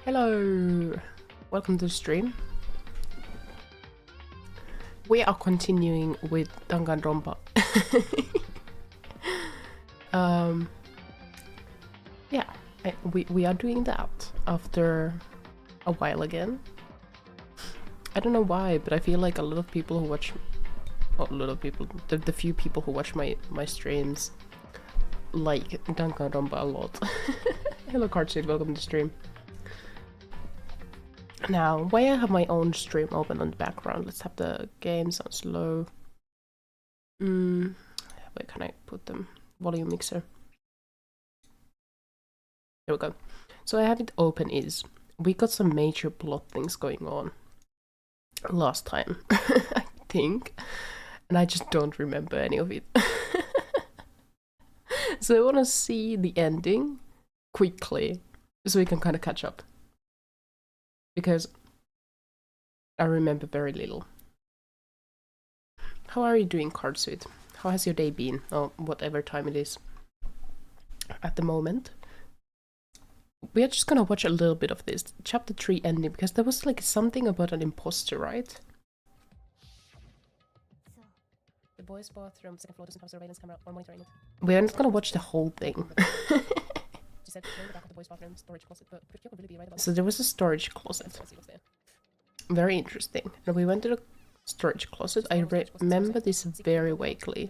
Hello, welcome to the stream. We are continuing with Danganronpa. Yeah, we are doing that after a while again. I don't know why, but I feel like a lot of people who watch, the few people who watch my streams like Danganronpa a lot. Hello Cardshade, welcome to the stream. Now, why I have my own stream open on the background? Let's have the game sound slow. Where can I put them? Volume mixer. There we go. So I have it open is we got some major plot things going on last time, I think, and I just don't remember any of it. So I want to see the ending quickly so we can kind of catch up, because I remember very little. How are you doing, Cardsuit? How has your day been? Or whatever time it is at the moment. We are just gonna watch a little bit of this chapter 3 ending, because there was like something about an impostor, right? The boys' bathroom, second floor, doesn't have surveillance camera or monitoring it. We are not gonna watch the whole thing. So there was a storage closet. Very interesting. And we went to the storage closet. I remember this very vaguely.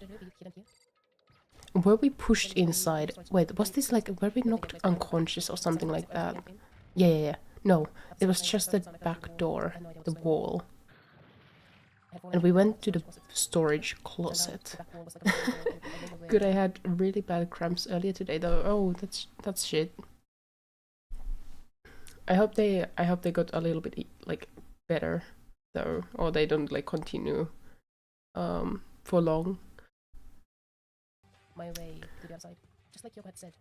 Were we pushed inside? Wait, was this like, were we knocked unconscious or something like that? Yeah. No, it was just the back door, the wall. And we went to the storage closet. Good, I had really bad cramps earlier today though. Oh, that's shit. I hope they got a little bit like better though, or they don't like continue for long. My way to the outside, just like Kyoko had said.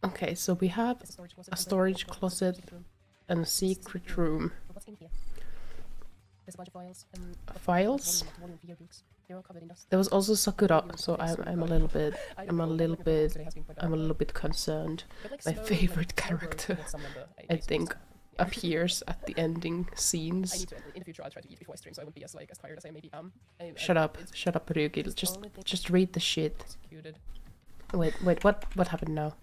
Okay, so we have a storage closet and a secret room. What's in here? There's a bunch of files. There was also Sakura, so I'm a little bit concerned. My favorite character, I think, appears at the ending scenes. In the future, I'll try to eat before I stream, so I won't be as tired as I maybe am. Shut up, Ryūki. Just read the shit. Wait, what happened now?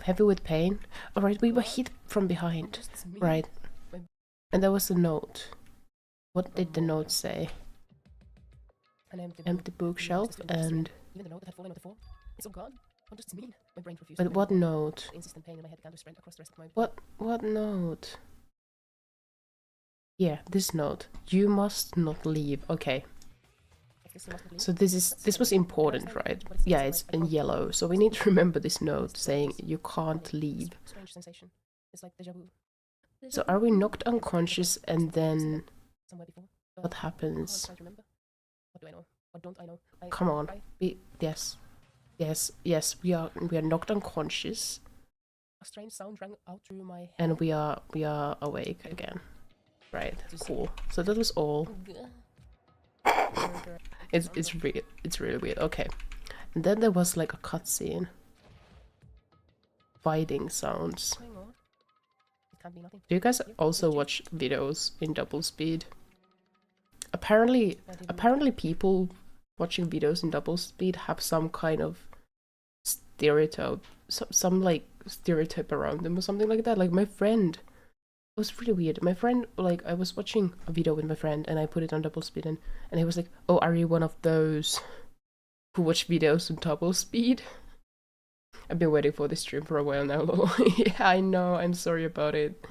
Heavy with pain. All right, we were hit from behind, right? And there was a note. What did the note say? An empty bookshelf and... Even the note that had fallen on the floor? It's all gone? What does this mean? My brain refused. But what note? Insistent pain in my head began to spread across the rest of my... What note? Yeah, this note. You must not leave. Okay. So this was important, right? Yeah, it's in yellow. So we need to remember this note saying you can't leave. Strange sensation. It's like deja vu. So are we knocked unconscious and then what happens? What do I know? What don't I know? Come on. Yes, we are knocked unconscious. A strange sound rang out through my head. And we are awake again. Right. Cool. So that was all. It's really weird. Okay. And then there was like a cutscene. Fighting sounds. Do you guys also watch videos in double speed? Apparently people watching videos in double speed have some kind of stereotype, some like stereotype around them or something like that. Like my friend, it was really weird. My friend, like I was watching a video with my friend and I put it on double speed and he was like, "Oh, are you one of those who watch videos in double speed?" I've been waiting for this stream for a while now, lol. Yeah, I know, I'm sorry about it.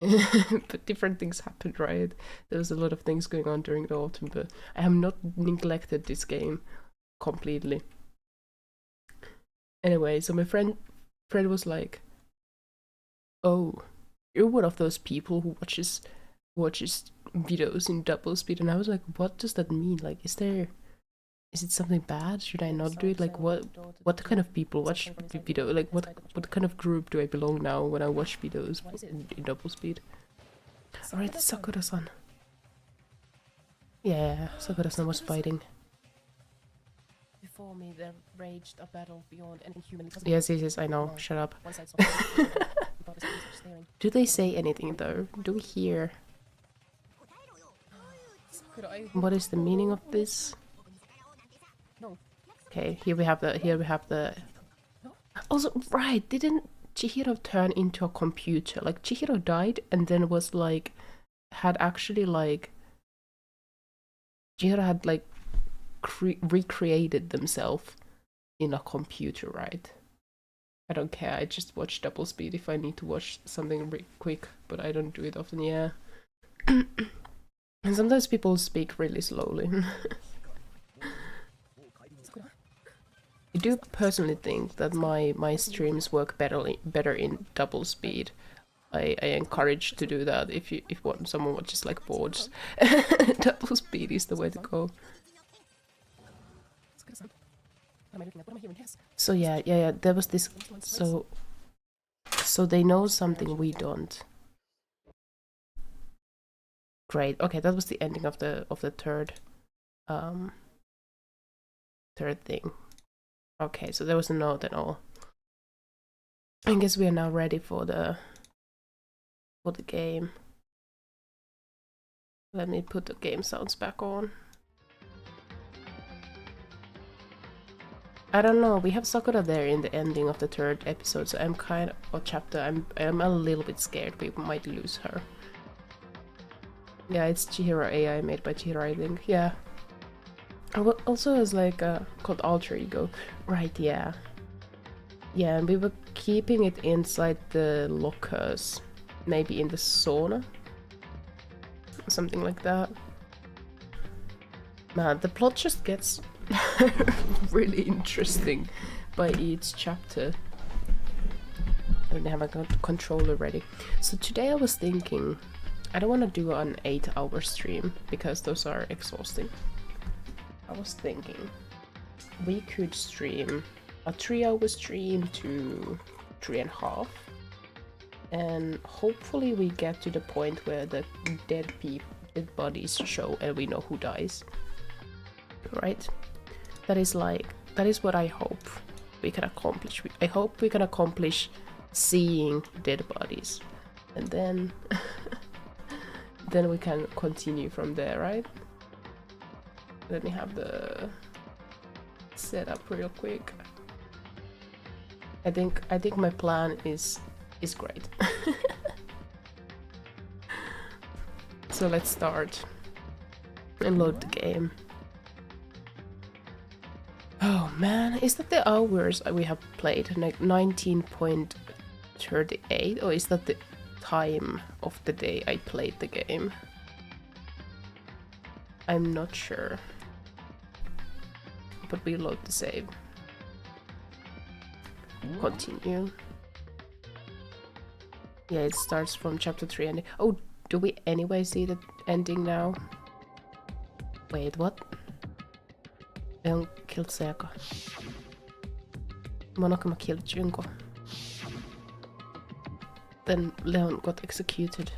But different things happened, right? There was a lot of things going on during the autumn, but I have not neglected this game completely. Anyway, so my friend was like, "Oh, you're one of those people who watches videos in double speed," and I was like, "What does that mean? Like, is it something bad? Should I not do it? Like, what kind of people watch video? Like, what kind of group do I belong now when I watch videos in double speed?" Alright, Sakura-san. Yeah, Sakura-san was fighting. Before me, there raged a battle beyond any human. Yes, I know. Shut up. Do they say anything though? Do we hear? What is the meaning of this? Okay, here we have the. Also, right, didn't Chihiro turn into a computer? Like, Chihiro died and then was like, had actually like, Chihiro had like recreated themselves in a computer, right? I don't care, I just watch double speed if I need to watch something quick, but I don't do it often, yeah. And sometimes people speak really slowly. I do personally think that my streams work better in double speed. I encourage to do that if someone watches like boards. Double speed is the way to go. So yeah, there was this. So they know something we don't. Great. Okay, that was the ending of the third thing. Okay, so there was a note and all. I guess we are now ready for the game. Let me put the game sounds back on. I don't know, we have Sakura there in the ending of the third episode, so I'm kind of, or chapter, I'm a little bit scared we might lose her. Yeah, it's Chihiro AI made by Chihiro, I think, yeah. Also has like called alter ego, right? Yeah, yeah, and we were keeping it inside the lockers, maybe in the sauna, something like that. Man, the plot just gets really interesting by each chapter. I don't have a controller ready. So today I was thinking, I don't want to do an 8-hour stream because those are exhausting. I was thinking we could stream a 3-hour stream to 3.5, and hopefully we get to the point where the dead bodies show and we know who dies. Right? That is what I hope we can accomplish. I hope we can accomplish seeing dead bodies, and then then we can continue from there, right? Let me have the setup real quick. I think my plan is great. So let's start and load the game. Oh man, is that the hours we have played? Like 19.38, or is that the time of the day I played the game? I'm not sure. But we load the save. Continue. Yeah, it starts from chapter 3 and oh, do we anyway see the ending now? Wait, what? Leon killed Sayaka. Monokuma killed Junko. Then Leon got executed.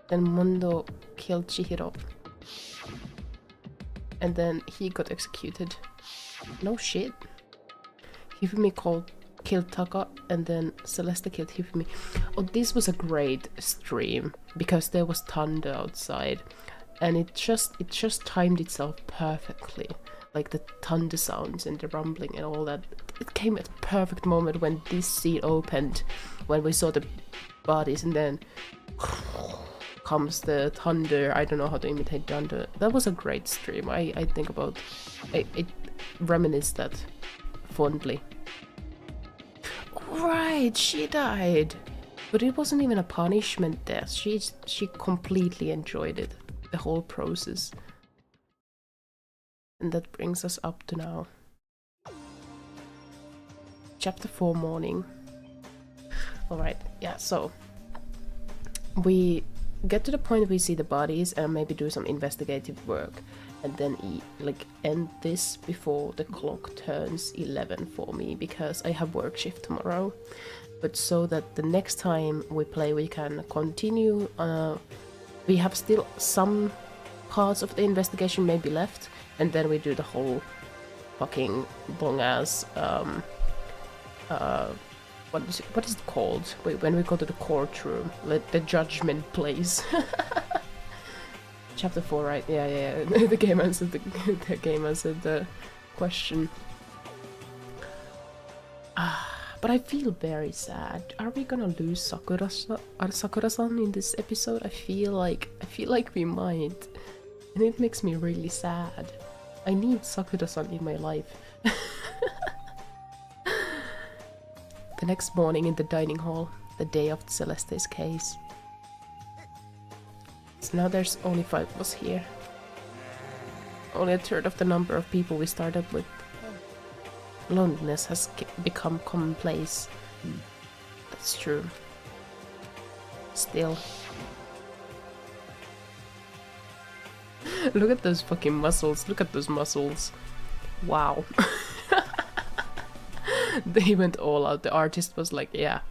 Then Mondo killed Chihiro. And then he got executed. No shit. Hifumi killed Taka, and then Celeste killed Hifumi. Oh, this was a great stream because there was thunder outside, and it just timed itself perfectly. Like the thunder sounds and the rumbling and all that. It came at a perfect moment when this scene opened, when we saw the bodies, and then comes the thunder. I don't know how to imitate thunder. That was a great stream. I think about I reminisce that fondly. Right, she died, but it wasn't even a punishment death. She completely enjoyed it, the whole process. And that brings us up to now. Chapter 4, morning. Alright, yeah, so we get to the point we see the bodies and maybe do some investigative work, and then end this before the clock turns 11 for me, because I have work shift tomorrow. But so that the next time we play we can continue. We have still some parts of the investigation maybe left, and then we do the whole fucking long ass what is it called? Wait, when we go to the courtroom, the judgment place. Chapter 4, right? Yeah. The game answered the question. But I feel very sad. Are we gonna lose Sakura-san in this episode? I feel like we might, and it makes me really sad. I need Sakura-san in my life. The next morning in the dining hall, the day of Celeste's case. So now there's only 5 of us here. Only a third of the number of people we started with. Loneliness has become commonplace. That's true. Still. Look at those fucking muscles. Look at those muscles. Wow. They went all out. The artist was like, yeah.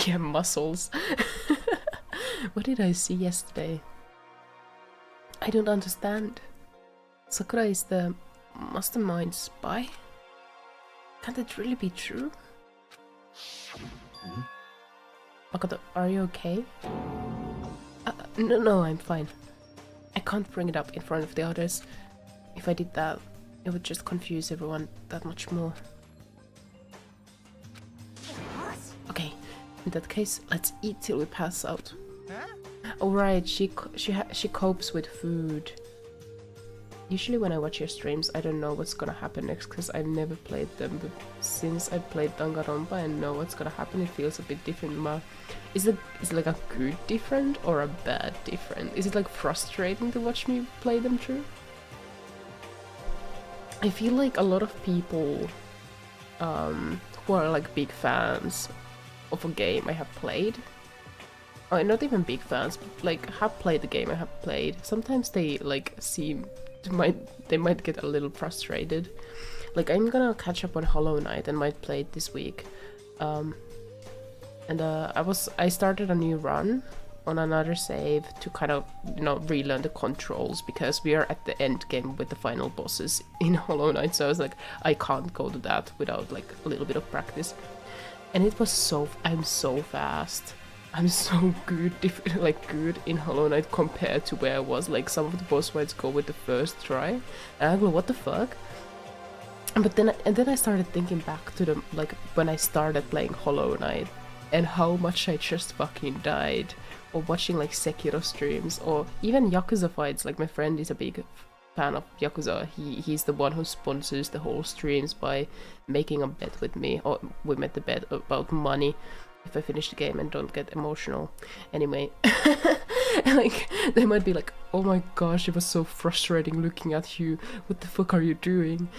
Yeah, muscles. What did I see yesterday? I don't understand. Sakura is the mastermind spy? Can't it really be true? Makoto, are you okay? No, I'm fine. I can't bring it up in front of the others. If I did that, it would just confuse everyone that much more. Okay, in that case, let's eat till we pass out. Oh right, she copes with food. Usually when I watch your streams, I don't know what's gonna happen next because I've never played them, but since I played Danganronpa and know what's gonna happen, it feels a bit different. Is it like a good different or a bad different? Is it like frustrating to watch me play them through? I feel like a lot of people who are like big fans of a game I have played, or not even big fans, but like have played the game I have played, sometimes they like they might get a little frustrated. Like I'm gonna catch up on Hollow Knight and might play it this week. I started a new run on another save to kind of, you know, relearn the controls because we are at the end game with the final bosses in Hollow Knight. So I was like, I can't go to that without like a little bit of practice. And it was I'm so fast. I'm so good, good in Hollow Knight compared to where I was. Like some of the boss fights go with the first try, and I go, what the fuck? But then I started thinking back to the like when I started playing Hollow Knight and how much I just fucking died, or watching like Sekiro streams, or even Yakuza fights. Like my friend is a big fan of Yakuza. He's the one who sponsors the whole streams by making a bet with me, or we made the bet about money if I finish the game and don't get emotional. Anyway, like they might be like, oh my gosh, it was so frustrating looking at you, what the fuck are you doing?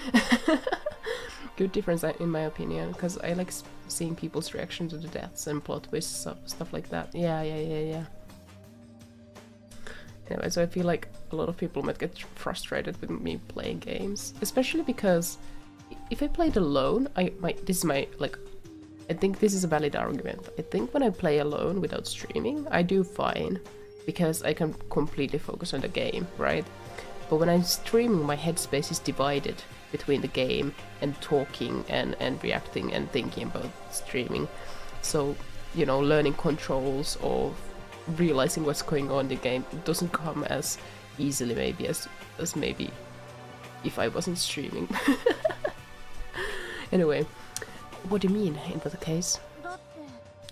Good difference in my opinion, because I like seeing people's reaction to the deaths and plot twists, stuff like that. Yeah. Anyway, so I feel like a lot of people might get frustrated with me playing games, especially because if I played alone, I think this is a valid argument. I think when I play alone without streaming, I do fine, because I can completely focus on the game, right? But when I'm streaming, my headspace is divided between the game and talking and reacting and thinking about streaming. So, you know, learning controls or realizing what's going on in the game doesn't come as easily maybe as maybe if I wasn't streaming. Anyway, what do you mean in that case?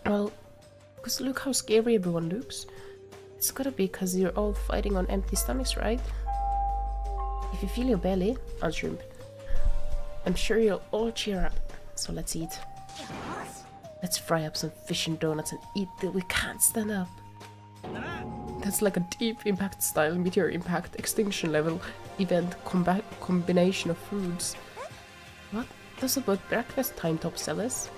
Well, because look how scary everyone looks. It's gotta be because you're all fighting on empty stomachs, right? If you feel your belly, unshroomed, I'm sure you'll all cheer up. So let's eat. Let's fry up some fish and donuts and eat till we can't stand up. That's like a deep impact style meteor impact extinction level event combination of foods. What? That's about breakfast time, top sellers.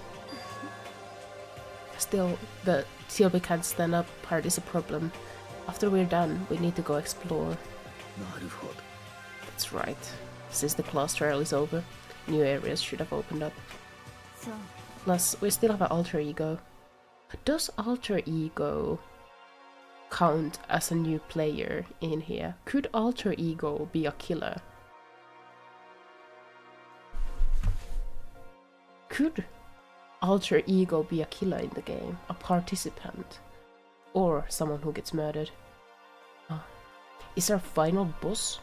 Still, the till we can't stand up part is a problem. After we're done, we need to go explore. That's right. Since the class trial is over, new areas should have opened up. Plus, we still have an alter ego. Does alter ego count as a new player in here? Could alter ego be a killer? Could alter ego be a killer in the game? A participant? Or someone who gets murdered? Is our final boss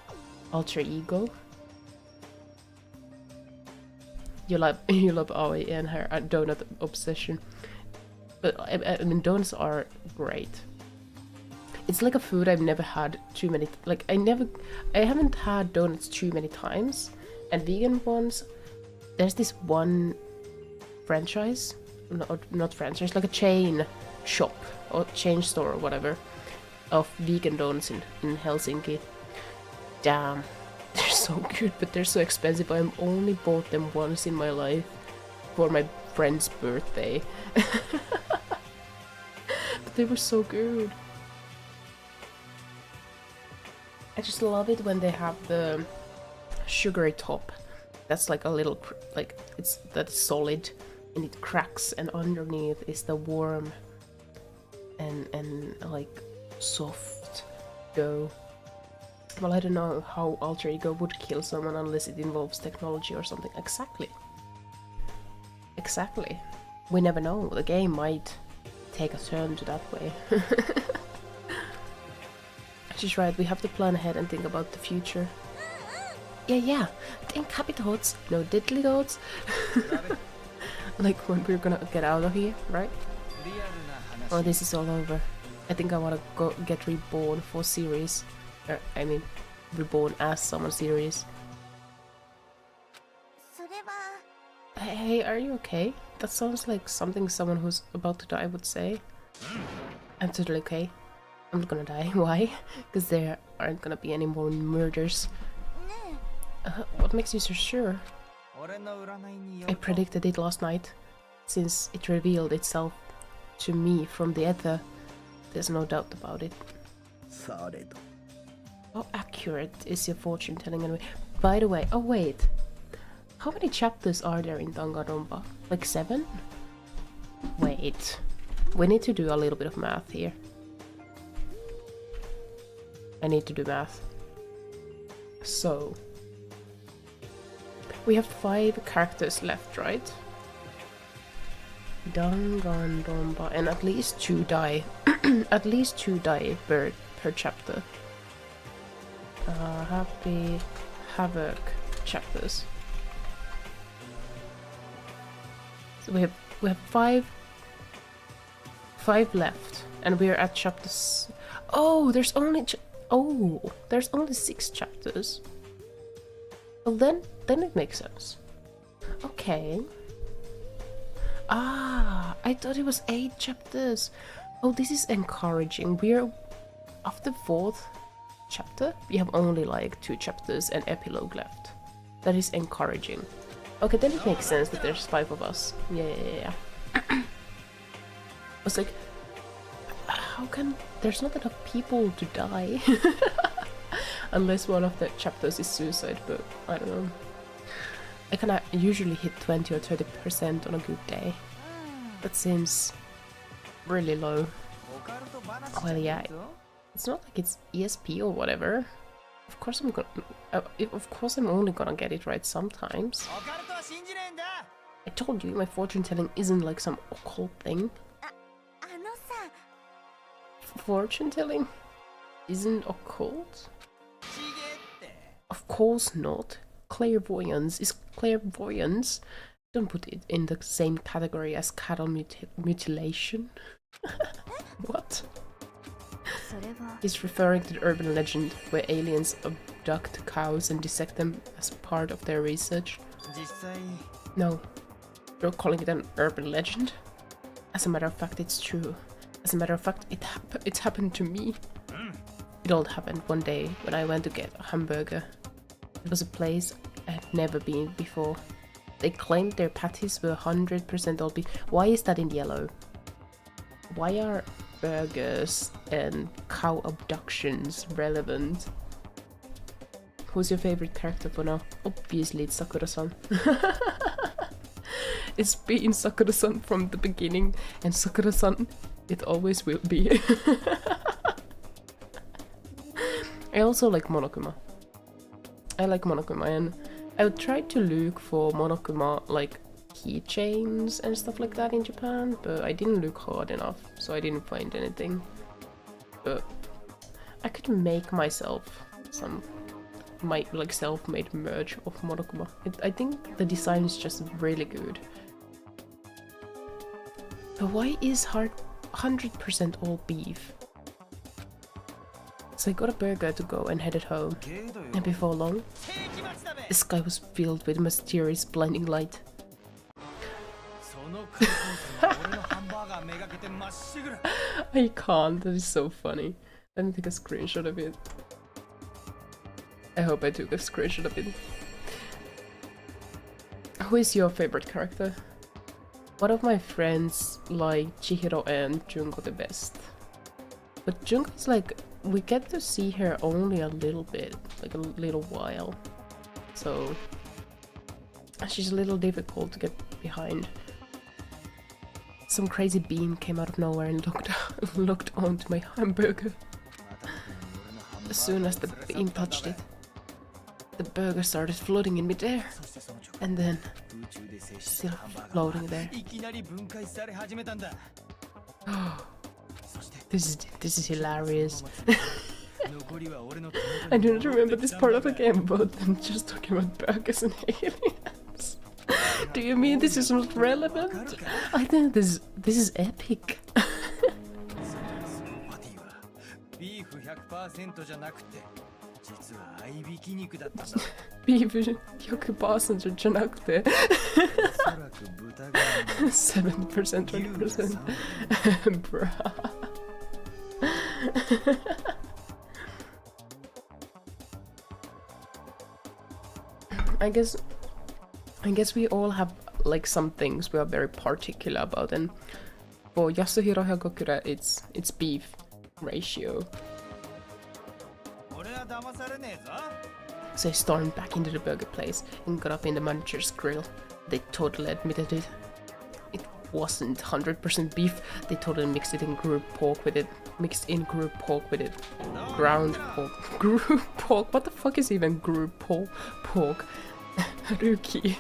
alter ego? You love Aoi and her donut obsession. But I mean, donuts are great. It's like a food I've never had too many. Like I haven't had donuts too many times. And vegan ones, there's this one franchise, not franchise, like a chain shop or chain store or whatever of vegan donuts in Helsinki. Damn, they're so good, but they're so expensive. I've only bought them once in my life for my friend's birthday. But they were so good. I just love it when they have the sugary top. That's like a little, like that's solid and it cracks, and underneath is the warm and like soft dough. Well, I don't know how alter ego would kill someone unless it involves technology or something. Exactly. We never know. The game might take a turn to that way. She's right, we have to plan ahead and think about the future. Yeah. Think happy thoughts, no diddly thoughts. Like when we're gonna get out of here, right? Oh, this is all over. I think I wanna go get reborn for series. I mean, reborn as someone series. Hey, are you okay? That sounds like something someone who's about to die would say. I'm totally okay. I'm not gonna die. Why? Because there aren't gonna be any more murders. What makes you so sure? I predicted it last night, since it revealed itself to me from the ether. There's no doubt about it. How accurate is your fortune telling anyway? By the way, oh wait, how many chapters are there in Danganronpa? Like 7? Wait, we need to do a little bit of math here. I need to do math. So, we have 5 characters left, right? Danganronpa, and at least 2 die. At least 2 die per chapter. Happy Havoc chapters. So we have 5 left, and we're at chapters. Oh, there's only there's only 6 chapters. Well, then it makes sense. Okay. I thought it was 8 chapters. Oh, this is encouraging. We're after 4th chapter. We have only like 2 chapters and epilogue left. That is encouraging. Okay, then it makes sense that there's 5 of us. Yeah. I was like, how can there's not enough people to die? Unless one of the chapters is suicide, but I don't know. I can usually hit 20 or 30% on a good day. That seems really low. Well, yeah, it's not like it's ESP or whatever. Of course I'm only gonna get it right sometimes. I told you my fortune telling isn't like some occult thing. Fortune telling isn't occult? Of course not. Clairvoyance is clairvoyance. Don't put it in the same category as cattle mutilation. What? He's referring to the urban legend where aliens abduct cows and dissect them as part of their research. No, you're calling it an urban legend? As a matter of fact, it's true. As a matter of fact, it's happened to me. It all happened one day when I went to get a hamburger. It was a place I had never been before. They claimed their patties were 100% all beef. Why is that in yellow? Why are burgers and cow abductions relevant? Who's your favorite character for now? Obviously it's Sakura-san. It's been Sakura-san from the beginning, and Sakura-san it always will be. I also like monokuma. I like monokuma, and I would try to look for monokuma like keychains and stuff like that in Japan, but I didn't look hard enough, so I didn't find anything. But I could make myself some like self-made merch of monokuma. I think the design is just really good. But why is 100% all beef? So I got a burger to go and headed home, and before long, the sky was filled with mysterious blinding light. I can't, that is so funny. Let me take a screenshot of it. I hope I took a screenshot of it. Who is your favorite character? One of my friends like Chihiro and Junko the best. But Junko is like, we get to see her only a little bit, like a little while. So she's a little difficult to get behind. Some crazy beam came out of nowhere and locked onto my hamburger. As soon as the beam touched it, the burger started floating in midair, and then still floating there. This is hilarious. I do not remember this part of the game about them just talking about burgers and aliens. Do you mean this is not relevant? I think this is epic. Beef 100% じゃなくて 7%, 20%. Bruh. I guess we all have like some things we are very particular about, and for Yasuhiro Hagakura it's beef ratio. So I stormed back into the burger place and got up in the manager's grill. They totally admitted it. It wasn't 100% beef. They totally mixed in group pork with it. Ground pork. Group pork? What the fuck is even group pork? Ryūki.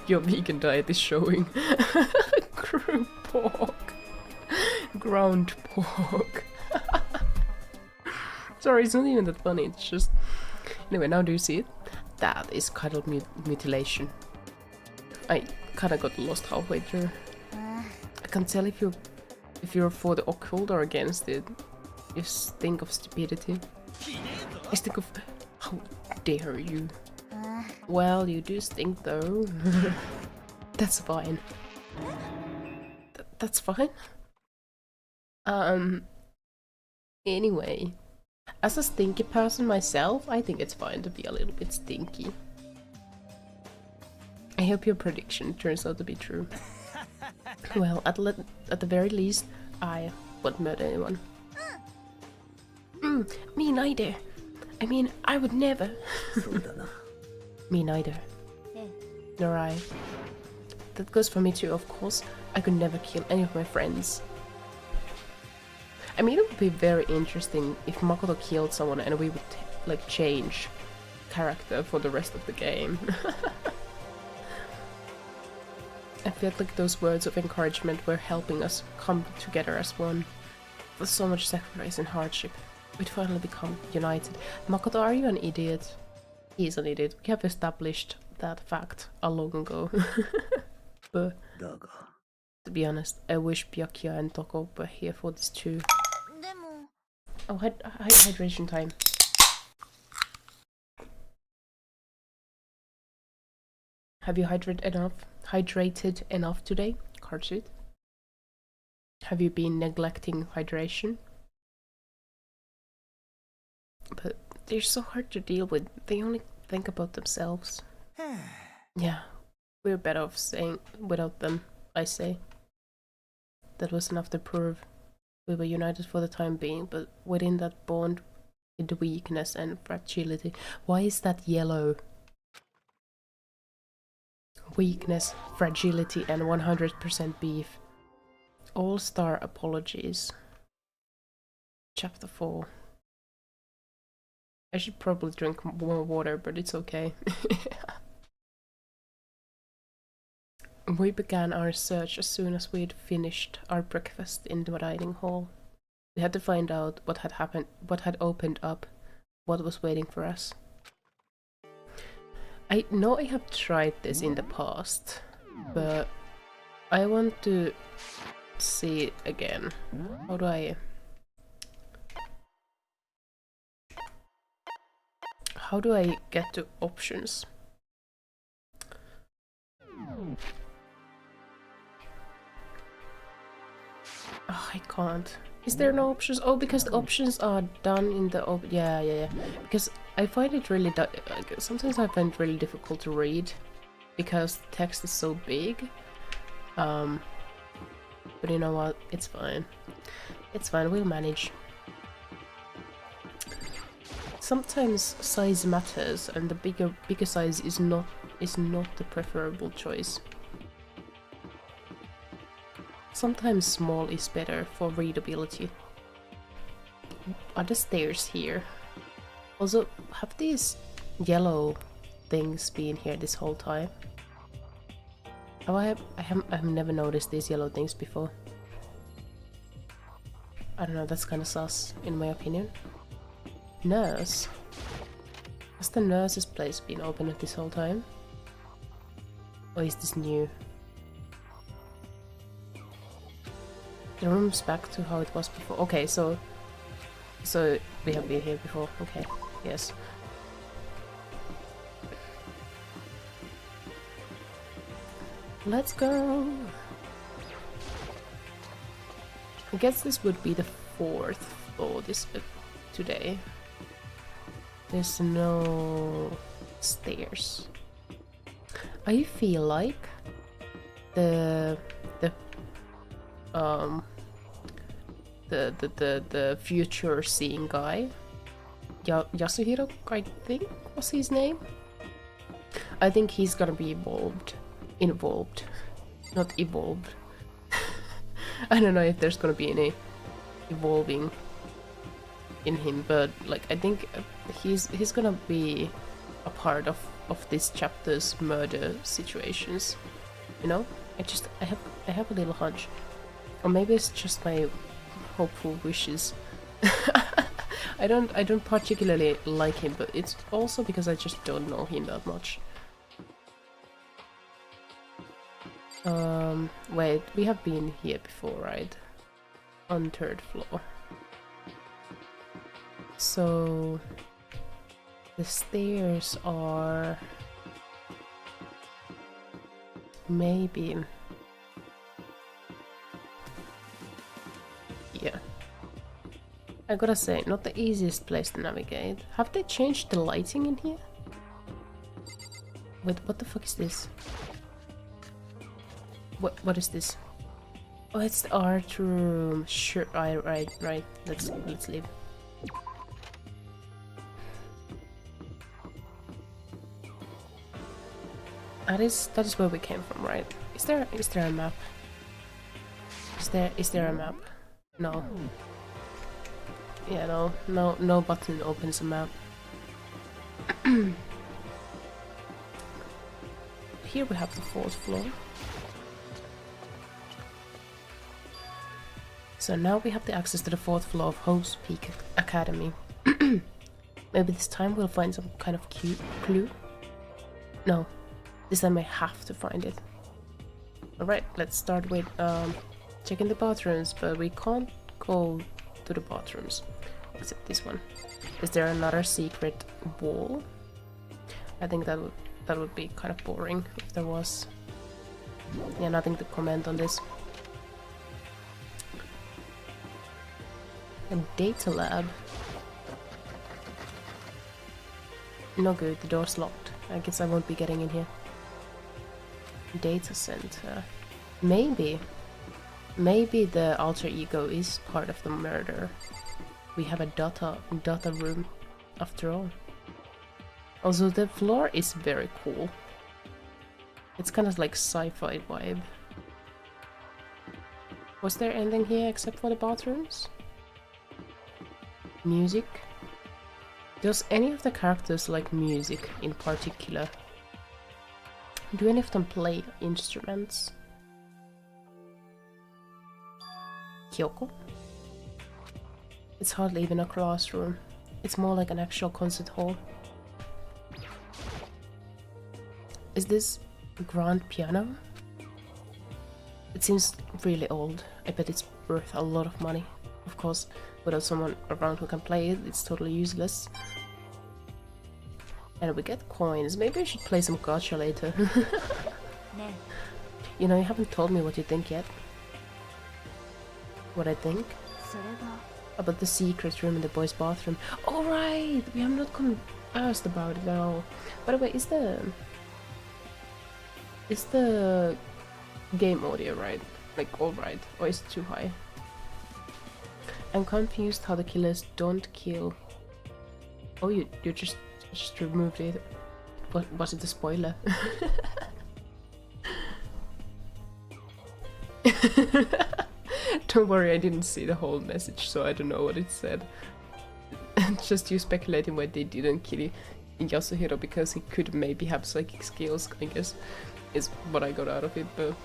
Your vegan diet is showing. Group pork. Ground pork. Sorry, it's not even that funny, it's just... Anyway, now do you see it? That is kind of mutilation. I kinda got lost halfway through. I can't tell if you're for the occult or against it. You stink of stupidity. I stink of... How dare you? Well, you do stink though. That's fine. That's fine? Anyway. As a stinky person myself, I think it's fine to be a little bit stinky. I hope your prediction turns out to be true. Well, at the very least, I wouldn't murder anyone. Me neither. I mean, I would never. Me neither. Nor I. That goes for me too, of course. I could never kill any of my friends. I mean, it would be very interesting if Makoto killed someone and we would like change character for the rest of the game. I felt like those words of encouragement were helping us come together as one. With so much sacrifice and hardship, we'd finally become united. Makoto, are you an idiot? He's an idiot. We have established that fact a long ago. But to be honest, I wish Byakuya and Toko were here for this too. Oh, hydration time. Have you hydrated enough today, Kartsuit? Have you been neglecting hydration? But they're so hard to deal with. They only think about themselves. Yeah, we're better off staying without them, I say. That was enough to prove we were united for the time being, but within that bond, with the weakness and fragility. Why is that yellow? Weakness, fragility, and 100% beef. All-star apologies. Chapter 4. I should probably drink more water, but it's okay. We began our search as soon as we'd finished our breakfast in the dining hall. We had to find out what had happened, what had opened up, what was waiting for us. I know I have tried this in the past, but I want to see it again. How do I... How do I get to options? Oh, I can't. Is there no options? Oh, because the options are done in the yeah. Because I find it really sometimes I find it really difficult to read because the text is so big. But you know what? It's fine. It's fine. We'll manage. Sometimes size matters, and the bigger size is not the preferable choice. Sometimes small is better for readability. Are the stairs here? Also, have these yellow things been here this whole time? I've never noticed these yellow things before. I don't know, that's kind of sus, in my opinion. Nurse? Has the nurse's place been open this whole time? Or is this new? The room's back to how it was before. Okay, so we have been here before. Okay, yes. Let's go! I guess this would be the 4th floor today. There's no stairs. I feel like the future seeing guy, Yasuhiro, I think was his name. I think he's gonna be involved, not evolved. I don't know if there's gonna be any evolving in him, but like I think he's gonna be a part of this chapter's murder situations. You know, I have a little hunch, or maybe it's just my hopeful wishes. I don't particularly like him, but it's also because I just don't know him that much. Wait, we have been here before, right? On 3rd floor. So the stairs are maybe here. I gotta say, not the easiest place to navigate. Have they changed the lighting in here? Wait, what the fuck is this? What is this? Oh, it's the art room. Sure, right. Let's leave. That is where we came from, right? Is there a map? Is there a map? No. Yeah, no button opens a map. Here we have the 4th floor. So now we have the access to the 4th floor of Hope's Peak Academy. Maybe this time we'll find some kind of clue? No, this time I have to find it. Alright, let's start with checking the bathrooms, but we can't go to the bathrooms, except this one. Is there another secret wall? I think that would be kind of boring if there was. Yeah, nothing to comment on this. A data lab. No good, the door's locked. I guess I won't be getting in here. Data center. Maybe the alter ego is part of the murder. We have a data room after all. Also, the floor is very cool. It's kind of like sci-fi vibe. Was there anything here except for the bathrooms? Music? Does any of the characters like music in particular? Do any of them play instruments? Kyoko? It's hardly even a classroom. It's more like an actual concert hall. Is this a grand piano? It seems really old. I bet it's worth a lot of money. Of course, without someone around who can play it, it's totally useless. And we get coins. Maybe I should play some gacha later. You know, you haven't told me what you think yet. What I think? About the secret room in the boys' bathroom. Oh right! We have not asked about it now. By the way, is the game audio right? Like alright? Or is it too high? I'm confused how the killers don't kill. Oh, you just removed it. What was it a spoiler? Don't worry, I didn't see the whole message, so I don't know what it said. Just you speculating why they didn't kill Yasuhiro because he could maybe have psychic skills, I guess, is what I got out of it, but...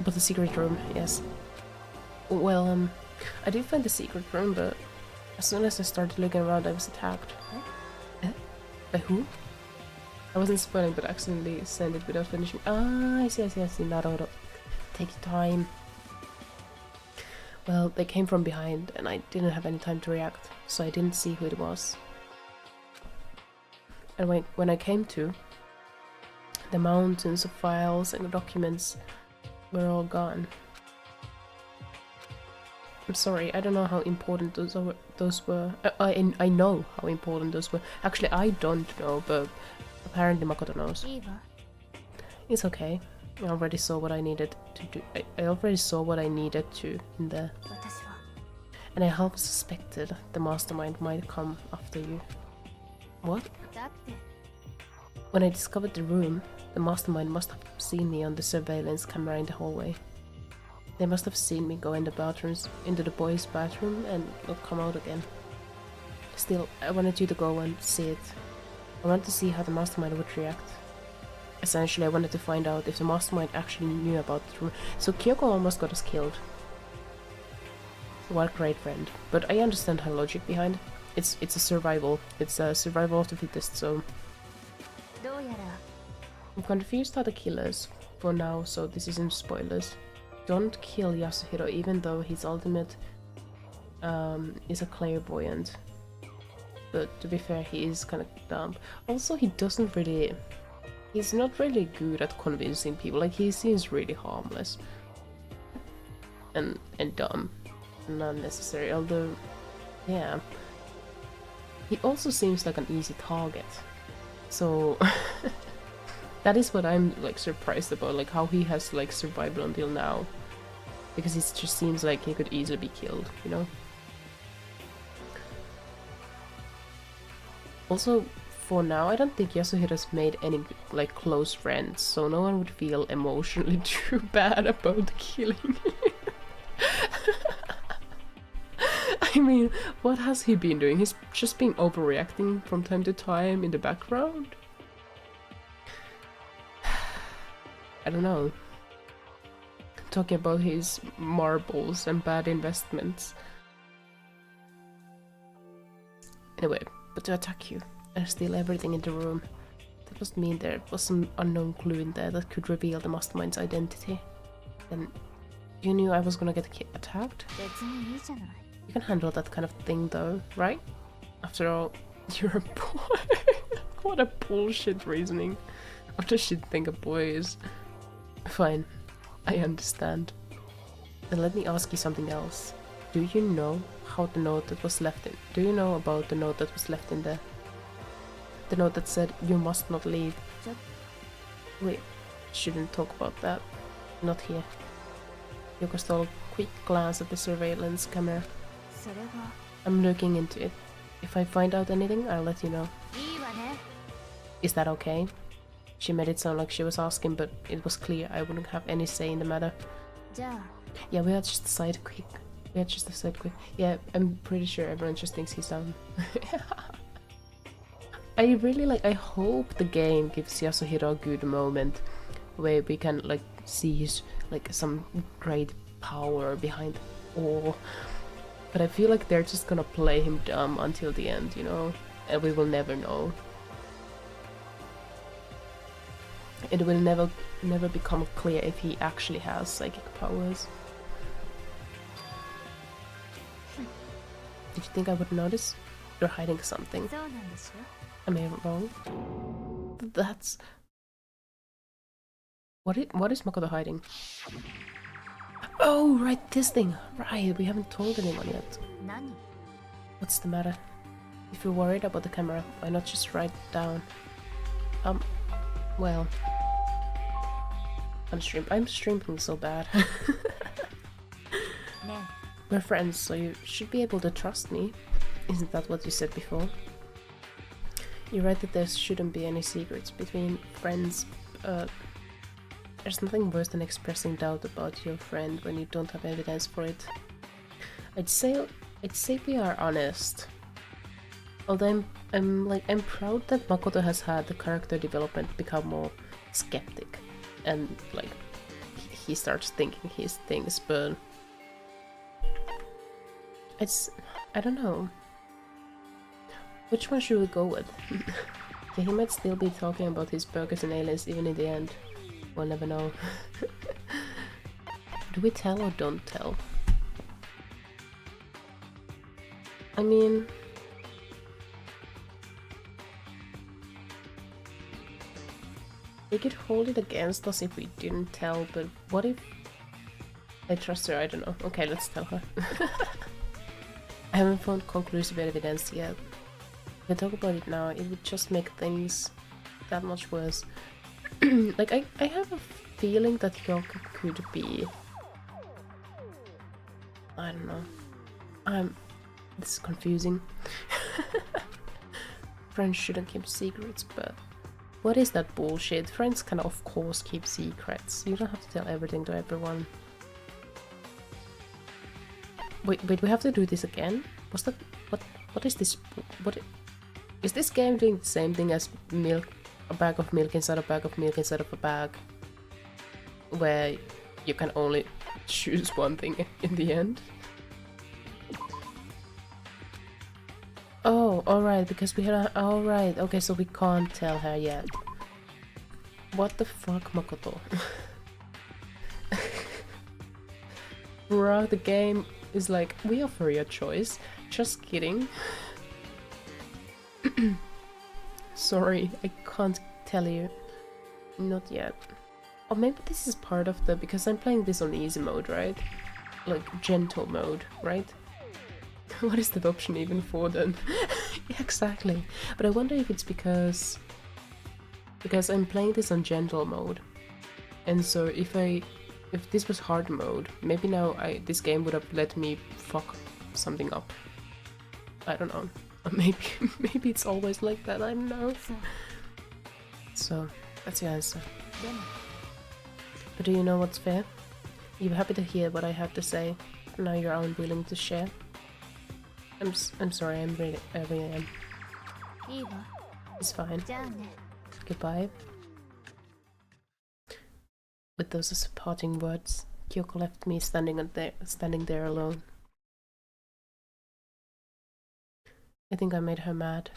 But the secret room, yes. Well, I did find the secret room, but as soon as I started looking around, I was attacked. By who? I wasn't spoiling, but accidentally sent it without finishing. Ah, I see, Naruto. Take your time. Well, they came from behind, and I didn't have any time to react, so I didn't see who it was. And when I came to, the mountains of files and documents were all gone. I'm sorry, I don't know how important those were. I know how important those were. Actually, I don't know, but apparently Makoto knows. It's okay. I already saw what I needed to do. I already saw what I needed to in there. And I half suspected the mastermind might come after you. What? When I discovered the room, the mastermind must have seen me on the surveillance camera in the hallway. They must have seen me go into the boys' bathroom and not come out again. Still, I wanted you to go and see it. I wanted to see how the mastermind would react. Essentially, I wanted to find out if the mastermind actually knew about the room. So Kyoko almost got us killed. What a great friend. But I understand her logic behind it. It's a survival. It's a survival of the fittest, so... I'm confused how the killers, for now, so this isn't spoilers. Don't kill Yasuhiro, even though his ultimate is a clairvoyant. But to be fair, he is kind of dumb. Also, he's not really good at convincing people. Like, he seems really harmless and dumb and unnecessary. Although, yeah, he also seems like an easy target. So that is what I'm like surprised about, like how he has like survived until now, because it just seems like he could easily be killed, you know. Also, for now, I don't think Yasuhira's made any like close friends, so no one would feel emotionally too bad about killing him. I mean, what has he been doing? He's just been overreacting from time to time in the background? I don't know. Talking about his marbles and bad investments. Anyway, but to attack you and steal everything in the room, that must mean there was some unknown clue in there that could reveal the mastermind's identity. Then you knew I was gonna get attacked? You can handle that kind of thing though, right? After all, you're a boy. What a bullshit reasoning. What does she think a boy is? Fine, I understand. Then let me ask you something else. Do you know how the note that was left in? Do you know about the note that was left in there? The note that said, "You must not leave." Wait, shouldn't talk about that. Not here. Kyoko stole a quick glance at the surveillance camera. I'm looking into it. If I find out anything, I'll let you know. Is that okay? She made it sound like she was asking, but it was clear I wouldn't have any say in the matter. Yeah, we are just a sidekick. Yeah, I'm pretty sure everyone just thinks he's dumb. I really like. I hope the game gives Yasuhiro a good moment where we can like see his like some great power behind all. But I feel like they're just gonna play him dumb until the end, you know, and we will never know. It will never become clear if he actually has psychic powers. Did you think I would notice? You're hiding something. Am I wrong? That's... What is Makoto hiding? Oh, right, this thing! Right, we haven't told anyone yet. What's the matter? If you're worried about the camera, why not just write it down? Well... I'm streaming so bad. We're friends, so you should be able to trust me. Isn't that what you said before? You're right that there shouldn't be any secrets between friends. There's nothing worse than expressing doubt about your friend when you don't have evidence for it. I'd say we are honest. Although I'm proud that Makoto has had the character development become more skeptic, and like he starts thinking his things, but I don't know. Which one should we go with? Yeah, he might still be talking about his burgers and aliens even in the end. We'll never know. Do we tell or don't tell? I mean... They could hold it against us if we didn't tell, but what if... I trust her, I don't know. Okay, let's tell her. I haven't found conclusive evidence yet. If I talk about it now, it would just make things that much worse. Like, I have a feeling that Kyoko could be... I don't know. This is confusing. Friends shouldn't keep secrets, but... What is that bullshit? Friends can of course keep secrets. You don't have to tell everything to everyone. Wait, we have to do this again? Was that... What is this... What... Is this game doing the same thing as milk? A bag of milk inside a bag of milk inside of a bag? Where you can only choose one thing in the end? Oh, alright, because we had a... Alright, okay, so we can't tell her yet. What the fuck, Makoto? Bruh, the game is like, we offer you a choice. Just kidding. Sorry, I can't tell you. Not yet. Or maybe this is part of the... Because I'm playing this on easy mode, right? Like, gentle mode, right? What is the option even for then? Yeah, exactly. But I wonder if it's because I'm playing this on gentle mode. And so if this was hard mode, maybe now this game would have let me fuck something up. I don't know. Or maybe it's always like that, I don't know. So, that's your answer. But do you know what's fair? You're happy to hear what I have to say. Now you're unwilling to share. I'm sorry, I really am. It's fine. Goodbye. With those parting words, Kyoko left me standing there alone. I think I made her mad.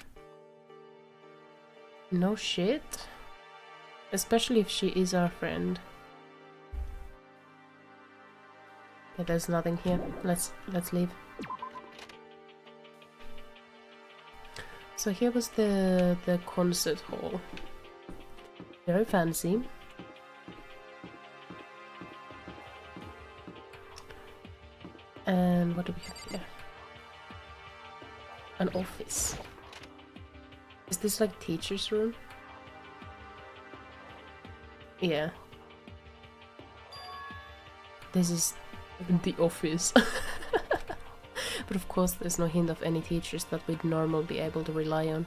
No shit. Especially if she is our friend. Yeah, there's nothing here. Let's leave. So here was the concert hall. Very fancy. And what do we have here? An office. Is this like teacher's room? Yeah. This is the office. But of course there's no hint of any teachers that we'd normally be able to rely on.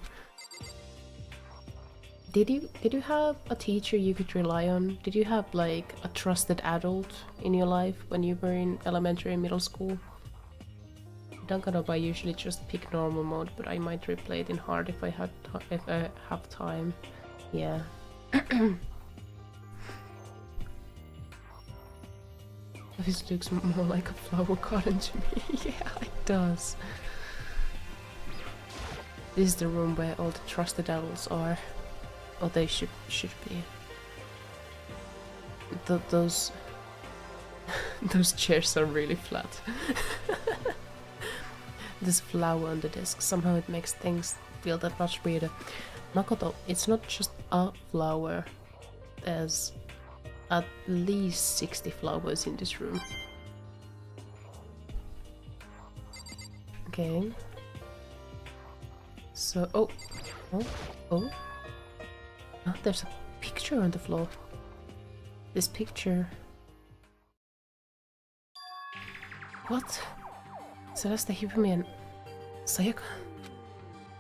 Did you have a teacher you could rely on? Did you have like a trusted adult in your life when you were in elementary and middle school? Danganronpa I usually just pick normal mode, but I might replay it in hard if I have time. Yeah. This looks more like a flower garden to me. Yeah, it does. This is the room where all the trusted adults are. Or they should be. Those chairs are really flat. This flower on the desk, somehow it makes things feel that much weirder. Makoto, it's not just a flower. There's at least 60 flowers in this room. Okay. So, oh, there's a picture on the floor. This picture. What? Celeste, Hibumi, and Sayaka?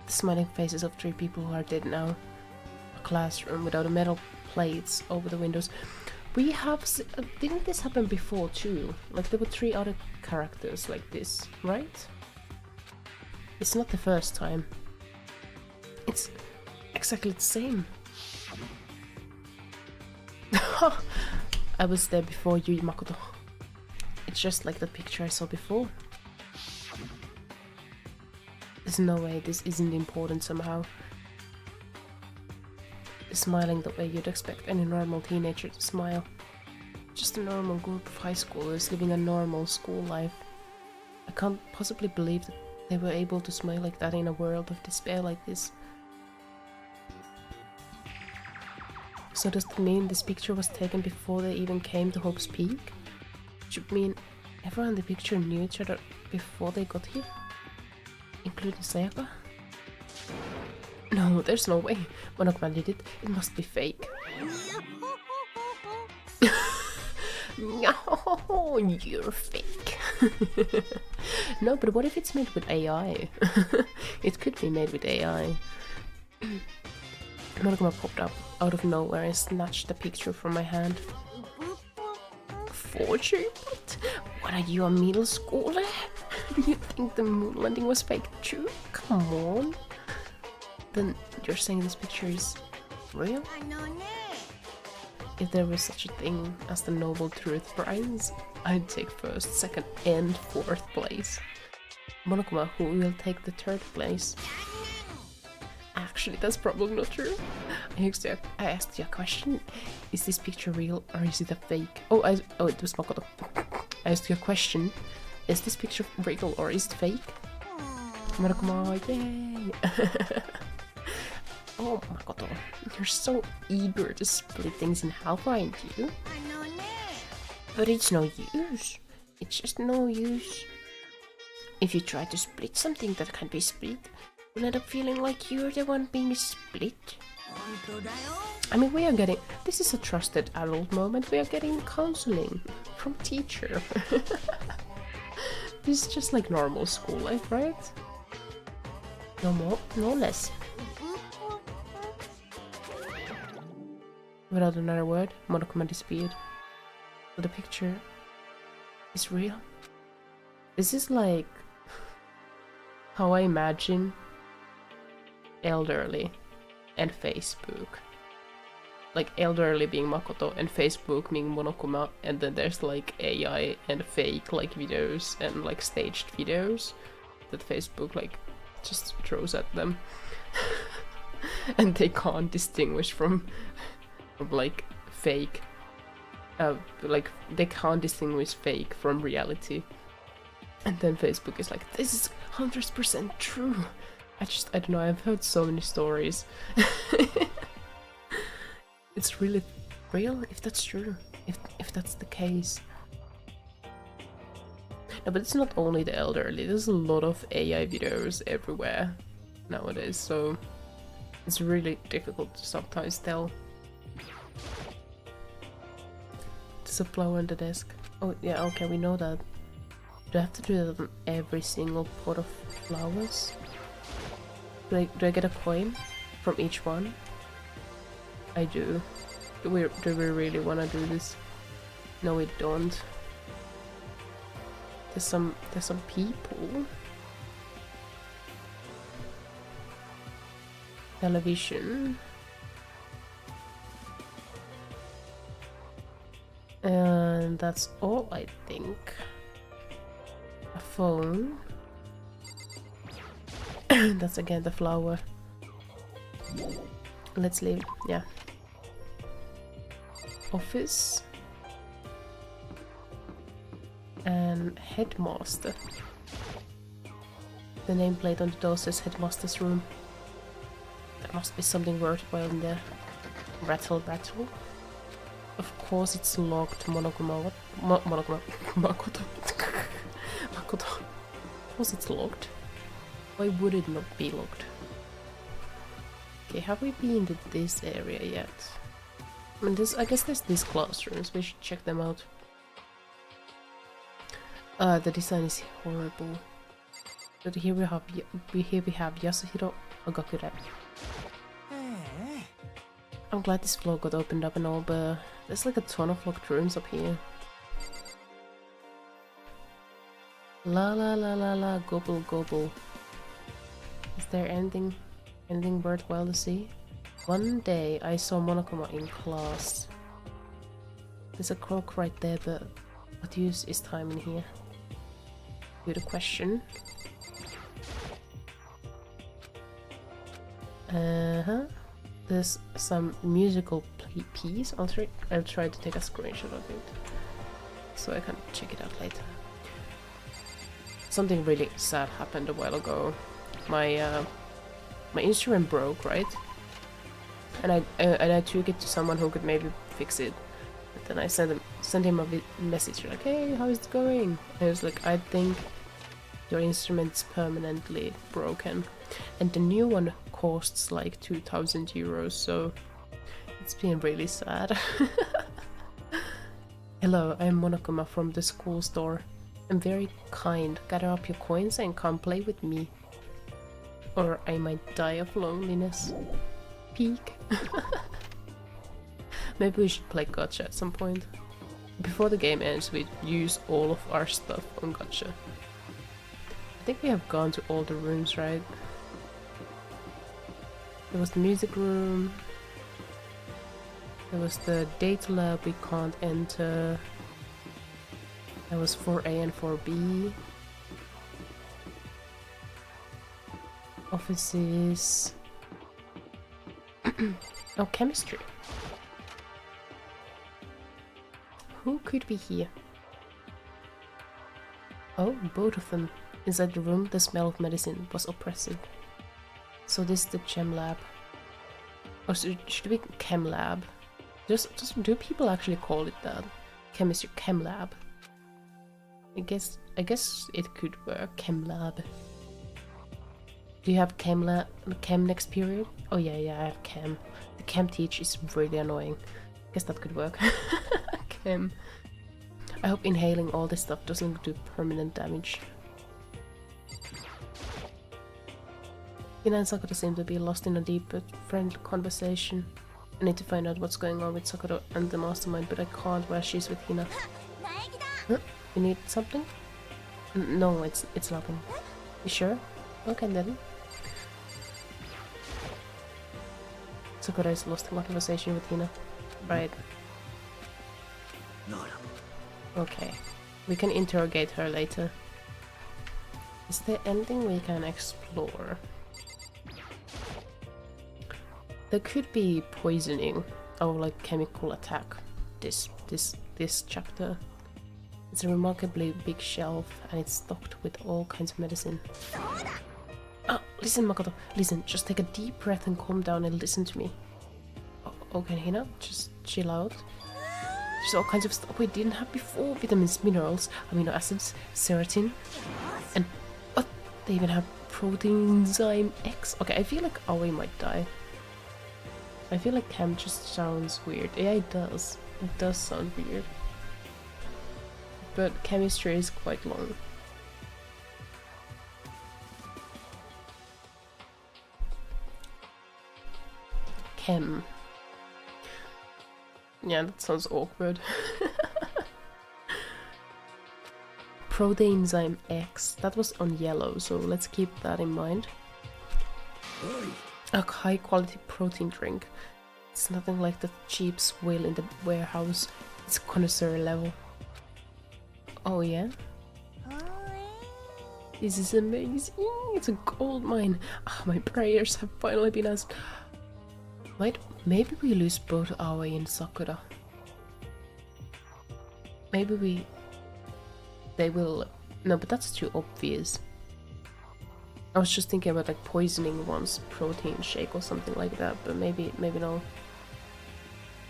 The smiling faces of 3 people who are dead now. A classroom without a metal plates over the windows. We have... didn't this happen before too? Like there were 3 other characters like this, right? It's not the first time. It's exactly the same. I was there before you, Makoto. It's just like the picture I saw before. There's no way this isn't important somehow. Smiling the way you'd expect any normal teenager to smile. Just a normal group of high schoolers living a normal school life. I can't possibly believe that they were able to smile like that in a world of despair like this. So does that mean this picture was taken before they even came to Hope's Peak? Should mean everyone in the picture knew each other before they got here? Including Sayaka? No, there's no way. Monokuma did it. It must be fake. No, you're fake. No, but what if it's made with AI? It could be made with AI. Monokuma popped up out of nowhere and snatched the picture from my hand. Forgery? What are you, a middle schooler? You think the moon landing was fake too? Come on. Then you're saying this picture is real? If there was such a thing as the Nobel Truth Prize, I'd take 1st, 2nd and 4th place. Monokuma, who will take the 3rd place? Actually, that's probably not true. I asked you a question. Is this picture real or is it a fake? Oh, it was Makoto. I asked you a question. Is this picture real or is it fake? Monokuma, yay! Oh, Makoto, you're so eager to split things in half, aren't you? But it's no use. It's just no use. If you try to split something that can be split, you'll end up feeling like you're the one being split. I mean, we are getting... This is a trusted adult moment. We are getting counseling from teacher. This is just like normal school life, right? No more, no less. Without another word, Monokuma disappeared. So the picture is real. This is like how I imagine elderly and Facebook. Like elderly being Makoto and Facebook being Monokuma, and then there's like AI and fake like videos and like staged videos that Facebook like just throws at them. And they can't distinguish from like fake. Like they can't distinguish fake from reality. And then Facebook is like, this is 100% true. I don't know, I've heard so many stories. It's really real if that's true, if that's the case. No, but it's not only the elderly, there's a lot of AI videos everywhere nowadays, so it's really difficult to sometimes tell. There's a flower on the desk. Oh yeah, okay, we know that. Do I have to do that on every single pot of flowers? Do I get a coin from each one? I do. Do we really want to do this? No, we don't. There's some people. television. And that's all, I think. A phone. That's again the flower. Let's leave. Yeah. Office. And headmaster. The nameplate on the door says headmaster's room. There must be something worthwhile in there. Rattle, rattle. Of course it's locked, monokuma. What? Monokuma. Makoto. Makoto. Of course it's locked. Why would it not be locked? Okay, have we been to this area yet? I mean, I guess there's these classrooms. We should check them out. The design is horrible. But here we have Yasuhiro Agakure. I'm glad this floor got opened up and all, but there's like a ton of locked rooms up here. La la la la la, gobble gobble. Is there anything worthwhile to see? One day I saw Monokuma in class. There's a clock right there, but what use is time in here? Good question. There's some musical piece. I'll try to take a screenshot of it so I can check it out later. Something really sad happened a while ago. My instrument broke, right? And I took it to someone who could maybe fix it. But then I sent him a message like, "Hey, how is it going?" And he was like, "I think your instrument's permanently broken, and the new one costs like 2,000 euros, so it's been really sad." Hello, I'm Monokuma from the school store. I'm very kind. Gather up your coins and come play with me. Or I might die of loneliness. Peek. Maybe we should play gacha at some point. Before the game ends, we use all of our stuff on gacha. I think we have gone to all the rooms, right? There was the music room. There was the data lab we can't enter. There was 4A and 4B. Offices. Oh, chemistry. Who could be here? Oh, both of them. Inside the room, the smell of medicine was oppressive. So this is the chem lab. Or should it be chem lab? Just do people actually call it that? Chemistry chem lab. I guess it could work. Chem lab. Do you have chem next period? Oh yeah, I have chem. The chem teach is really annoying. Guess that could work. Chem. I hope inhaling all this stuff doesn't do permanent damage. Hina and Sakura seem to be lost in a deep but friendly conversation. I need to find out what's going on with Sakura and the mastermind, but I can't while she's with Hina. Huh? You need something? No, it's nothing. You sure? Okay then. Sakura is lost in conversation with Hina. Right. Okay. We can interrogate her later. Is there anything we can explore? There could be poisoning or like chemical attack. This chapter. It's a remarkably big shelf and it's stocked with all kinds of medicine. Ah, listen Makoto, listen, just take a deep breath and calm down and listen to me. Okay, Hina, just chill out. There's all kinds of stuff we didn't have before. Vitamins, minerals, amino acids, serotonin. And what? They even have protein enzyme X. Okay, I feel like Aoi might die. I feel like chem just sounds weird. Yeah, it does. It does sound weird. But chemistry is quite long. Chem. Yeah, that sounds awkward. Protein enzyme X. That was on yellow, so let's keep that in mind. A high quality protein drink. It's nothing like the cheap swill in the warehouse. It's connoisseur level. Oh yeah? This is amazing. It's a gold mine. Ah, my prayers have finally been answered. Wait, maybe we lose both Aoi and Sakura. Maybe they will... No, but that's too obvious. I was just thinking about like poisoning one's protein shake or something like that, but maybe no.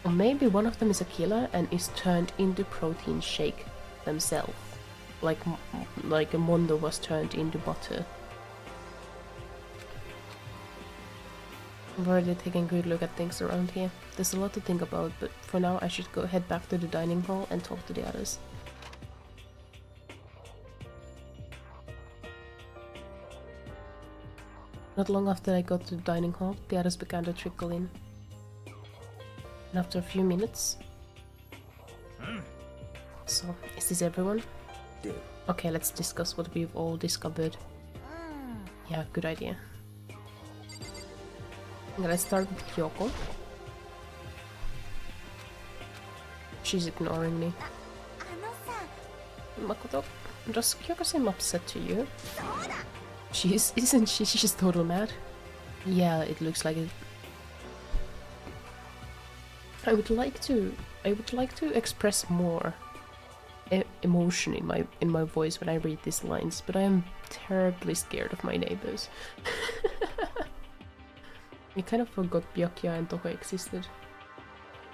Or maybe one of them is a killer and is turned into protein shake themselves. Like a Mondo was turned into butter. I'm already taking a good look at things around here. There's a lot to think about, but for now I should go head back to the dining hall and talk to the others. Not long after I got to the dining hall, the others began to trickle in. And after a few minutes... So, is this everyone? Okay, let's discuss what we've all discovered. Yeah, good idea. Okay, let's start with Kyoko. She's ignoring me. Makoto, does Kyoko seem upset to you? Isn't she? She's total mad. Yeah, it looks like it. I would like to express more emotion in my voice when I read these lines, but I am terribly scared of my neighbors. I kind of forgot Byakuya and Toko existed.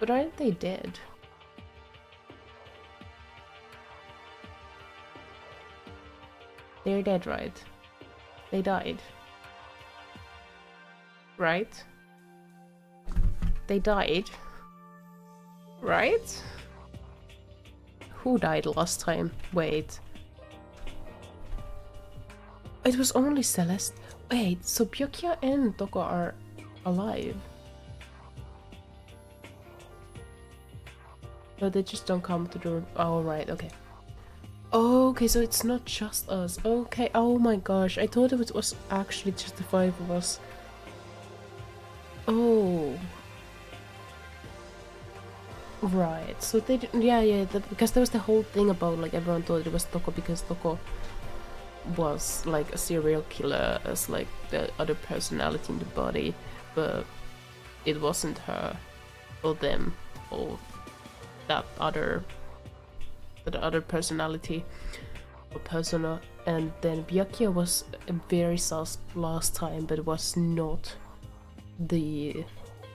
But aren't they dead? They're dead, right? They died. Right? They died. Right? Who died last time? Wait. It was only Celeste. Wait, so Byakuya and Toko are alive? But they just don't come to the... Oh, right, okay. Okay, so it's not just us. Okay, oh my gosh, I thought it was actually just the 5 of us. Oh. Right, so they didn't... Yeah, because there was the whole thing about, like, everyone thought it was Toko because Toko was, like, a serial killer as, like, the other personality in the body, but it wasn't her, or them, or that other personality or persona. And then Byakuya was very sus last time, but was not the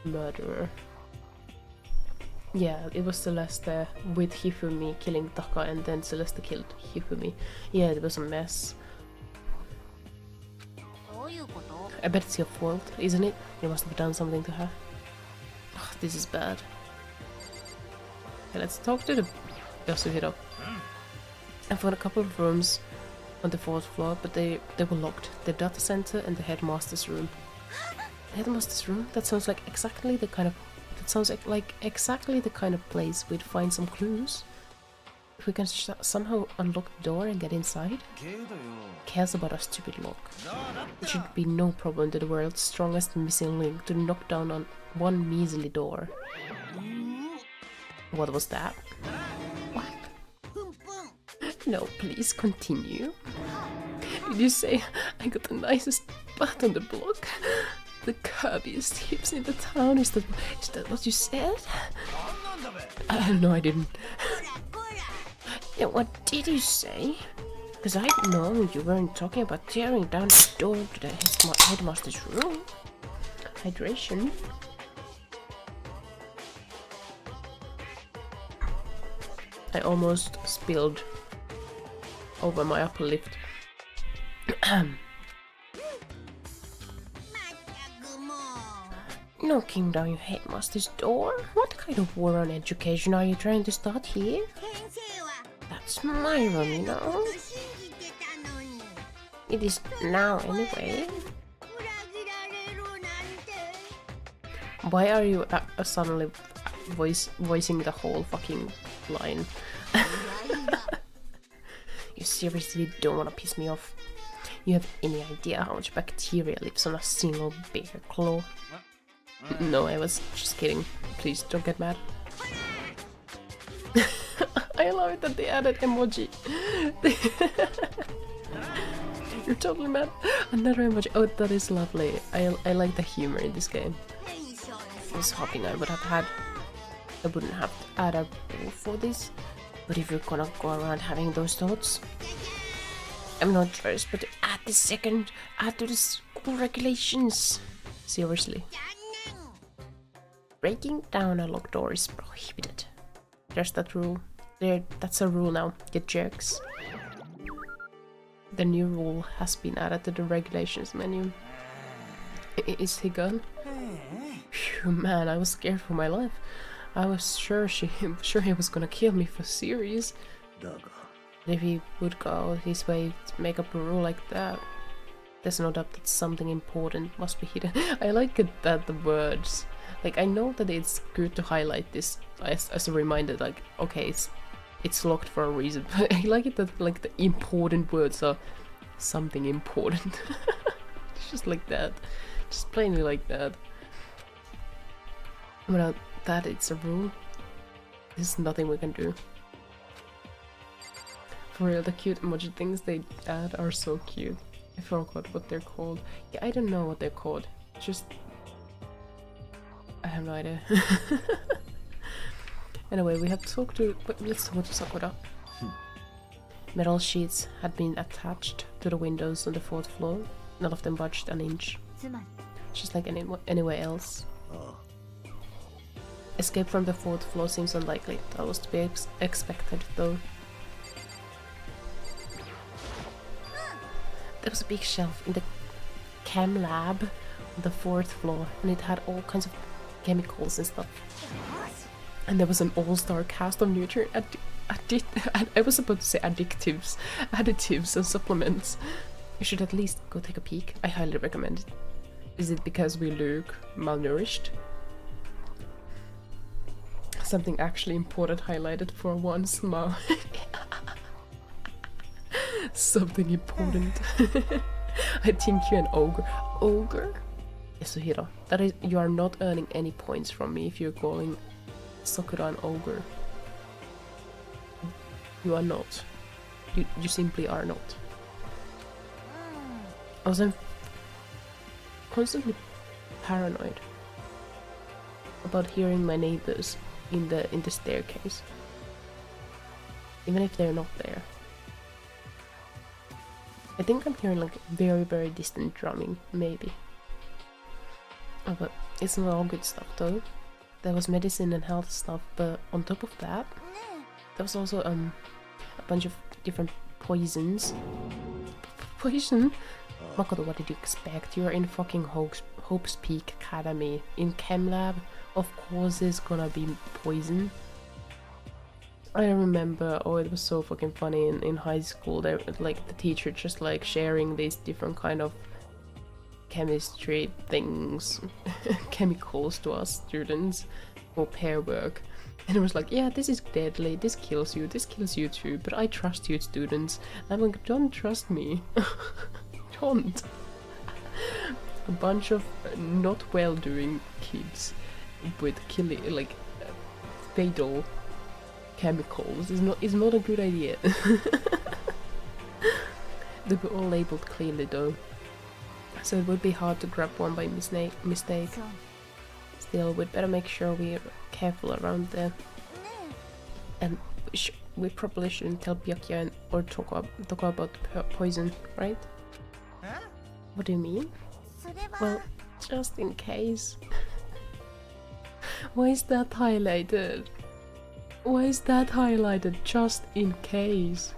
murderer. Yeah, it was Celeste with Hifumi killing Taka, and then Celeste killed Hifumi. Yeah, it was a mess. I bet it's your fault, isn't it? You must have done something to her. Ugh, this is bad. Okay, let's talk to the Yasuhiro. I found a couple of rooms on the 4th floor, but they were locked. The data center and the headmaster's room. The headmaster's room? That sounds like exactly the kind of... That sounds like exactly the kind of place we'd find some clues. If we can somehow unlock the door and get inside. Cares about a stupid lock. It should be no problem to the world's strongest missing link to knock down on one measly door. What was that? What? No, please continue. Did you say I got the nicest butt on the block? The curviest hips in the town? Is that what you said? No, I didn't. Yeah, what did you say? Because I know you weren't talking about tearing down the door to the headmaster's room. Hydration. I almost spilled over my upper lip. Knocking down your headmaster's door? What kind of war on education are you trying to start here? That's my room, you know. It is now, anyway. Why are you suddenly voicing the whole fucking line? You seriously don't want to piss me off. You have any idea how much bacteria lives on a single bear claw? No, I was just kidding. Please don't get mad. I love it that they added emoji. You're totally mad. Another emoji. Oh, that is lovely. I like the humor in this game. I was hoping I wouldn't have to add a rule for this. But if you're gonna go around having those thoughts, I'm not first, but at the second, add to the school regulations. Seriously. Breaking down a locked door is prohibited. There's that rule. That's a rule now, you jerks. The new rule has been added to the regulations menu. Is he gone? Phew, man, I was scared for my life. I was sure he was gonna kill me for serious. If he would go out his way to make up a rule like that, there's no doubt that something important must be hidden. I like it that the words, like I know that it's good to highlight this as a reminder, like okay, it's locked for a reason, but I like it that like the important words are something important. Just like that, just plainly like that. Without that, it's a rule. There's nothing we can do. For real, the cute emoji things they add are so cute. I forgot what they're called. Yeah, I don't know what they're called. Just... I have no idea. Anyway, we have to talk to... let's talk to Sakura. Metal sheets had been attached to the windows on the 4th floor. None of them budged an inch. Just like anywhere else. Escape from the 4th floor seems unlikely. That was to be expected, though. There was a big shelf in the chem lab on the 4th floor, and it had all kinds of chemicals and stuff. And there was an all-star cast of nutrient I was about to say additives and supplements. You should at least go take a peek. I highly recommend it. Is it because we look malnourished? Something actually important highlighted for once, Ma. Something important. I think you're an ogre. Ogre? Yasuhiro, that is, you are not earning any points from me if you're calling Sakura an ogre. You are not. You simply are not. I was constantly paranoid about hearing my neighbors in the staircase, even if they're not there. I think I'm hearing like very, very distant drumming, maybe. Oh, but it's not all good stuff though. There was medicine and health stuff, but on top of that, there was also a bunch of different poisons. Poison? Makoto, what did you expect? You're in fucking Hope's Peak Academy. In Chem Lab, of course there's gonna be poison. I remember, oh, it was so fucking funny in high school. They, like, the teacher just like sharing these different kind of chemistry things, chemicals to us students for pair work. And it was like, yeah, this is deadly, this kills you too, but I trust you students. And I'm like, don't trust me. Don't. A bunch of not well-doing kids with killing, fatal chemicals is not a good idea. They were all labeled clearly though, so it would be hard to grab one by mistake. Still, we'd better make sure we're careful around there. And we probably shouldn't tell Byakuya or Toko about poison, right? What do you mean? Well, just in case. Why is that highlighted? Why is that highlighted? Just in case.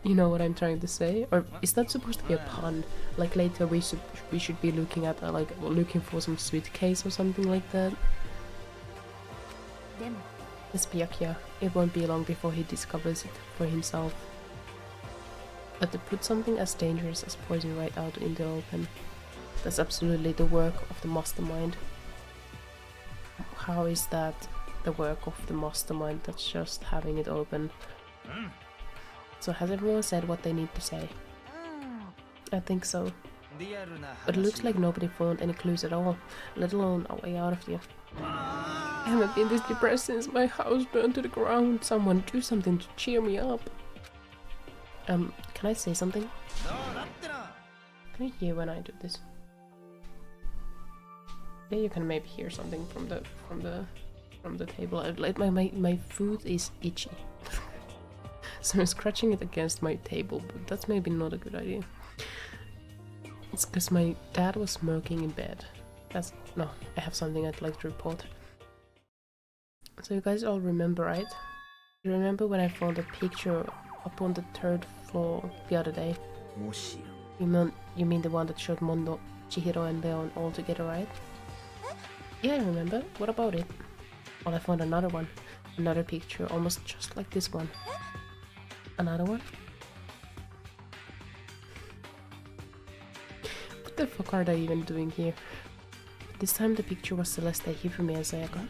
You know what I'm trying to say? Or is that supposed to be a pun? Like later we should be looking at looking for some suitcase or something like that. It's Byakuya. It won't be long before he discovers it for himself. But to put something as dangerous as poison right out in the open, that's absolutely the work of the mastermind. How is that the work of the mastermind that's just having it open? So has everyone said what they need to say? I think so. But it looks like nobody found any clues at all, let alone a way out of here. I haven't been this depressed since my house burned to the ground. Someone do something to cheer me up. Can I say something? Can you hear when I do this? Yeah, you can maybe hear something from the table. Like my foot is itchy. So I'm scratching it against my table, but that's maybe not a good idea. It's because my dad was smoking in bed. No, I have something I'd like to report. So you guys all remember, right? You remember when I found a picture up on the 3rd floor the other day? You mean the one that showed Mondo, Chihiro and Leon all together, right? Yeah, I remember. What about it? Well, I found another one. Another picture, almost just like this one. Another one? What the fuck are they even doing here? This time the picture was Celeste, Hifumi and Sayaka.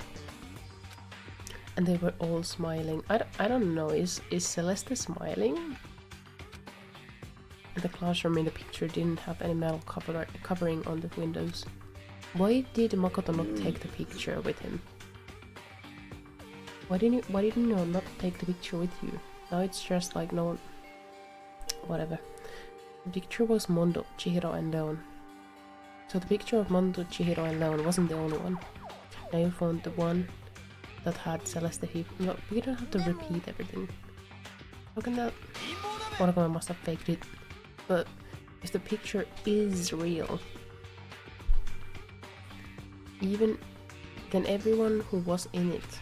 And they were all smiling. I don't know, is Celeste smiling? And the classroom in the picture didn't have any metal covering on the windows. Why did Makoto not take the picture with him? Why didn't you not take the picture with you? Now it's just like no... Whatever. The picture was Mondo, Chihiro and Leon. So the picture of Mondo, Chihiro and Leon wasn't the only one. Now you found the one that had Celeste Hifumi. No, we don't have to repeat everything. How can that... Monokuma must have faked it. But if the picture is real, even then everyone who was in it,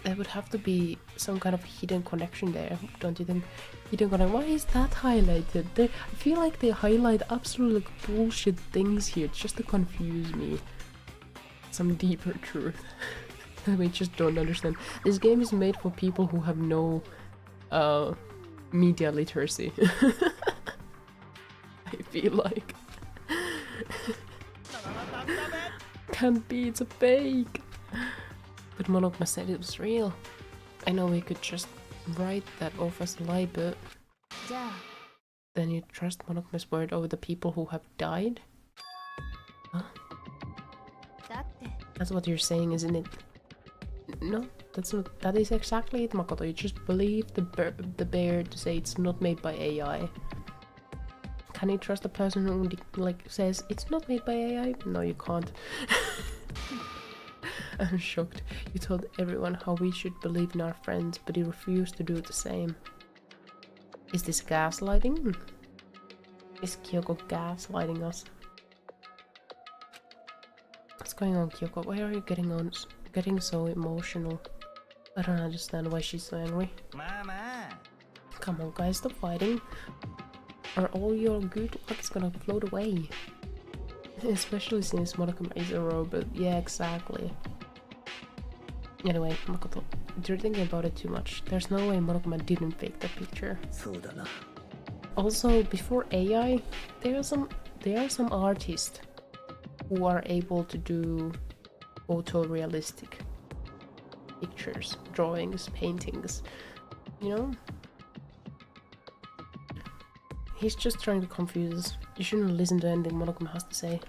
there would have to be some kind of hidden connection there, don't you think? Hidden connection. Why is that highlighted? I feel like they highlight absolute bullshit things here just to confuse me. Some deeper truth that we just don't understand. This game is made for people who have no media literacy. I feel like. Can't be, it's a fake. But Monokuma said it was real. I know we could just write that off as a lie, but then you trust Monokuma's word over the people who have died? Huh? That's what you're saying, isn't it? No, that's not. That is exactly it, Makoto. You just believe the bear to say it's not made by AI. Can you trust a person who like says it's not made by AI? No, you can't. I'm shocked. You told everyone how we should believe in our friends, but you refused to do the same. Is this gaslighting? Is Kyoko gaslighting us? What's going on, Kyoko? Why are you getting so emotional? I don't understand why she's so angry. Mama. Come on, guys, stop fighting. Are all your good luck's gonna float away? Especially since Monokuma is a robot. Yeah, exactly. Anyway, Makoto, you're thinking about it too much. There's no way Monokuma didn't fake that picture. Also, before AI, there are some artists who are able to do photorealistic pictures, drawings, paintings, you know? He's just trying to confuse us. You shouldn't listen to anything Monokuma has to say.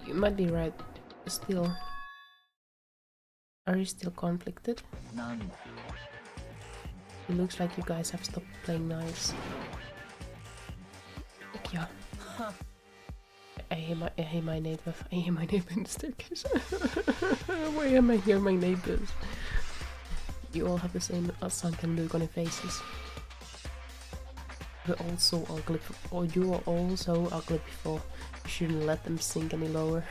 You might be right, but still. Are you still conflicted? It looks like you guys have stopped playing nice. Yeah. I hear my neighbor. I hear my neighbor in the staircase. Why am I hearing my neighbors? You all have the same sunken look on your faces. You're all so ugly. Or you are all so ugly before. You shouldn't let them sink any lower.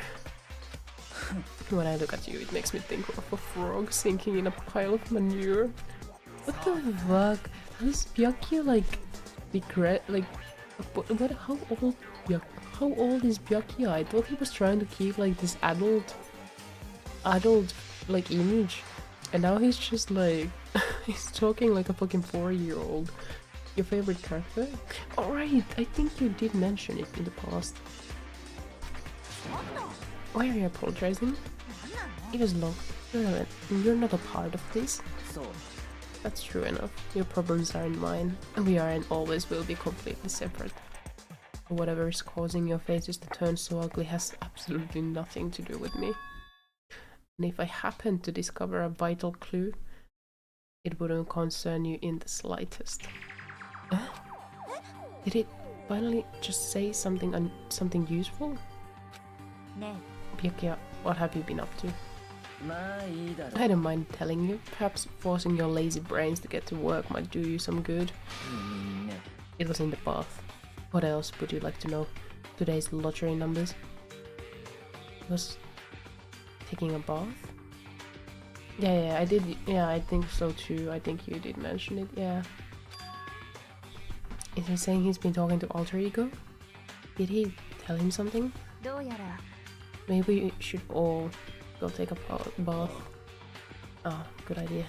When I look at you, it makes me think of a frog sinking in a pile of manure. What the fuck? How is Byakuya like regret? Like, what? How old is Byakuya? I thought he was trying to keep like this adult like image, and now he's just like he's talking like a fucking 4-year-old. Your favorite character? Alright, I think you did mention it in the past. Why are you apologizing? It was low. You're not a part of this. That's true enough. Your problems aren't mine, and we are and always will be completely separate. Whatever is causing your faces to turn so ugly has absolutely nothing to do with me. And if I happen to discover a vital clue, it wouldn't concern you in the slightest. Did it finally just say something useful? Byakuya, what have you been up to? I don't mind telling you. Perhaps forcing your lazy brains to get to work might do you some good. It was in the bath. What else would you like to know? Today's lottery numbers. It was taking a bath? Yeah, I did. Yeah, I think so too. I think you did mention it, yeah. Is he saying he's been talking to alter ego? Did he tell him something? Maybe we should all go take a bath. Ah, good idea.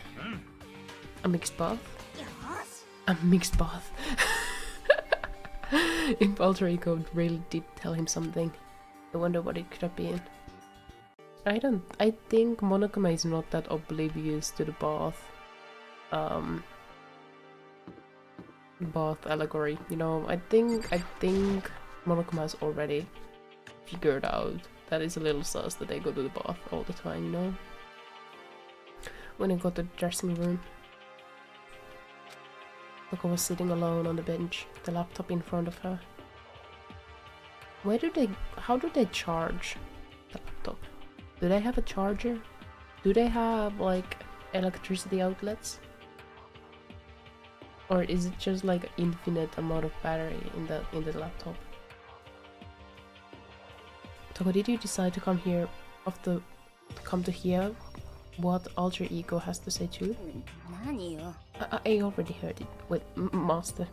A mixed bath? A mixed bath. If alter ego really did tell him something, I wonder what it could have been. I think monokuma is not that oblivious to the bath bath allegory, you know. I think monokuma has already figured out that it's a little sus that they go to the bath all the time, you know. When I got to the dressing room, Kyoko was sitting alone on the bench, the laptop in front of her. How do they charge the laptop? Do they have a charger? Do they have like electricity outlets? Or is it just like an infinite amount of battery in the laptop? Toko, did you decide to come to hear what alter ego has to say too? I already heard it. Wait, master.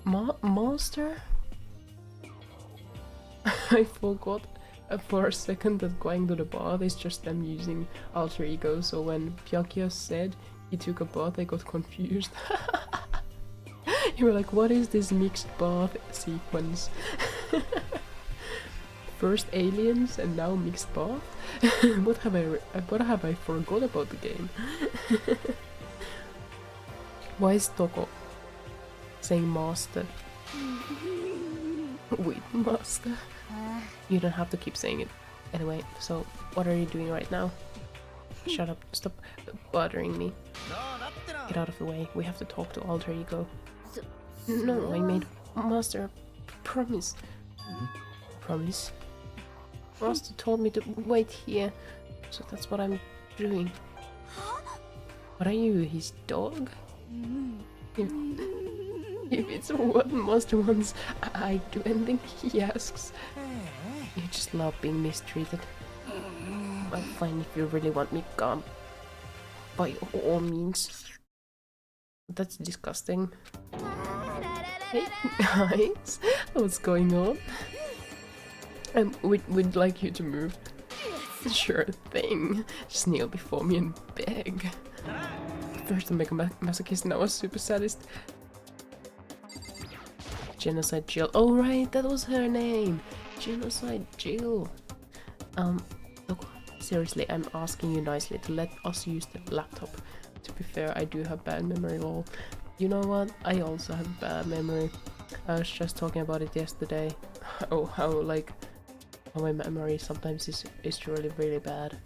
Master? I forgot for a second that going to the bath is just them using alter ego, so when Byakuya said he took a bath, I got confused. You were like, what is this mixed bath sequence? First aliens and now mixed bath? What have I forgot about the game? Why is Toko saying master? Wait, master? You don't have to keep saying it. Anyway, so what are you doing right now? Shut up, stop bothering me. Get out of the way, we have to talk to alter ego. No, I made master promise. Promise? Master told me to wait here, so that's what I'm doing. What are you, his dog? If it's what Master wants, I do anything he asks. You just love being mistreated. Well, fine, if you really want me gone. By all means. That's disgusting. Hey guys, what's going on? We'd like you to move. Sure thing. Just kneel before me and beg. First a mega masochist, now a super sadist. Genocide Jill. Oh right, that was her name. Genocide Jill. Look, seriously, I'm asking you nicely to let us use the laptop. To be fair, I do have bad memory, lol. You know what? I also have bad memory. I was just talking about it yesterday. Oh, how my memory sometimes is really bad.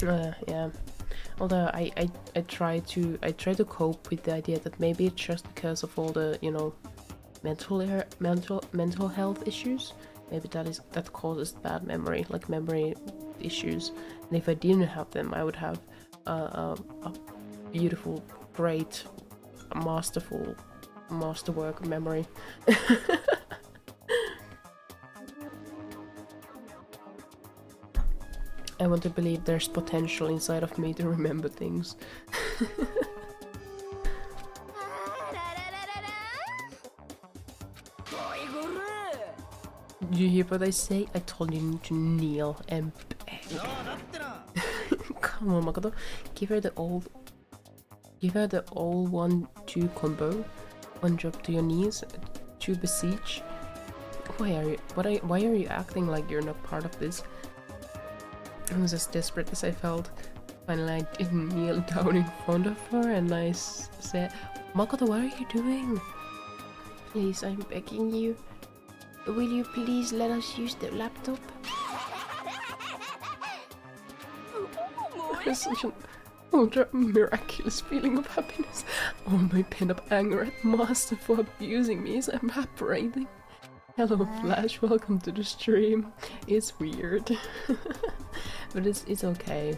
Yeah. Although I try to cope with the idea that maybe it's just because of all the, you know, mental health issues. Maybe that causes bad memory, like memory issues. And if I didn't have them, I would have a beautiful, great, masterwork memory. I want to believe there's potential inside of me to remember things. Did you hear what I say? I told you to kneel and beg. Come on, Makoto. Give her the old 1-2 combo. 1 drop to your knees, 2 beseech. Why are you acting like you're not part of this? I was as desperate as I felt. Finally, I didn't kneel down in front of her and I said, Makoto, what are you doing? Please, I'm begging you. Will you please let us use the laptop? It was such an ultra miraculous feeling of happiness. All my pent-up anger at Master for abusing me is evaporating. Hello Flash, welcome to the stream. It's weird. But it's okay.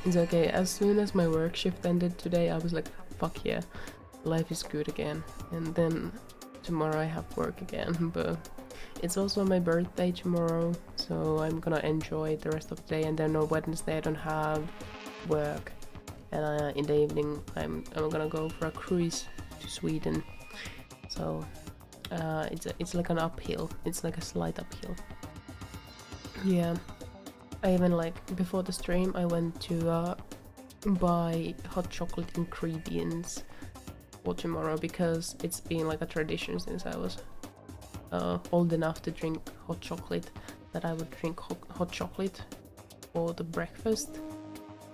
It's okay. As soon as my work shift ended today, I was like, fuck yeah, life is good again. And then tomorrow I have work again, but it's also my birthday tomorrow, so I'm gonna enjoy the rest of the day. And then on Wednesday I don't have work, and in the evening I'm gonna go for a cruise to Sweden. So it's like an uphill. It's like a slight uphill. Yeah. I even like before the stream I went to buy hot chocolate ingredients for tomorrow because it's been like a tradition since I was old enough to drink hot chocolate that I would drink hot chocolate for the breakfast.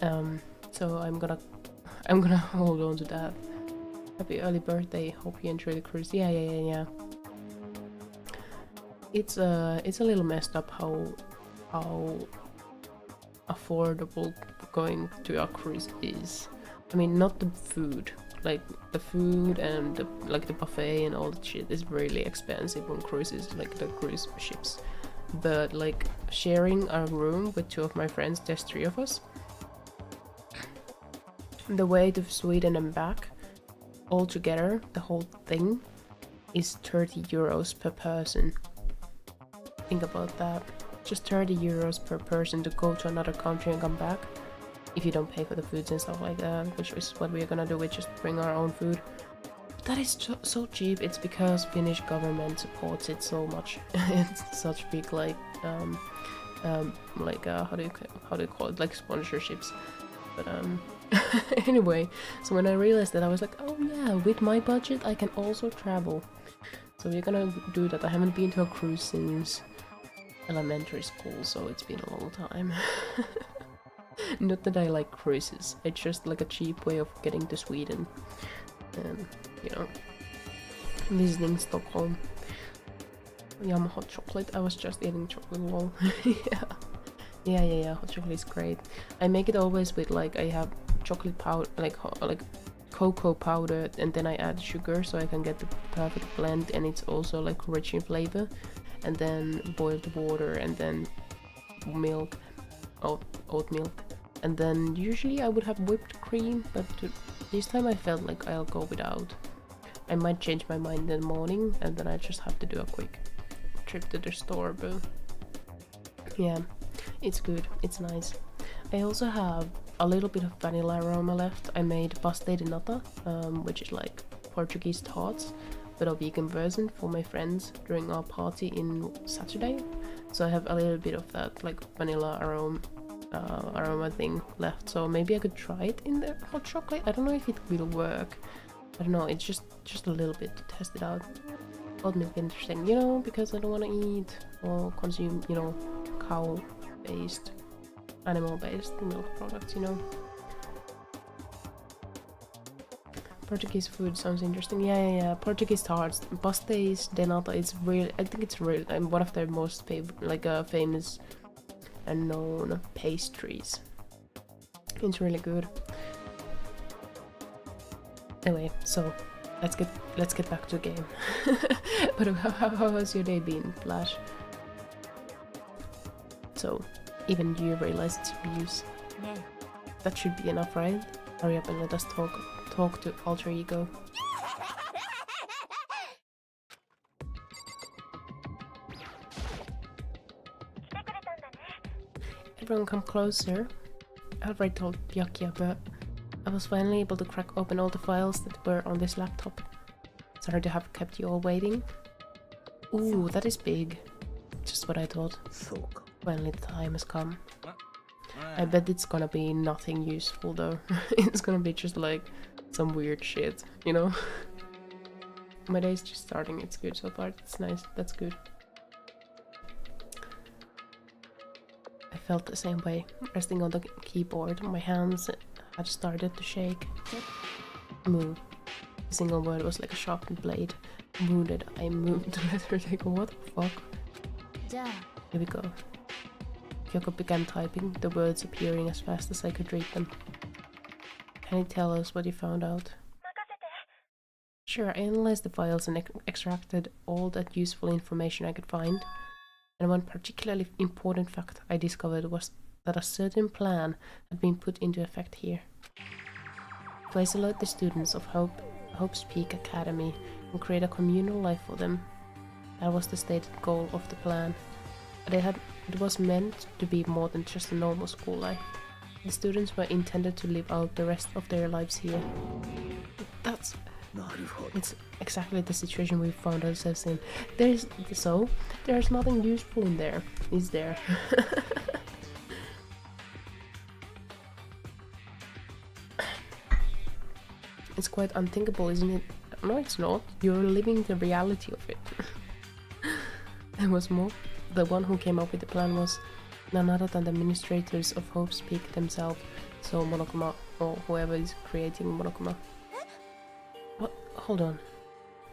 So I'm gonna hold on to that. Happy early birthday! Hope you enjoy the cruise. Yeah. It's a little messed up how affordable going to a cruise is. I mean, not the food. Like the food and the buffet and all that shit is really expensive on cruises, like the cruise ships. But like sharing a room with two of my friends, there's 3 of us. The way to Sweden and back, all together, the whole thing, is 30 euros per person. Think about that. Just 30 euros per person to go to another country and come back. If you don't pay for the foods and stuff like that, which is what we're gonna do, we just bring our own food. That is so cheap. It's because Finnish government supports it so much. It's such big how do you call it, like sponsorships. But anyway, so when I realized that, I was like, oh yeah, with my budget I can also travel. So we're gonna do that. I haven't been to a cruise since elementary school, so it's been a long time. Not that I like cruises, it's just like a cheap way of getting to Sweden and, you know, visiting Stockholm. Yum, hot chocolate. I was just eating chocolate wall. Yeah, hot chocolate is great. I make it always with like, I have chocolate powder, like cocoa powder, and then I add sugar so I can get the perfect blend, and it's also like rich in flavor. And then boiled water, and then milk, oat milk, and then usually I would have whipped cream, but this time I felt like I'll go without. I might change my mind in the morning, and then I just have to do a quick trip to the store, but yeah, it's good, it's nice. I also have a little bit of vanilla aroma left. I made pastel de nata, which is like Portuguese tarts, but a vegan version for my friends during our party in Saturday. So I have a little bit of that like vanilla aroma thing left. So maybe I could try it in the hot chocolate. I don't know if it will work. I don't know. It's just a little bit to test it out. Oat milk interesting, you know, because I don't want to eat or consume, you know, cow-based, animal-based milk products, you know. Portuguese food sounds interesting. Yeah. Portuguese tarts, pastéis de nata. It's really, I think it's really one of their most famous and known pastries. It's really good. Anyway, so let's get back to the game. But how has your day been, Flash? So even you realize it's abuse. No. That should be enough, right? Hurry up and let us talk to alter ego. Everyone come closer. I already told Byakuya, but I was finally able to crack open all the files that were on this laptop. Sorry to have kept you all waiting. Ooh, that is big. Just what I thought. Finally the time has come. I bet it's gonna be nothing useful though. It's gonna be just like some weird shit, you know? My day's just starting, it's good so far, it's nice, that's good. I felt the same way. Resting on the keyboard, my hands had started to shake. Move. A single word was like a sharpened blade. Wounded, I moved the letter like, what the fuck? Here we go. Kyoko began typing, the words appearing as fast as I could read them. Can you tell us what you found out? Sure, I analyzed the files and extracted all that useful information I could find. And one particularly important fact I discovered was that a certain plan had been put into effect here. To isolate the students of Hope's Peak Academy and create a communal life for them. That was the stated goal of the plan. But it was meant to be more than just a normal school life. The students were intended to live out the rest of their lives here. It's exactly the situation we found ourselves in. There's nothing useful in there, is there? It's quite unthinkable, isn't it? No, it's not. You're living the reality of it. There was more. The one who came up with the plan was none other than the administrators of Hope's Peak themselves, so monokuma, or whoever is creating monokuma. What? Hold on.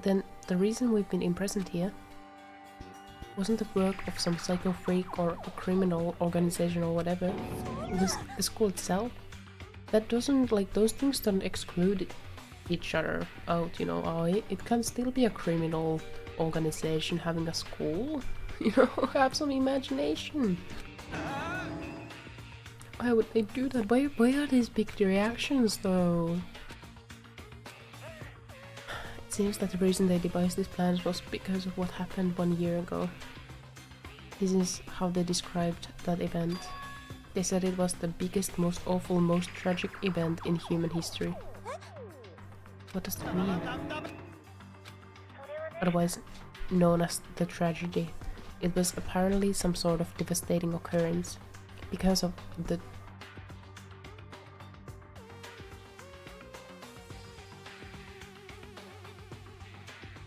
Then the reason we've been imprisoned here wasn't the work of some psycho freak or a criminal organization or whatever. It was the school itself. That doesn't, like, those things don't exclude each other out, you know. It can still be a criminal organization having a school. You know, have some imagination. Why would they do that? Why are these big reactions though? It seems that the reason they devised these plans was because of what happened 1 year ago. This is how they described that event. They said it was the biggest, most awful, most tragic event in human history. What does that mean? Otherwise known as the tragedy. It was apparently some sort of devastating occurrence because of the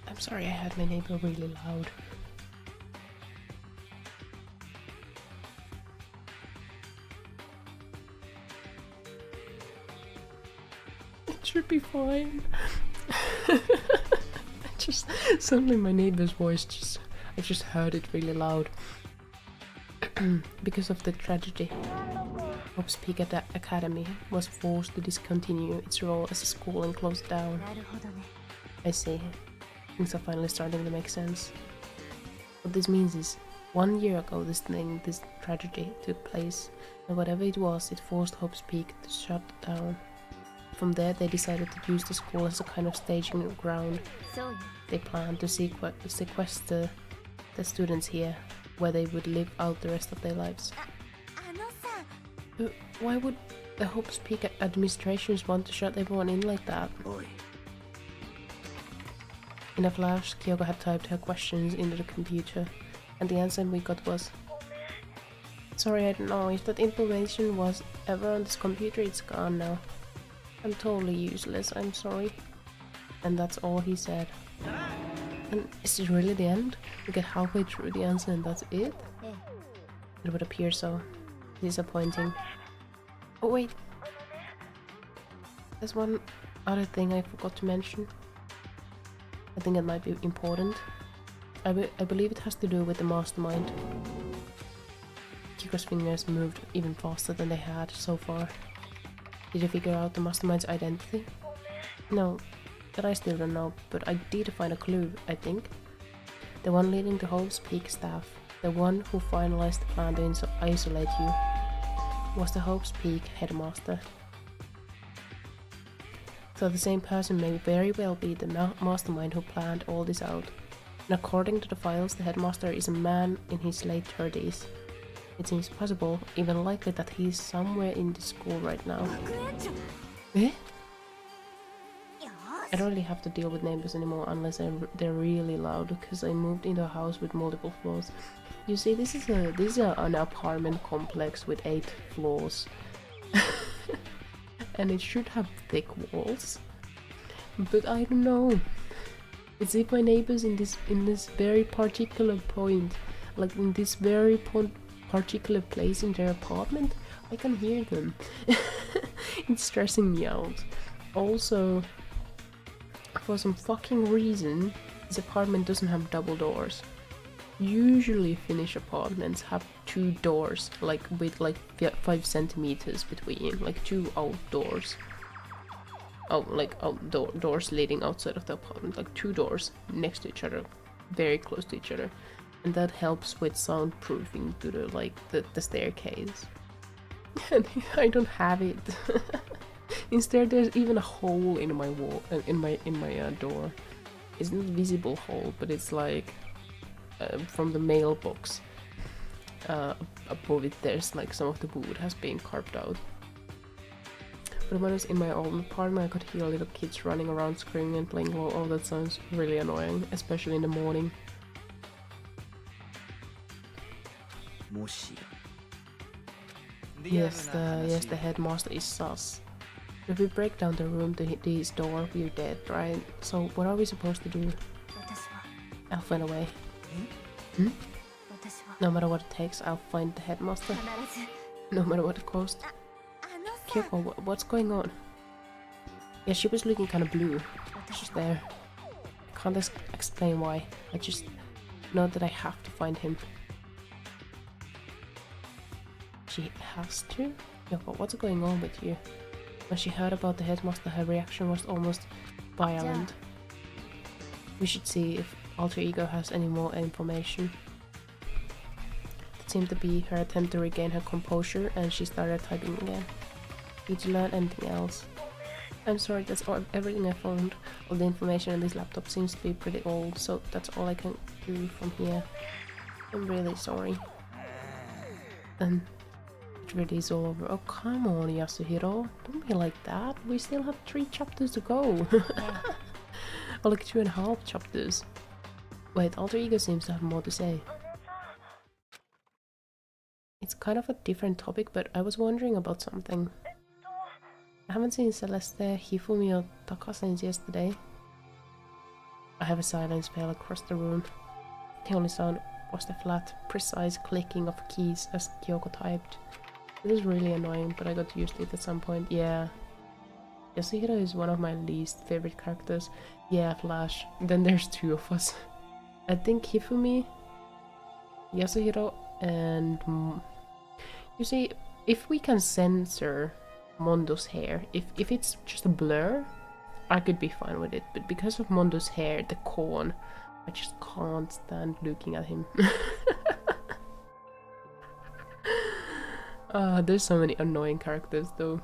I'm sorry, I had my neighbor really loud. It should be fine. Just suddenly my neighbor's voice I just heard it really loud. Because of the tragedy, Hope's Peak Academy was forced to discontinue its role as a school and close down. I see. Things are finally starting to make sense. What this means is, 1 year ago this tragedy took place, and whatever it was, it forced Hope's Peak to shut down. From there they decided to use the school as a kind of staging ground. They planned to sequester the students here, where they would live out the rest of their lives. Why would the Hope's Peak administrations want to shut everyone in like that? In a flash, Kyoko had typed her questions into the computer, and the answer we got was, "Sorry, I don't know. If that information was ever on this computer, it's gone now. I'm totally useless, I'm sorry." And that's all he said. And is it really the end? We get halfway through the answer and that's it? It would appear so. Disappointing. Oh wait! There's one other thing I forgot to mention. I think it might be important. I believe it has to do with the mastermind. Kyoko's fingers moved even faster than they had so far. Did you figure out the mastermind's identity? No, that I still don't know, but I did find a clue, I think. The one leading the Hope's Peak staff, the one who finalized the plan to isolate you, was the Hope's Peak headmaster. So the same person may very well be the mastermind who planned all this out. And according to the files, the headmaster is a man in his late 30s. It seems possible, even likely, that he is somewhere in the school right now. Eh? I don't really have to deal with neighbors anymore unless they're really loud, because I moved into a house with multiple floors. You see, this is an apartment complex with 8 floors. And it should have thick walls. But I don't know. It's if my neighbors in this very particular point, like in this very particular place in their apartment. I can hear them. It's stressing me out. Also, for some fucking reason, this apartment doesn't have double doors. Usually Finnish apartments have 2 doors, like with like 5 centimeters between, like 2 outdoors. Oh, like outdoor doors leading outside of the apartment, like 2 doors next to each other, very close to each other, and that helps with soundproofing to the staircase. And I don't have it. Instead, there's even a hole in my wall, in my door. It's not a visible hole, but it's like from the mailbox. Above it, there's like some of the wood has been carved out. But when I was in my old apartment, I could hear little kids running around screaming and playing low. Oh, that sounds really annoying, especially in the morning. Yes, the headmaster is sus. If we break down the room to hit this door, we're dead, right? So what are we supposed to do? I'll find a way. Hmm? No matter what it takes, I'll find the headmaster. No matter what it costs. Kyoko, what's going on? Yeah, she was looking kind of blue. She's there. Can't explain why. I just know that I have to find him. She has to? Kyoko, what's going on with you? When she heard about the headmaster, her reaction was almost violent. We should see if Alter Ego has any more information. It seemed to be her attempt to regain her composure, and she started typing again. Did you learn anything else? I'm sorry, that's everything I found. All the information on this laptop seems to be pretty old, so that's all I can do from here. I'm really sorry. Then it really is all over. Oh, come on, Yasuhiro. Don't be like that. We still have 3 chapters to go. Or like 2.5 chapters. Wait, Alter Ego seems to have more to say. It's kind of a different topic, but I was wondering about something. I haven't seen Celeste, Hifumi or Taka since yesterday. I have a silence fell across the room. The only sound was the flat, precise clicking of keys as Kyoko typed. It was really annoying, but I got used to it at some point. Yeah. Yasuhiro is one of my least favorite characters. Yeah, Flash. Then there's 2 of us. I think Hifumi, Yasuhiro, and... You see, if we can censor Mondo's hair, if it's just a blur, I could be fine with it. But because of Mondo's hair, the cone, I just can't stand looking at him. There's so many annoying characters though.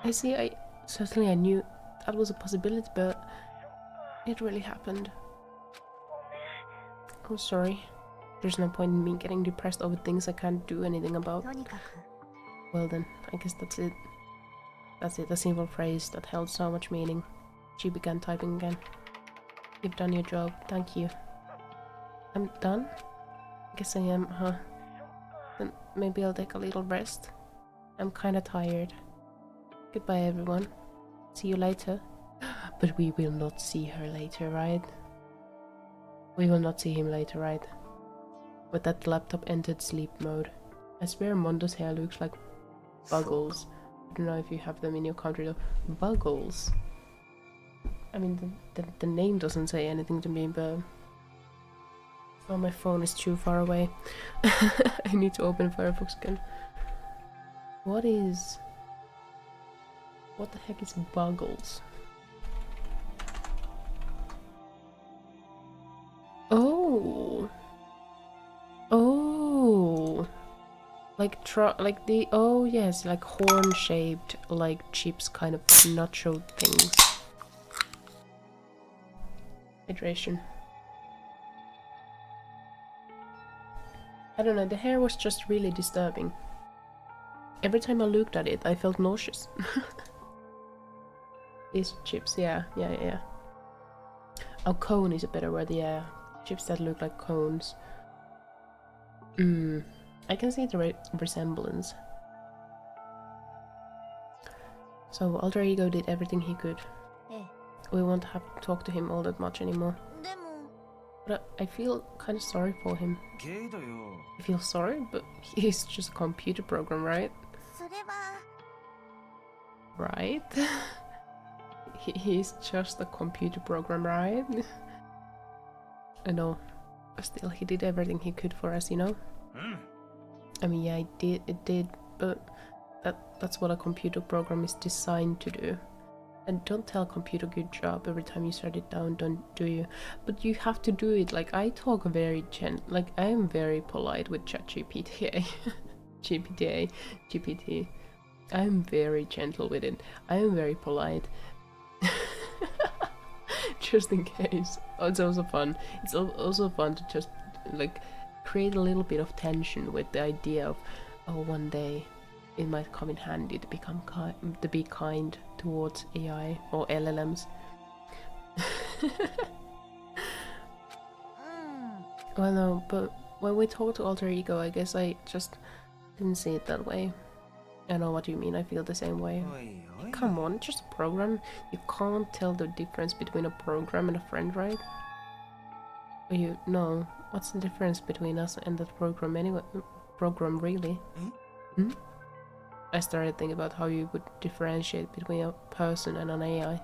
I see, certainly I knew that was a possibility, but it really happened. I'm sorry. There's no point in me getting depressed over things I can't do anything about. Well then, I guess that's it. That's it, a simple phrase that held so much meaning. She began typing again. You've done your job, thank you. I'm done? Guess I am, huh? Then maybe I'll take a little rest. I'm kinda tired. Goodbye everyone. See you later. But we will not see her later, right? We will not see him later, right? With that, laptop entered sleep mode. I swear Mondo's hair looks like buggles. I don't know if you have them in your country though. Buggles? I mean, the name doesn't say anything to me, but... Oh, my phone is too far away. I need to open Firefox again. What the heck is buggles? Oh! Oh! Like oh yes, like horn-shaped, like chips kind of nacho things. Hydration. I don't know, the hair was just really disturbing. Every time I looked at it, I felt nauseous. These chips, yeah. Oh, cone is a better word, yeah. Chips that look like cones. I can see the resemblance. So, Alter Ego did everything he could. We won't have to talk to him all that much anymore. But I feel kind of sorry for him. I feel sorry, but he's just a computer program, right? Right? He's just a computer program, right? I know. But still, he did everything he could for us, you know? I mean, yeah, it did, but that's what a computer program is designed to do. And don't tell a computer good job every time you shut it down, do you? But you have to do it. Like, I talk very like, I am very polite with ChatGPT. GPT. I am very gentle with it. I am very polite. Just in case. Oh, it's also fun. It's also fun to just, like, create a little bit of tension with the idea of, oh, one day it might come in handy to become to be kind towards AI or LLMs. Well, no, but when we talk to alter ego, I guess I just didn't see it that way. I know what you mean, I feel the same way. Come on, it's just a program. You can't tell the difference between a program and a friend, right? Or you no. What's the difference between us and that program anyway? Program really? Hmm? I started thinking about how you would differentiate between a person and an AI.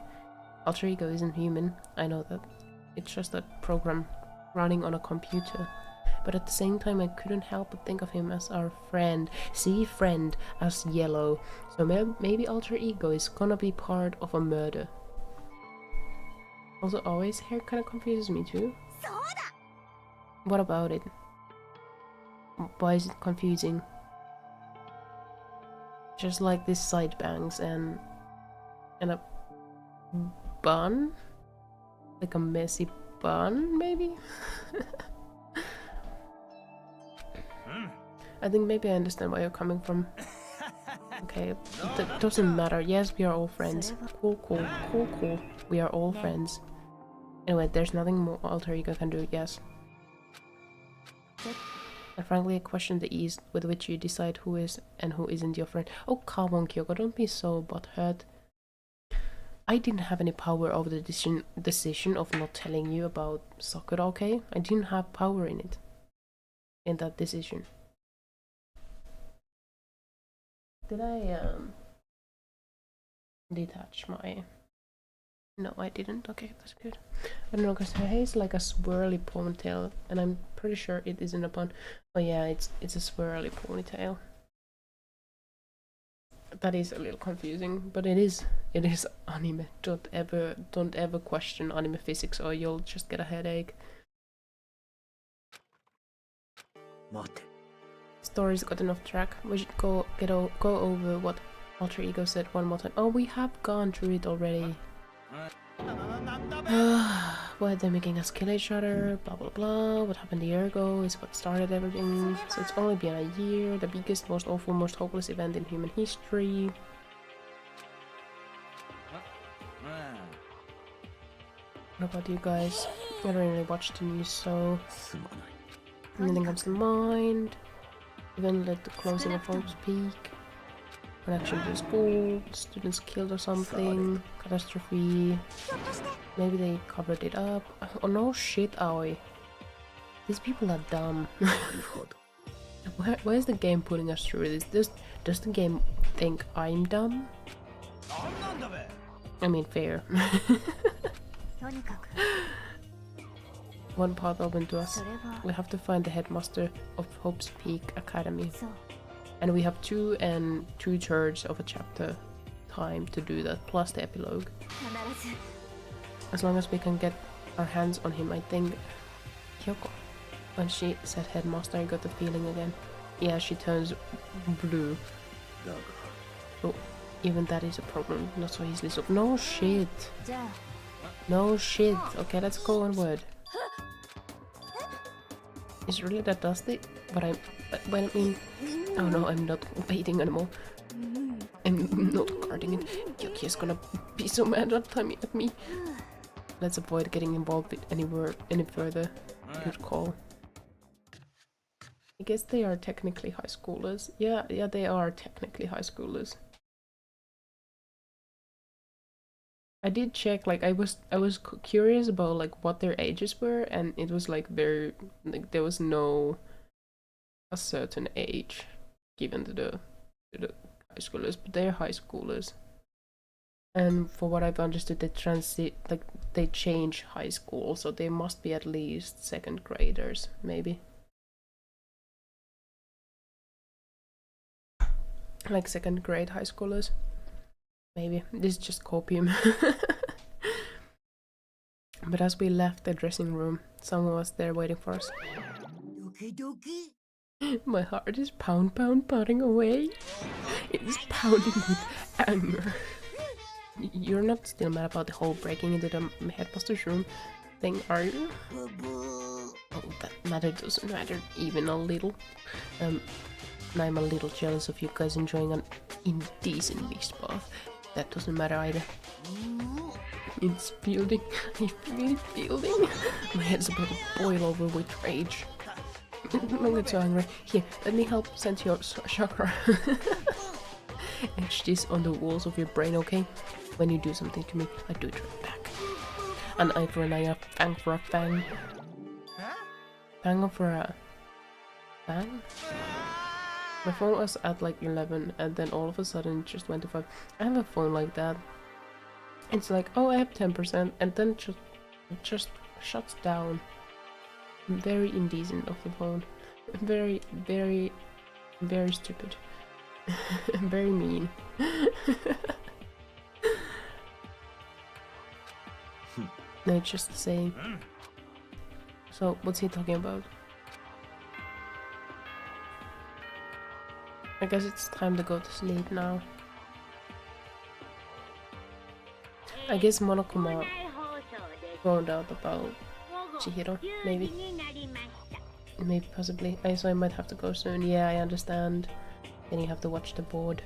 Alter ego isn't human, I know that. It's just a program running on a computer. But at the same time, I couldn't help but think of him as our friend. See friend as yellow. So maybe alter ego is gonna be part of a murder. Also, always hair kind of confuses me too. What about it? Why is it confusing? Just like this side bangs and a bun? Like a messy bun, maybe? I think maybe I understand where you're coming from. Okay, that doesn't matter. Yes, we are all friends. Cool. We are all friends. Anyway, there's nothing more alter ego can do, yes. And frankly, I question the ease with which you decide who is and who isn't your friend. Oh, come on, Kyoko, don't be so butthurt. I didn't have any power over the decision of not telling you about Sakura, okay? I didn't have power in it. In that decision. Did I detach my... No, I didn't. Okay, that's good. I don't know, because her hair is like a swirly ponytail, and I'm pretty sure it isn't a bun. Oh yeah, it's a swirly ponytail. That is a little confusing, but it is anime. Don't ever question anime physics, or you'll just get a headache. Stories got enough track. We should go over what alter ego said one more time. Oh, we have gone through it already. Why are they making us kill each other? Blah blah blah. What happened a year ago is what started everything. So it's only been a year. The biggest, most awful, most hopeless event in human history. What about you guys? I don't really watch the news, so anything comes to mind. Even like the closing of Hope's Peak. Connection to the school, students killed or something, catastrophe. Maybe they covered it up. Oh no shit, Aoi. These people are dumb. Why is the game putting us through this? Does the game think I'm dumb? I mean, fair. One path open to us. We have to find the headmaster of Hope's Peak Academy. And we have 2 2/3 of a chapter time to do that, plus the epilogue. As long as we can get our hands on him, I think. Kyoko. When she said headmaster, I got the feeling again. Yeah, she turns blue. Oh, even that is a problem. Not so easily so. No shit. No shit. Okay, let's go onward. Is really that dusty? But I mean, oh no, I'm not waiting anymore. I'm not guarding it. Ryūki is gonna be so mad at me. Let's avoid getting involved with any further. Good call. I guess they are technically high schoolers. Yeah, they are technically high schoolers. I did check, like I was curious about like what their ages were, and it was like very like there was no a certain age given to the high schoolers, but they're high schoolers. And for what I've understood, they change high school, so they must be at least second graders, maybe. Like second grade high schoolers. Maybe. This is just copium. But as we left the dressing room, someone was there waiting for us. My heart is pounding away. It is pounding with anger. You're not still mad about the whole breaking into the headmaster's room thing, are you? Oh, that matter doesn't matter even a little. And I'm a little jealous of you guys enjoying an indecent mixed bath. That doesn't matter either. It's building. I feel it building. My head's about to boil over with rage. Don't get so angry. Here, let me help sense your chakra. Etch this on the walls of your brain, okay? When you do something to me, I do it right back. An eye for an eye, a fang for a fang. Fang for a fang? My phone was at like 11 and then all of a sudden it just went to 5. I have a phone like that. It's like, oh, I have 10% and then just shuts down. Very indecent of the phone. Very, very, very stupid. Very mean. No, it's just the same. So, what's he talking about? I guess it's time to go to sleep now. I guess Monokuma found out about Chihiro, maybe. Maybe, possibly. So I might have to go soon. Yeah, I understand. Then you have to watch the board.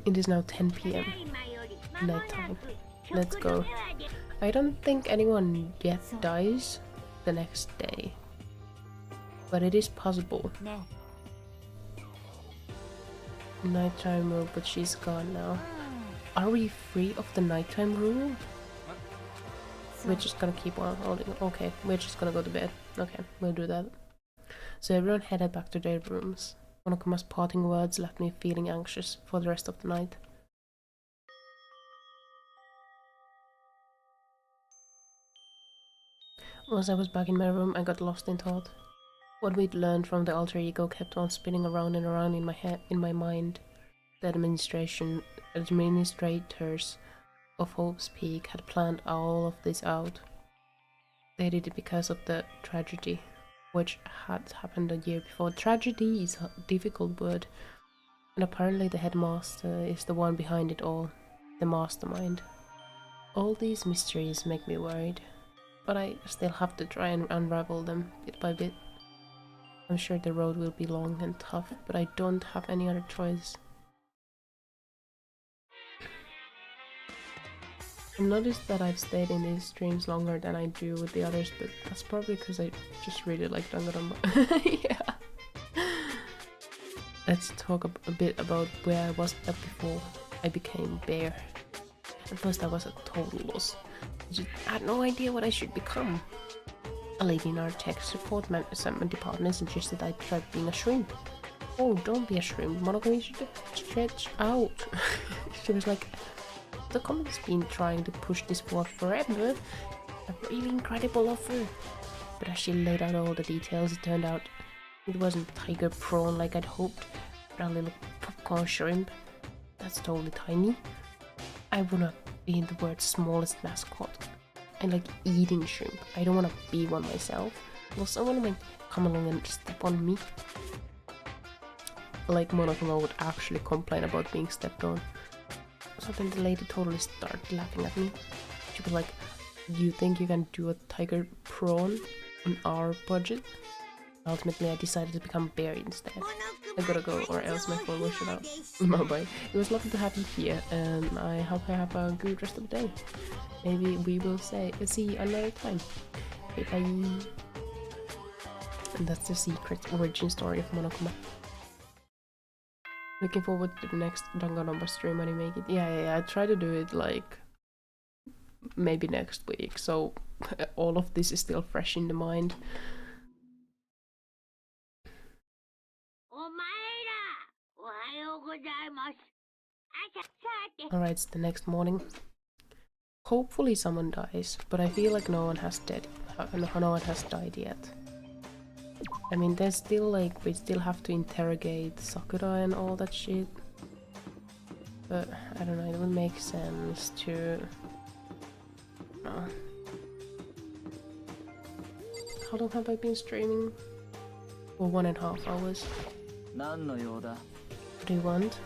It is now 10 p.m. Nighttime. Let's go. I don't think anyone yet dies the next day. But it is possible. Nighttime rule, but she's gone now. Are we free of the nighttime rule? We're just gonna keep on holding. Okay, we're just gonna go to bed. Okay, we'll do that. So everyone headed back to their rooms. Monokuma's parting words left me feeling anxious for the rest of the night. Once I was back in my room, I got lost in thought. What we'd learned from the alter ego kept on spinning around and around in my head, in my mind. The administrators of Hope's Peak had planned all of this out. They did it because of the tragedy, which had happened a year before. Tragedy is a difficult word, and apparently the headmaster is the one behind it all, the mastermind. All these mysteries make me worried, but I still have to try and unravel them bit by bit. I'm sure the road will be long and tough, but I don't have any other choice. I've noticed that I've stayed in these streams longer than I do with the others, but that's probably because I just really like Danganronpa. Yeah. Let's talk a bit about where I was at before I became Bear. At first I was a total loss. I had no idea what I should become. A lady in our tech support department suggested I try being a shrimp. Oh, don't be a shrimp, Monokuma should stretch out. She was like, the company's been trying to push this forward forever. A really incredible offer. But as she laid out all the details, it turned out it wasn't tiger prawn like I'd hoped, but a little popcorn shrimp. That's totally tiny. I wanna be the world's smallest mascot. I like eating shrimp. I don't want to be one myself. Well, someone might come along and step on me. Like Monokuma would actually complain about being stepped on. So then the lady totally started laughing at me. She was like, you think you can do a tiger prawn on our budget? Ultimately, I decided to become Bear instead. I gotta go or else my phone will shut out. Bye-bye. It was lovely to have you here and I hope you have a good rest of the day. Maybe we will see you another time. Okay, bye. And that's the secret origin story of Monokuma. Looking forward to the next Danganronpa stream when you make it. Yeah, I try to do it like maybe next week, so all of this is still fresh in the mind. Alright, it's the next morning. Hopefully someone dies, but I feel like no one has died yet. I mean, there's still like, we still have to interrogate Sakura and all that shit. But, I don't know, it would make sense to... How long have I been streaming? For 1.5 hours. What do you want?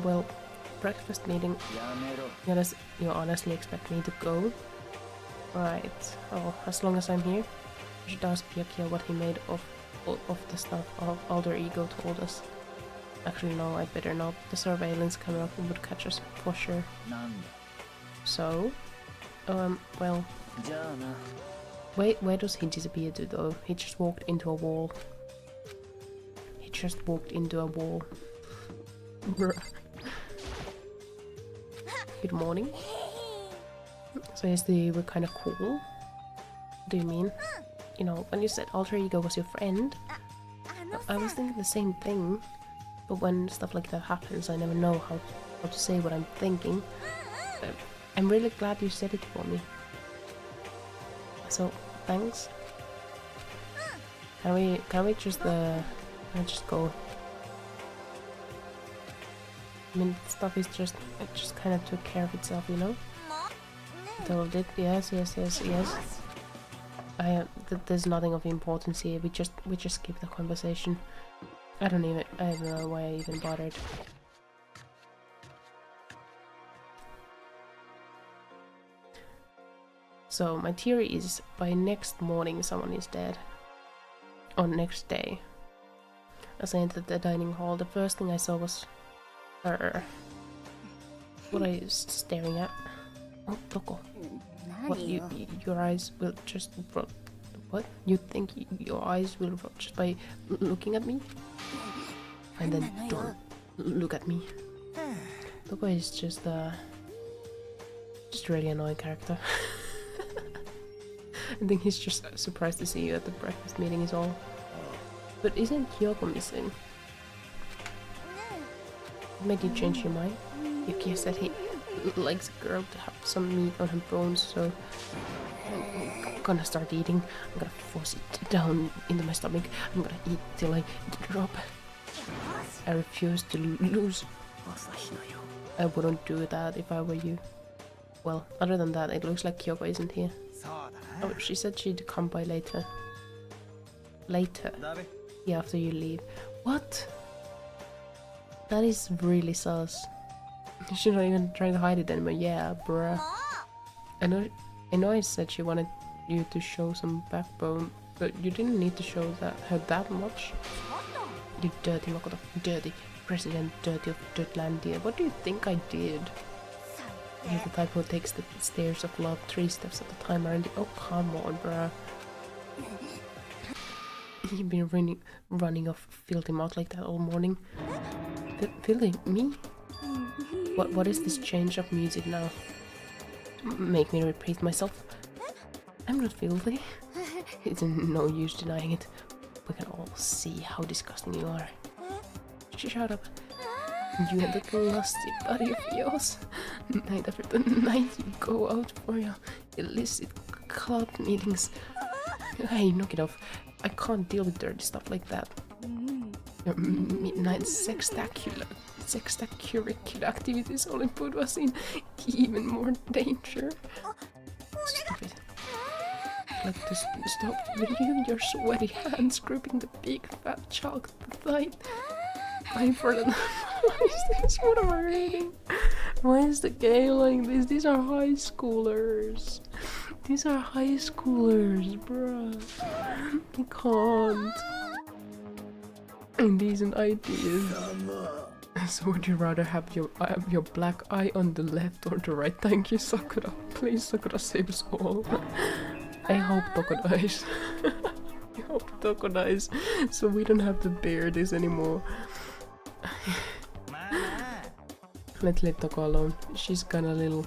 Well, breakfast meeting. You honestly expect me to go? Right. Oh, as long as I'm here. I should ask Ryūki what he made of the stuff our alter ego told us. Actually no, I'd better not. The surveillance camera would catch us for sure. So? Well... Wait, where does he disappear to though? He just walked into a wall. He just walked into a wall. Good morning. So we're kind of cool? What do you mean? You know, when you said alter ego was your friend, I was thinking the same thing. But when stuff like that happens, I never know how to say what I'm thinking. I'm really glad you said it for me. So, thanks. Can we just go? I mean, stuff is it just kind of took care of itself, you know? Told it, yes. There's nothing of importance here. We just skip the conversation. I don't know why I even bothered. So my theory is by next morning someone is dead. Or next day. As I entered the dining hall, the first thing I saw was her. What are you staring at? Oh, Toko. What, your eyes will just rot? What? You think your eyes will rot just by looking at me? And then don't look at me. Toko is just a really annoying character. I think he's just surprised to see you at the breakfast meeting is all. But isn't Kyoko missing? What made you change your mind? Yuki said he likes a girl to have some meat on her bones, so I'm gonna start eating. I'm gonna force it down into my stomach. I'm gonna eat till I drop. I refuse to lose. I wouldn't do that if I were you. Well, other than that, it looks like Kyoko isn't here. Oh, she said she'd come by later. Later? Yeah, after you leave. What? That is really sus. She's not even trying to hide it anymore. Yeah, bruh. I know I said she wanted you to show some backbone, but you didn't need to show her that much. You dirty Makoto. Dirty. President Dirty of Dirtlandia. What do you think I did? You're the type who takes the stairs of love 3 steps at a time, aren't you? Oh, come on, bruh. You've been running off filthy mouth like that all morning. Filthy? Me? What is this change of music now? Make me repeat myself. I'm not filthy. It's no use denying it. We can all see how disgusting you are. Shut up. You and the lusty body of yours. Night after night you go out for your illicit club meetings. Hey, knock it off. I can't deal with dirty stuff like that. Your midnight sextacular activities only put us in even more danger. Stop it. I'd like to stop viewing your sweaty hands gripping the big fat chalk thigh. I'm for the... What is this? What am I reading? Why is the game like this? These are high schoolers. These are high schoolers, bruh. I can't. Indecent ideas. So would you rather have your black eye on the left or the right? Thank you, Sakura. Please, Sakura, save us all. I hope Toko dies. I hope Toko dies, so we don't have to bear this anymore. Let's leave Toko alone. She's got a little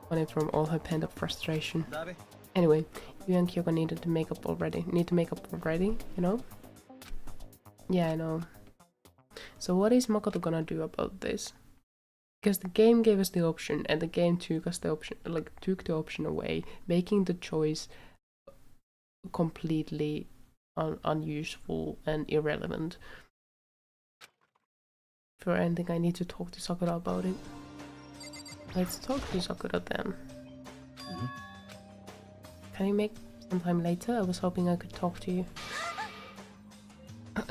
funny from all her pent-up frustration. Anyway, you and Kyoko need to make up already, you know? Yeah, I know. So what is Makoto gonna do about this? Because the game gave us the option, and the game took us the option, took the option away, making the choice completely unuseful and irrelevant. For anything, I need to talk to Sakura about it. Let's talk to Sakura then. Can you make some time later? I was hoping I could talk to you.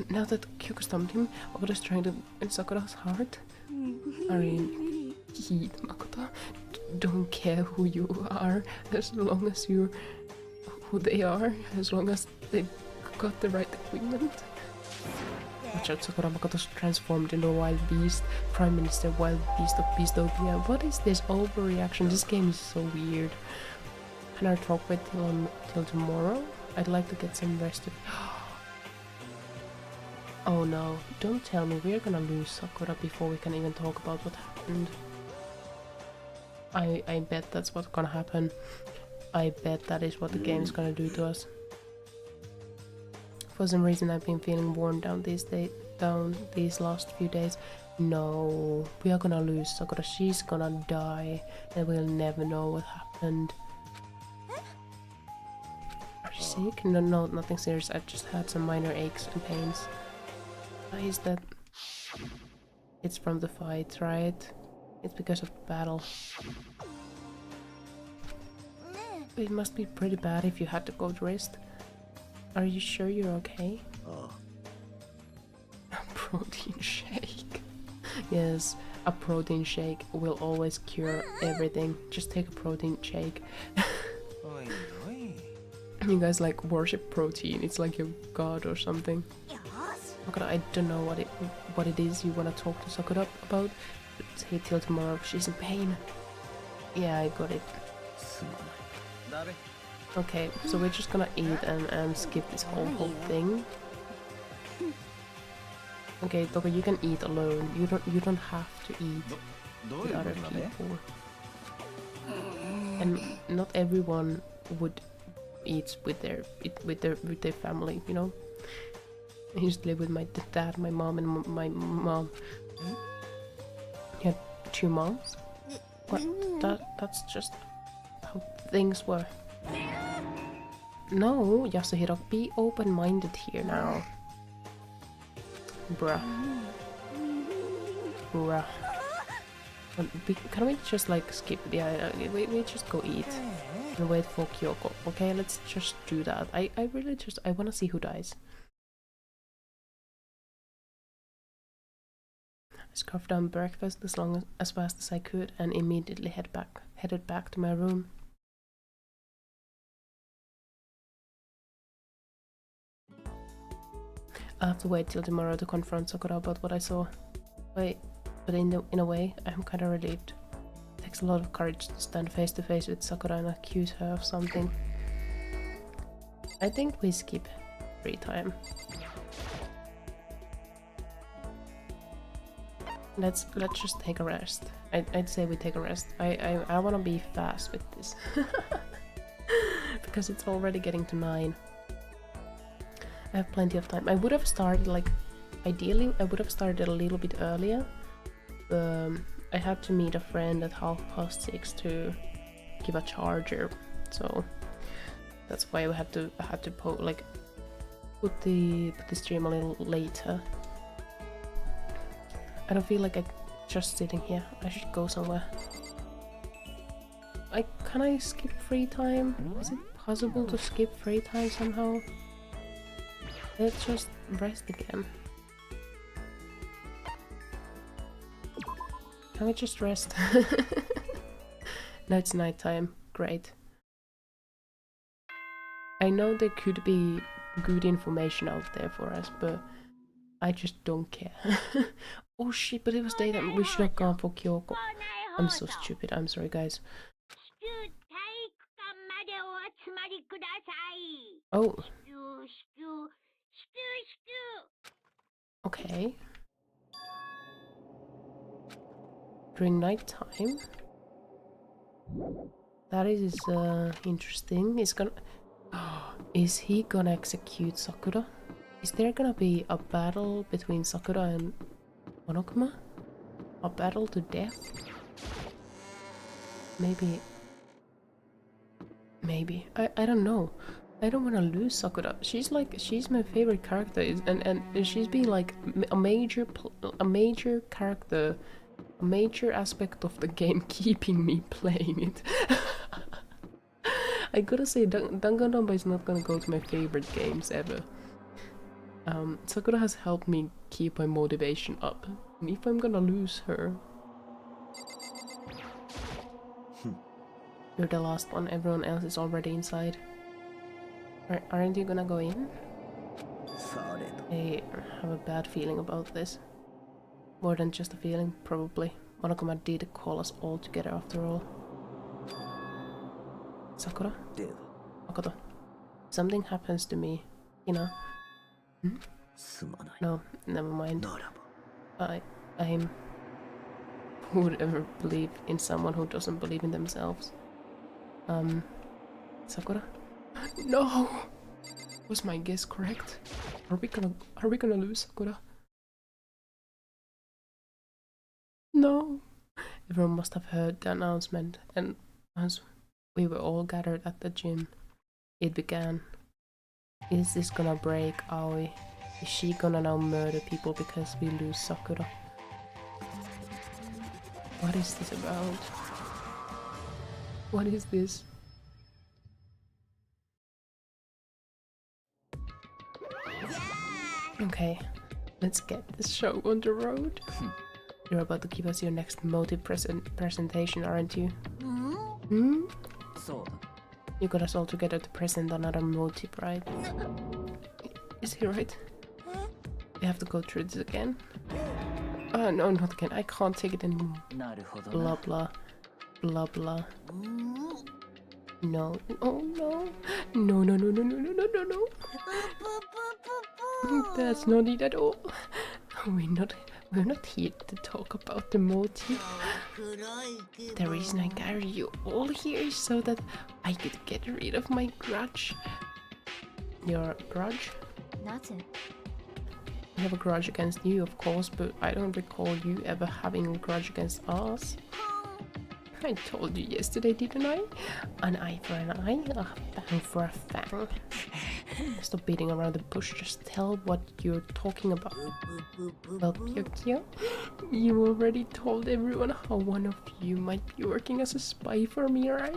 Now that Kyoko stumped him, Makoto's trying to win Sakura's heart. Arin, Makoto, don't care who you are, as long as you're who they are, as long as they've got the right equipment. Watch out, Sakura. Makoto's transformed into a wild beast. Prime Minister, wild beast of Beastopia. What is this overreaction? This game is so weird. Can I talk with till tomorrow? I'd like to get some rest. Oh no, don't tell me we're gonna lose Sakura before we can even talk about what happened. I bet that's what's gonna happen. I bet that is what the game is gonna do to us. For some reason I've been feeling worn down these last few days. No, we are gonna lose Sakura. She's gonna die and we'll never know what happened. Are you sick? No, nothing serious. I just had some minor aches and pains. Why is that? It's from the fight, right? It's because of the battle. It must be pretty bad if you had to go to rest. Are you sure you're okay? A protein shake. Yes, a protein shake will always cure everything. Just take a protein shake. You guys like worship protein. It's like your god or something. Sakura, I don't know what it is you want to talk to Sakura about. Say till tomorrow. She's in pain. Yeah, I got it. Okay, so we're just gonna eat and skip this whole thing. Okay, Toko, you can eat alone. You don't have to eat with other people. And not everyone would eat with their family, you know. I used to live with my dad, my mom, and my mom. He had 2 moms. What? That's just how things were. No, Yasuhiro, be open-minded here now. Bruh. Can we just like skip? Yeah, we just go eat and wait for Kyoko. Okay, let's just do that. I really just I wanna see who dies. I scarfed down breakfast as fast as I could and immediately headed back to my room. I'll have to wait till tomorrow to confront Sakura about what I saw. Wait, but in a way, I'm kinda relieved. It takes a lot of courage to stand face to face with Sakura and accuse her of something. I think we skip free time. Let's just take a rest. I'd say we take a rest. I wanna be fast with this. Because it's already getting to 9. I have plenty of time. I would have started ideally I would have started a little bit earlier. I had to meet a friend at 6:30 to give a charger, so that's why I had to put the stream a little later. I don't feel like I'm just sitting here. I should go somewhere. Can I skip free time? Is it possible to skip free time somehow? Let's just rest again. Can we just rest? Now it's nighttime. Great. I know there could be good information out there for us, but I just don't care. Oh shit, but it was daytime. We should have gone for Kyoko. I'm so stupid. I'm sorry, guys. Oh. Okay. during night time. That is interesting. Is he gonna execute Sakura? Is there gonna be a battle between Sakura and Monokuma? A battle to death? Maybe. Maybe. I don't know. I don't want to lose Sakura. She's my favorite character, and she's been like a major character, a major aspect of the game, keeping me playing it. I gotta say, Danganronpa is not gonna go to my favorite games ever. Sakura has helped me keep my motivation up, and if I'm gonna lose her, you're the last one. Everyone else is already inside. Aren't you gonna go in? I have a bad feeling about this. More than just a feeling, probably. Monokuma did call us all together after all. Sakura? Makoto. Something happens to me, you know. Hmm? No, never mind. I'm... Who would ever believe in someone who doesn't believe in themselves? Sakura? No! Was my guess correct? Are we gonna lose Sakura? No! Everyone must have heard the announcement, and as we were all gathered at the gym, it began. Is this gonna break Aoi? Is she gonna now murder people because we lose Sakura? What is this about? What is this? Okay, let's get this show on the road. You're about to give us your next motive presentation, aren't you? Hmm? You got us all together to present another motive, right? Is he right? We have to go through this again? Oh, no, not again. I can't take it anymore. Blah blah. Blah blah. No. Oh no. No, no, no, no, no, no, no, no, no. That's not it at all. We're not here to talk about the motive. The reason I gathered you all here is so that I could get rid of my grudge. Your grudge? I have a grudge against you, of course, but I don't recall you ever having a grudge against us. I told you yesterday, didn't I? An eye for an eye, a fang for a fang. Stop beating around the bush, just tell what you're talking about. Well, Kyoko, you already told everyone how one of you might be working as a spy for me, right?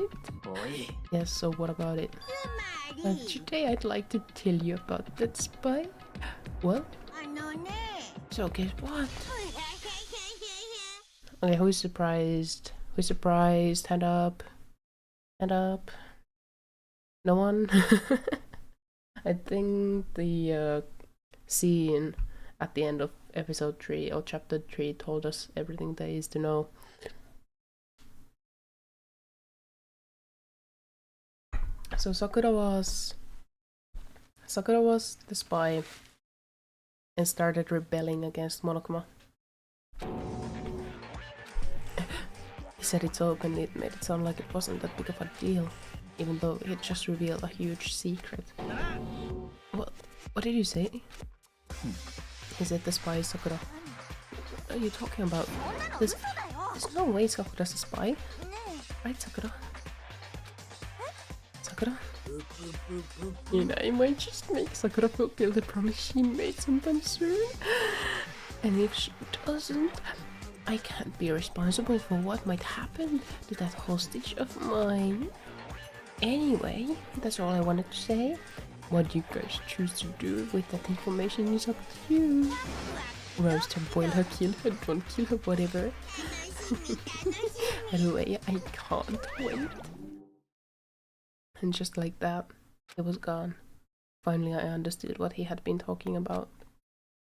Yes, so what about it? Today I'd like to tell you about that spy. Well, so guess what? Okay, who's surprised? Who's surprised? Hand up. Hand up. No one? I think the scene at the end of episode 3 or chapter 3 told us everything there is to know. So Sakura was the spy and started rebelling against Monokuma. He said it so openly it made it sound like it wasn't that big of a deal, even though he had just revealed a huge secret. What did you say? He said the spy is Sakura. What are you talking about? There's no way Sakura's a spy. Right, Sakura? Sakura? You know, I might just make Sakura fulfill the promise she made sometime soon. And if she doesn't, I can't be responsible for what might happen to that hostage of mine. Anyway, that's all I wanted to say. What you guys choose to do with that information is up to you. Roast her, boil her, kill her, don't kill her, whatever. Anyway, I can't wait. And just like that, it was gone. Finally I understood what he had been talking about.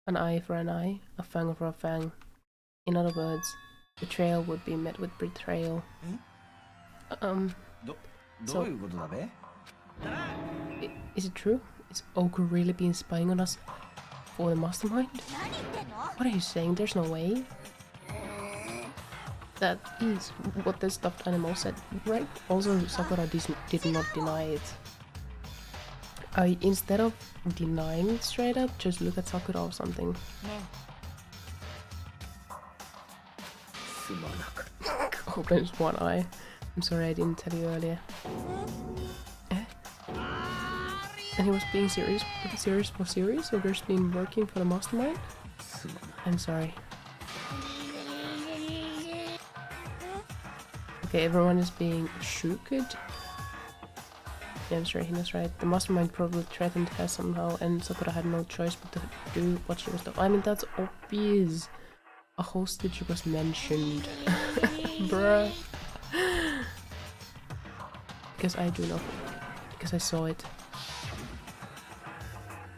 An eye for an eye, a fang for a fang. In other words, betrayal would be met with betrayal. So, is it true? Is Oku really been spying on us for the mastermind? What are you saying? There's no way. That is what the stuffed animal said, right? Also, Sakura did not deny it. Instead of denying it straight up, just look at Sakura or something. Opens one eye. I'm sorry I didn't tell you earlier. And he was being serious for serious, or just been working for the mastermind? I'm sorry. Okay, everyone is being shooked. Yeah, I'm sure he was right. The mastermind probably threatened her somehow, and Sakura had no choice but to do what she was told. I mean, that's obvious. A hostage was mentioned. Bruh. Because I do know. Because I saw it.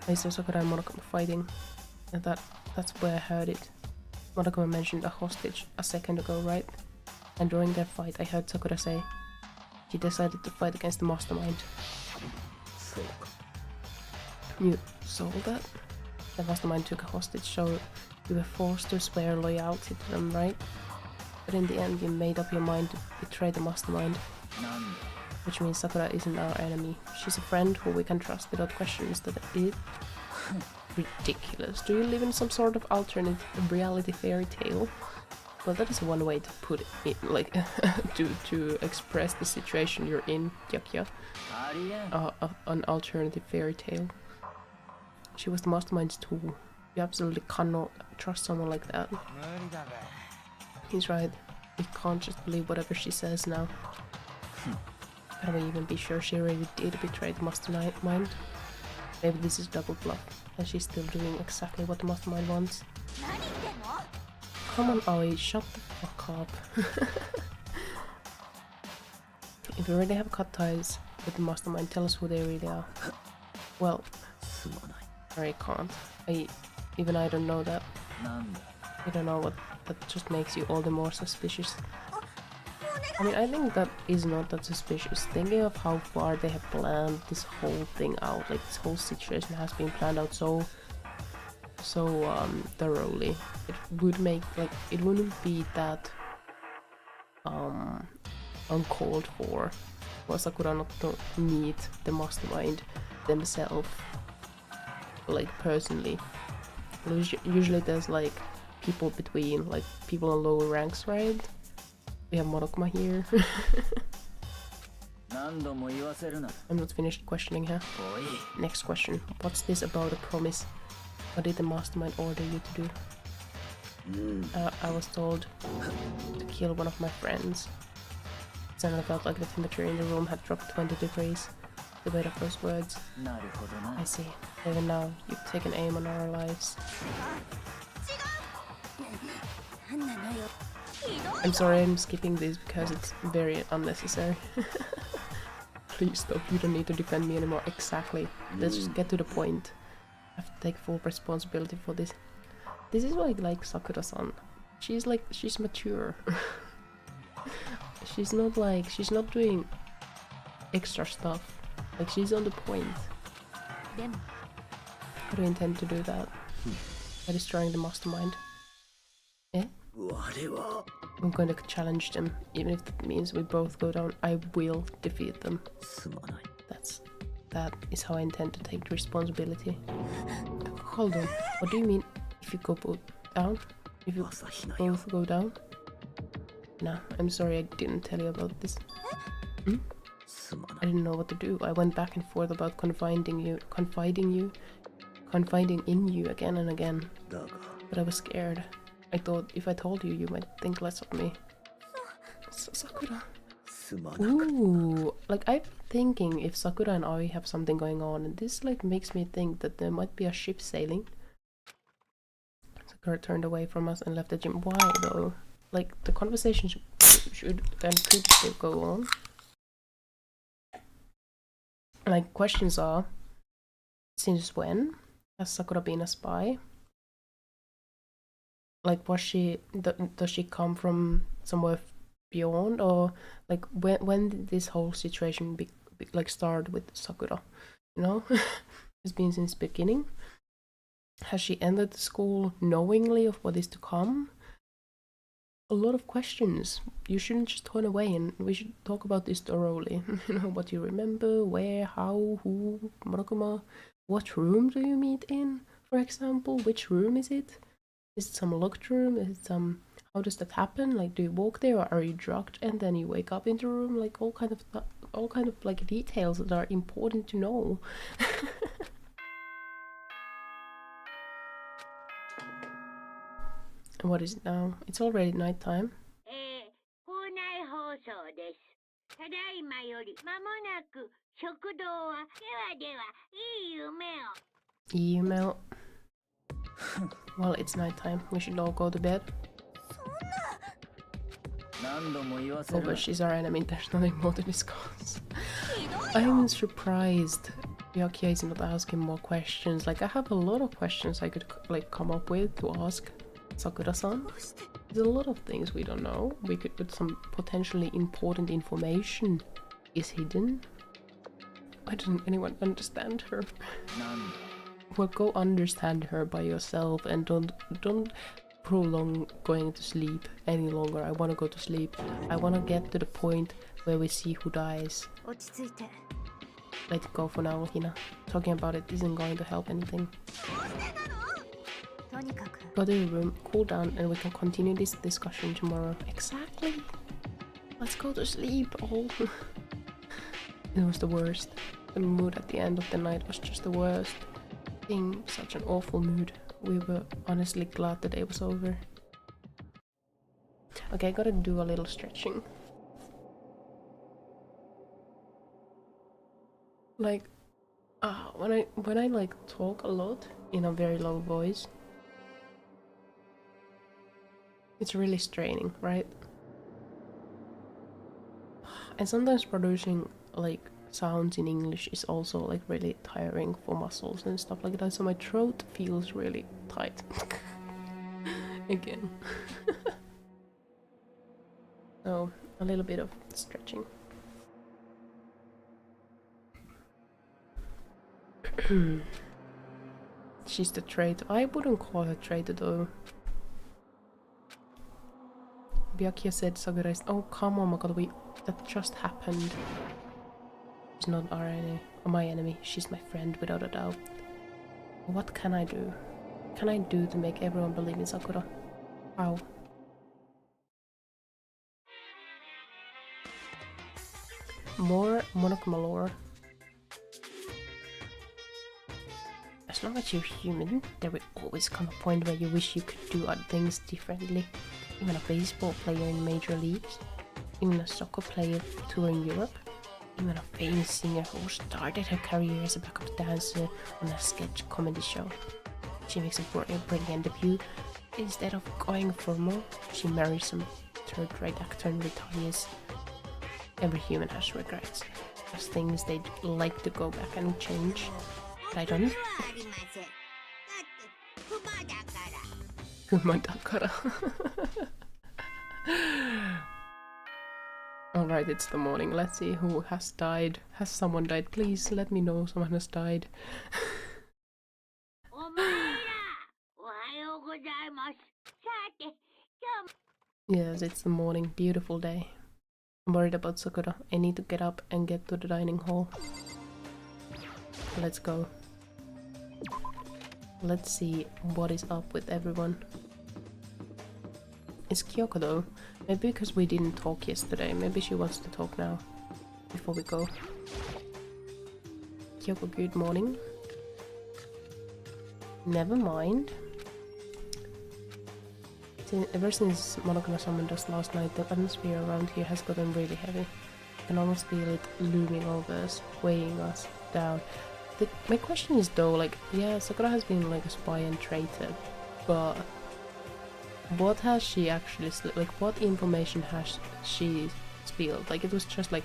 I saw Sakura and Monokuma fighting. And that's where I heard it. Monokuma mentioned a hostage a second ago, right? And during their fight, I heard Sakura say he decided to fight against the mastermind. You saw that? The mastermind took a hostage, so you were forced to swear loyalty to them, right? But in the end, you made up your mind to betray the mastermind. Which means Sakura isn't our enemy. She's a friend who we can trust without questions. That is ridiculous. Do you live in some sort of alternate reality fairy tale? Well, that is one way to put it, like, to express the situation you're in, Kyoko. An alternative fairy tale. She was the mastermind's tool. You absolutely cannot trust someone like that. He's right. We can't just believe whatever she says now. Can we even be sure she really did betray the mastermind? Maybe this is double bluff, and she's still doing exactly what the mastermind wants. Come on, Aoi, shut the fuck up. If you really have cut ties with the mastermind, tell us who they really are. Well, I can't. Even I don't know that. I don't know what that just makes you all the more suspicious. I mean, I think that is not that suspicious. Thinking of how far they have planned this whole thing out, like this whole situation has been planned out so thoroughly. It would make, like, it wouldn't be that uncalled for Sakura not to meet the mastermind themselves, like, personally. Usually there's like people between, like, people in lower ranks, right? We have Monokuma here. I'm not finished questioning her. Next question. What's this about a promise? What did the mastermind order you to do? I was told to kill one of my friends. Suddenly felt like the temperature in the room had dropped 20 degrees. The weight of those words. I see. Even now, you've taken aim on our lives. I'm sorry, I'm skipping this because it's very unnecessary. Please stop, you don't need to defend me anymore. Exactly. Let's just get to the point. I have to take full responsibility for this. This is why I like Sakura-san. She's mature. She's not doing extra stuff. Like, she's on the point. How do you intend to do that? By destroying the mastermind? Eh? I'm going to challenge them, even if that means we both go down. I will defeat them. That is how I intend to take the responsibility. Hold on, what do you mean if you go both down? If you both go down? Nah, I'm sorry I didn't tell you about this. I didn't know what to do. I went back and forth about confiding in you again and again. But I was scared. I thought if I told you, you might think less of me. Sakura. Ooh, like, I'm thinking if Sakura and Aoi have something going on, and this, like, makes me think that there might be a ship sailing. Sakura turned away from us and left the gym. Why though? Like, the conversation should and could still go on. Like, questions are, since when has Sakura been a spy? Like, does she come from somewhere beyond, or like when did this whole situation like start with Sakura? You know, it's been since the beginning. Has she entered the school knowingly of what is to come? a lot of questions. You shouldn't just turn away, and we should talk about this thoroughly. You know, what you remember, where, how, who, monokuma, what room do you meet in, for example? Which room is it? Is it some locked room? Is it some... How does that happen? Like, do you walk there, or are you drugged and then you wake up in the room? Like, all kind of like details that are important to know. And what is it now? It's already nighttime. Email. Well, it's nighttime. We should all go to bed. Oh, but she's our enemy. There's nothing more to discuss. I'm surprised Ryūki is not asking more questions. Like, I have a lot of questions I could like come up with to ask Sakura-san. There's a lot of things we don't know. We could put some potentially important information is hidden. Why doesn't anyone understand her? Well, go understand her by yourself and don't prolong going to sleep any longer. I want to go to sleep. I want to get to the point where we see who dies. Let it go for now, Hina. Talking about it isn't going to help anything. Go to your room, cool down, and we can continue this discussion tomorrow. Exactly! Let's go to sleep, all. It was the worst. The mood at the end of the night was just the worst. Being such an awful mood. We were honestly glad the day was over. Okay, I gotta do a little stretching. Like, when I like talk a lot in a very low voice, it's really straining, right? And sometimes producing like sounds in English is also like really tiring for muscles and stuff like that, so my throat feels really tight. Again. So, a little bit of stretching. She's the traitor. I wouldn't call her traitor though. Byakuya said Sakura is... Oh, come on, my god, that just happened. She's not our enemy, or my enemy. She's my friend, without a doubt. What can I do? What can I do to make everyone believe in Sakura? How? More monokuma lore. As long as you're human, there will always come a point where you wish you could do other things differently. Even a baseball player in major leagues, even a soccer player touring Europe, even a famous singer who started her career as a backup dancer on a sketch comedy show. She makes a brilliant debut. Instead of going for more, she marries some third-rate actor and retires. Every human has regrets. There's things they'd like to go back and change, but I don't. Kumadakara. Alright, it's the morning. Let's see who has died. Has someone died? Please let me know someone has died. Yes, it's the morning. Beautiful day. I'm worried about Sakura. I need to get up and get to the dining hall. Let's go. Let's see what is up with everyone. It's Kyoko though. Maybe because we didn't talk yesterday. Maybe she wants to talk now. Before we go. Kyoko, good morning. Never mind. Ever since monokuma summoned us last night, the atmosphere around here has gotten really heavy. I can almost feel it looming over us, weighing us down. My question is though, like, yeah, Sakura has been like a spy and traitor, but what has she actually, like, what information has she spilled? Like, it was just like,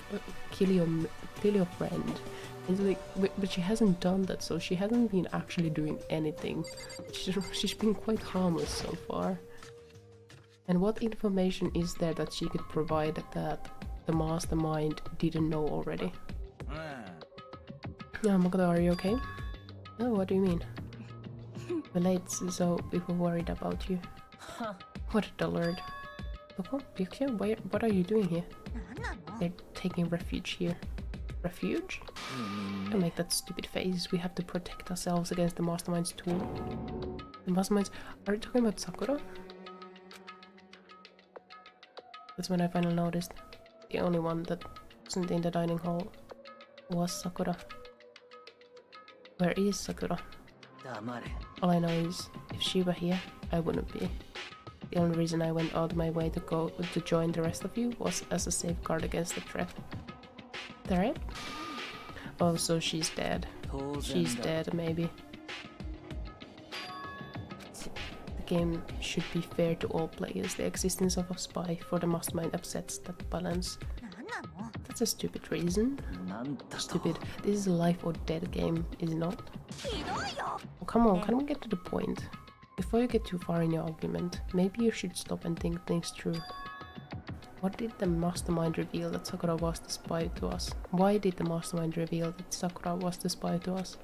kill your friend. It's like, but she hasn't done that, so she hasn't been actually doing anything. She's been quite harmless so far. And what information is there that she could provide that the mastermind didn't know already? Yeah, Makoto, are you okay? Oh, what do you mean? We're late, so we were worried about you. What a dullard. Kyoko? Ryūki? What are you doing here? They're taking refuge here. Refuge? Don't make that stupid face. We have to protect ourselves against the mastermind's tool. The masterminds... Are you talking about Sakura? That's when I finally noticed. The only one that wasn't in the dining hall was Sakura. Where is Sakura? All I know is, if she were here, I wouldn't be. The only reason I went out of my way to join the rest of you was as a safeguard against the threat. Threat? Oh, so she's dead. She's dead, maybe. The game should be fair to all players. The existence of a spy for the mastermind upsets that balance. That's a stupid reason. Stupid. This is a life or death game, is it not? Oh, come on, can we get to the point? Before you get too far in your argument, maybe you should stop and think things through. What did the mastermind reveal that Sakura was the spy to us? Why did the mastermind reveal that Sakura was the spy to us?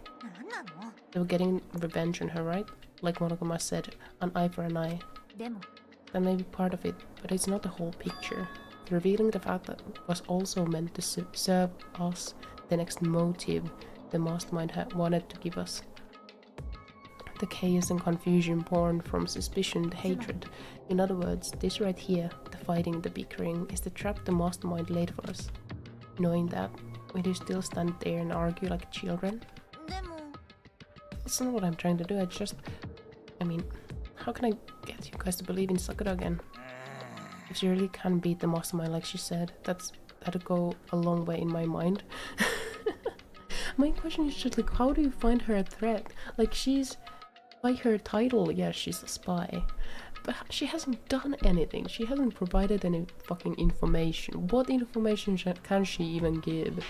They were getting revenge on her, right? Like Monokuma said, an eye for an eye. That may be part of it, but it's not the whole picture. Revealing the fact that was also meant to serve us the next motive the mastermind had wanted to give us. The chaos and confusion born from suspicion, the hatred. In other words, this right here, the fighting, the bickering, is the trap the mastermind laid for us. Knowing that, we do still stand there and argue like children. That's not what I'm trying to do, I mean, how can I get you guys to believe in Sakura again? If she really can beat the mastermind like she said, that'd go a long way in my mind. My question is just like, how do you find her a threat? Like, she's... By her title, yeah, she's a spy. But she hasn't done anything. She hasn't provided any fucking information. What information can she even give?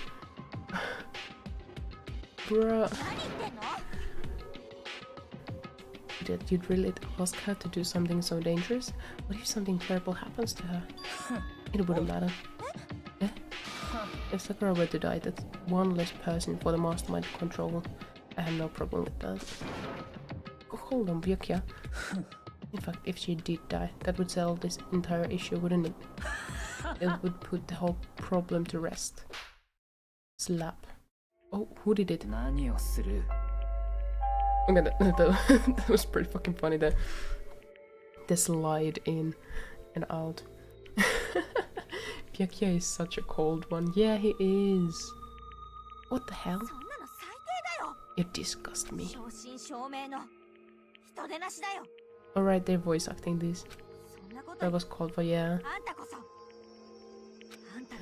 Bruh. That you'd really ask her to do something so dangerous? What if something terrible happens to her? It wouldn't matter. Eh? If Sakura were to die, that's one less person for the mastermind to control. I have no problem with that. Oh, hold on, Ryūki. In fact, if she did die, that would settle this entire issue, wouldn't it? It would put the whole problem to rest. Slap. Oh, who did it? Okay, that was pretty fucking funny, the slide in and out. Ryūki is such a cold one. Yeah, he is. What the hell? You disgust me. Alright, they're voice acting this. That was called for, yeah.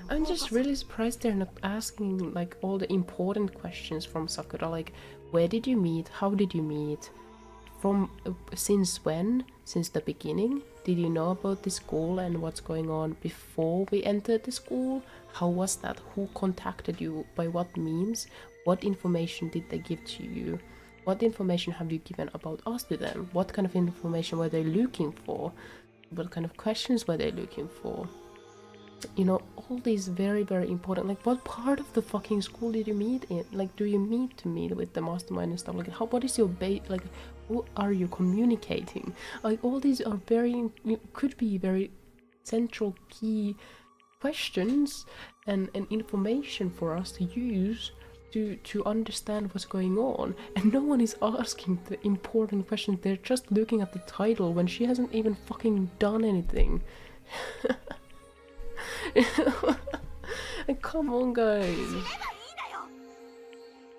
I'm just really surprised they're not asking like all the important questions from Sakura, like where did you meet, how did you meet, from since when, since the beginning, did you know about the school and what's going on before we entered the school, how was that, who contacted you, by what means, what information did they give to you, what information have you given about us to them, what kind of information were they looking for, what kind of questions were they looking for. You know, all these very, very important, like what part of the fucking school did you meet in? Like, do you meet to meet with the mastermind and stuff? Like, what is your like, who are you communicating? Like, all these are very, could be very central key questions and information for us to use to understand what's going on. And no one is asking the important questions, they're just looking at the title when she hasn't even fucking done anything. Come on, guys.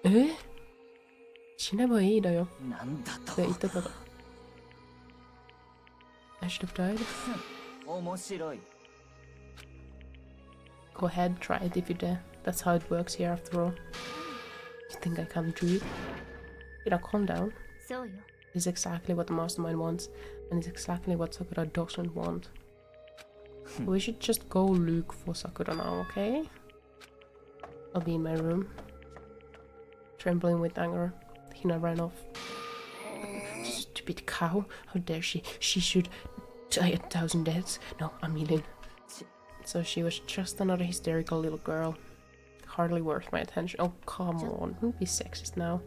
Eh? 死ねばいいだよ。って言ってたか。I should have died. Go ahead, try it if you dare. That's how it works here after all. You think I can't do it? You know, calm down. It's exactly what the mastermind wants, and it's exactly what Sakura doesn't want. We should just go look for Sakura now, okay? I'll be in my room. Trembling with anger, Hina ran off. Stupid cow, how dare she? She should die 1,000 deaths. No, a million. So she was just another hysterical little girl. Hardly worth my attention. Oh, come on, don't be sexist now.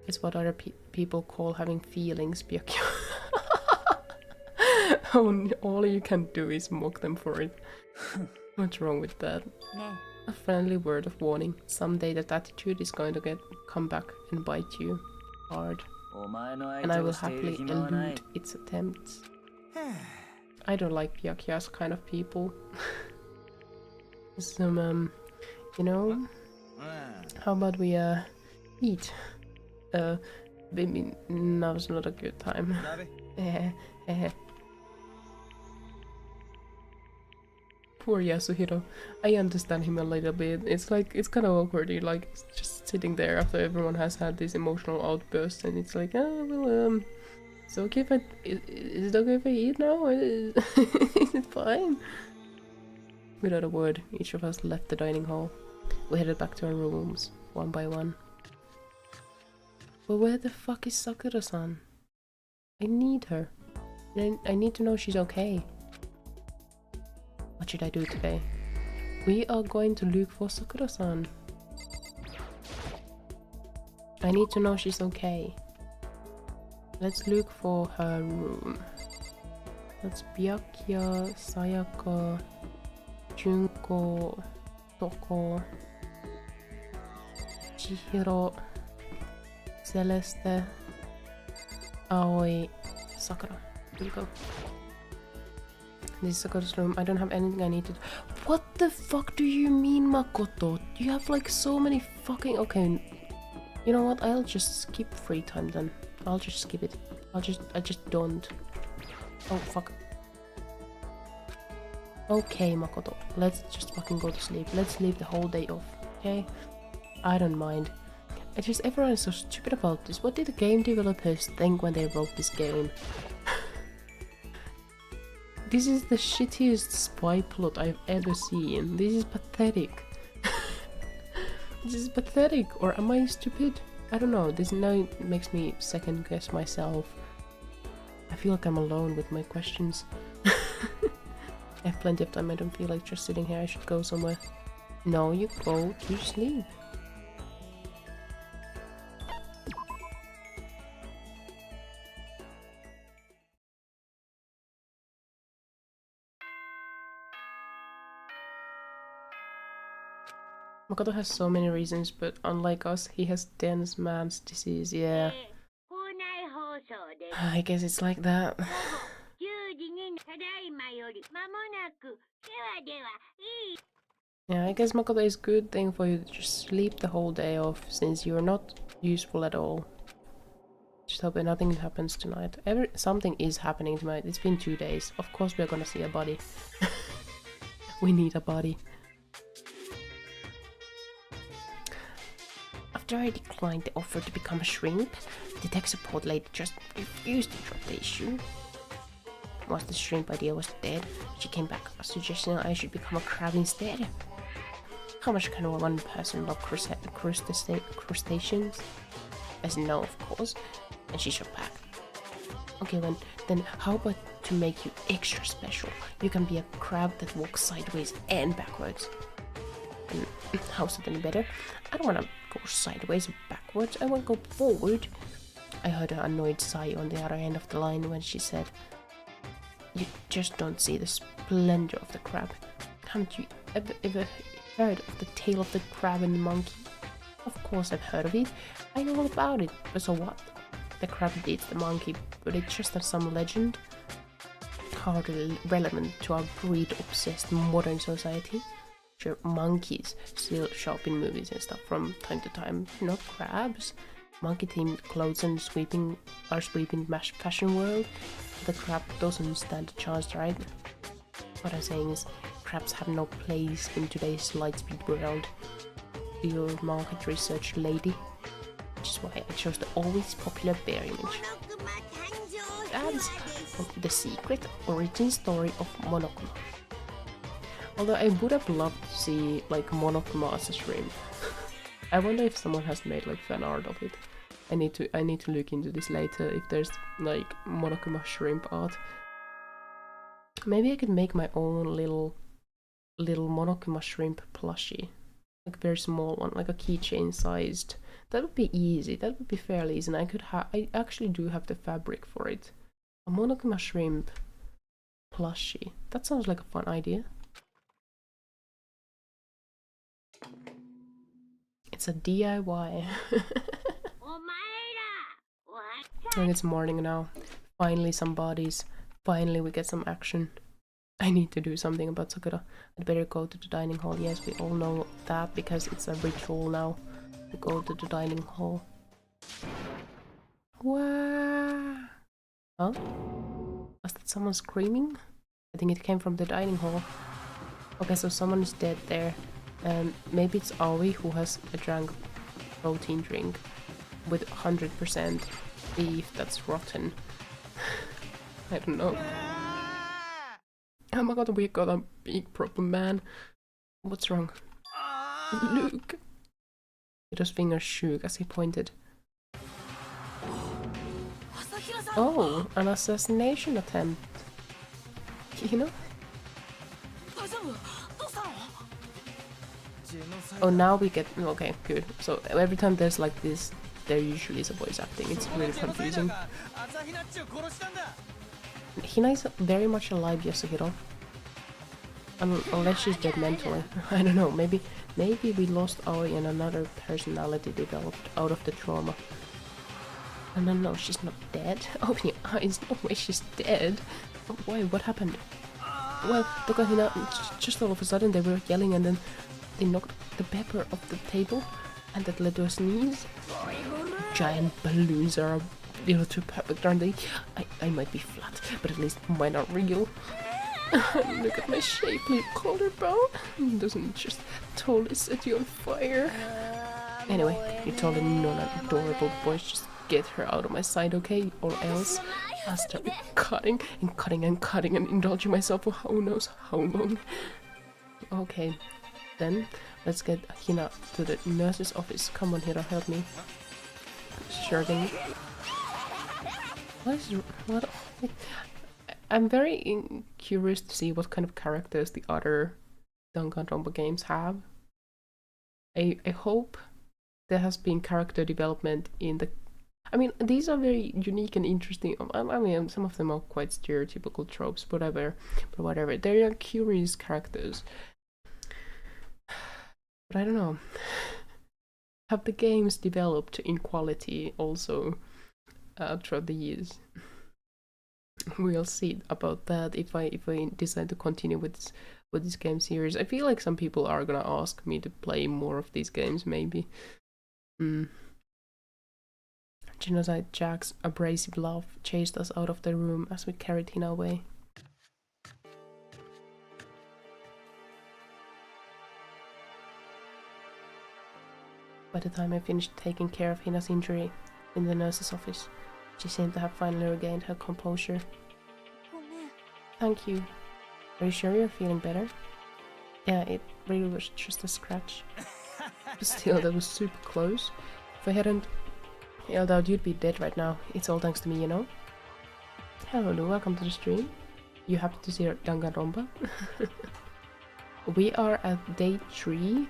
It's what other people call having feelings, Byakyo. All you can do is mock them for it. What's wrong with that? A friendly word of warning. Someday that attitude is going to come back and bite you hard. And I will happily elude its attempts. I don't like Byakuya's kind of people. Some, you know, how about we, eat? Maybe now's not a good time. Poor Yasuhiro. I understand him a little bit. It's like, it's kind of awkward. You're like just sitting there after everyone has had this emotional outburst, and it's like, oh, well, it's okay if is it okay if I eat now? Is it fine? Without a word, each of us left the dining hall. We headed back to our rooms, one by one. But where the fuck is Sakura-san? I need her. I need to know she's okay. What should I do today? We are going to look for Sakura-san. I need to know she's okay. Let's look for her room. That's Byakuya, Sayaka, Junko, Toko, Chihiro, Celeste, Aoi, Sakura. Here we go. This is Sakura's room. I don't have anything I need to... What the fuck do you mean, Makoto? You have like so many fucking... Okay, you know what? I'll just skip free time then. I'll just skip it. I just don't. Oh, fuck. Okay, Makoto. Let's just fucking go to sleep. Let's leave the whole day off, okay? I don't mind. It's just everyone is so stupid about this. What did the game developers think when they wrote this game? This is the shittiest spy plot I've ever seen. This is pathetic. This is pathetic. Or am I stupid? I don't know. This now makes me second guess myself. I feel like I'm alone with my questions. I have plenty of time. I don't feel like just sitting here. I should go somewhere. No, you go to sleep. Makoto has so many reasons, but unlike us, he has dense man's disease, yeah. I guess it's like that. Yeah, I guess Makoto is a good thing for you to just sleep the whole day off, since you're not useful at all. Just hope nothing happens tonight. Something is happening tonight. It's been 2 days. Of course we're gonna see a body. We need a body. After I declined the offer to become a shrimp, the tech support lady just refused to drop the issue. Once the shrimp idea was dead, she came back, suggesting I should become a crab instead. How much can one person love crustaceans? I said no, of course, and she shot back. Okay, then how about to make you extra special? You can be a crab that walks sideways and backwards. And how's it any better? I don't want to go sideways or backwards, I want to go forward. I heard an annoyed sigh on the other end of the line when she said, "You just don't see the splendor of the crab. Haven't you ever heard of the tale of the crab and the monkey?" Of course I've heard of it. I know all about it. But so what? The crab beats the monkey, but it's just some legend. Hardly relevant to our greed-obsessed modern society. Sure, monkeys still show up in movies and stuff from time to time, not crabs. Monkey-themed clothes and sweeping fashion world. The crab doesn't stand a chance, right? What I'm saying is, crabs have no place in today's lightspeed world. Your market research lady, which is why I chose the always popular bear image. That's the secret origin story of monokuma. Although I would have loved to see like monokuma as a shrimp. I wonder if someone has made like fan art of it. I need to look into this later if there's like monokuma shrimp art. Maybe I could make my own little monokuma shrimp plushie. Like a very small one, like a keychain sized. That would be easy. That would be fairly easy, and I actually do have the fabric for it. A monokuma shrimp plushie. That sounds like a fun idea. It's a DIY. I think it's morning now. Finally some bodies. Finally we get some action. I need to do something about Sakura. I'd better go to the dining hall. Yes, we all know that because it's a ritual now to go to the dining hall. Wow. Huh? Was that someone screaming? I think it came from the dining hall. Okay, so someone is dead there. And maybe it's Aoi who has drank protein drink with 100% beef that's rotten. I don't know. Oh my god, we got a big problem, man. What's wrong? Look! His fingers shook as he pointed. Oh, an assassination attempt. You know? Oh, now we get... Okay, good. So every time there's like this, there usually is a voice acting. It's really confusing. Hina is very much alive, Yasuhiro. Unless she's dead mentally. I don't know, maybe we lost Aoi and another personality developed out of the trauma. And no, she's not dead. Oh yeah, there's no way she's dead. Oh, why? What happened? Well, look at Hina, just all of a sudden they were yelling and then they knocked the pepper off the table and that led to a sneeze. Giant balloons are a little too perfect, aren't they? I might be flat, but at least mine are real. Look at my shapely collarbone. Doesn't just totally set you on fire. Anyway, you told an adorable boy, just get her out of my sight, okay? Or else I'll start cutting and cutting and cutting and indulging myself for who knows how long. Okay, then let's get Hina to the nurse's office. Come on, Hina, help me. Sure thing. What? I'm very curious to see what kind of characters the other Danganronpa games have. I hope there has been character development in the... I mean, these are very unique and interesting. I mean, some of them are quite stereotypical tropes, whatever. But whatever, they are curious characters. But I don't know. Have the games developed in quality also throughout the years? We'll see about that if I decide to continue with this game series. I feel like some people are gonna ask me to play more of these games, maybe. Genocide Jack's abrasive laugh chased us out of the room as we carried Hina away. By the time I finished taking care of Hina's injury in the nurse's office, she seemed to have finally regained her composure. Thank you. Are you sure you're feeling better? Yeah, it really was just a scratch. But still, that was super close. If I hadn't yelled out, you'd be dead right now. It's all thanks to me, you know? Hello, Lou. Welcome to the stream. You happy to see Danganronpa? We are at day 3.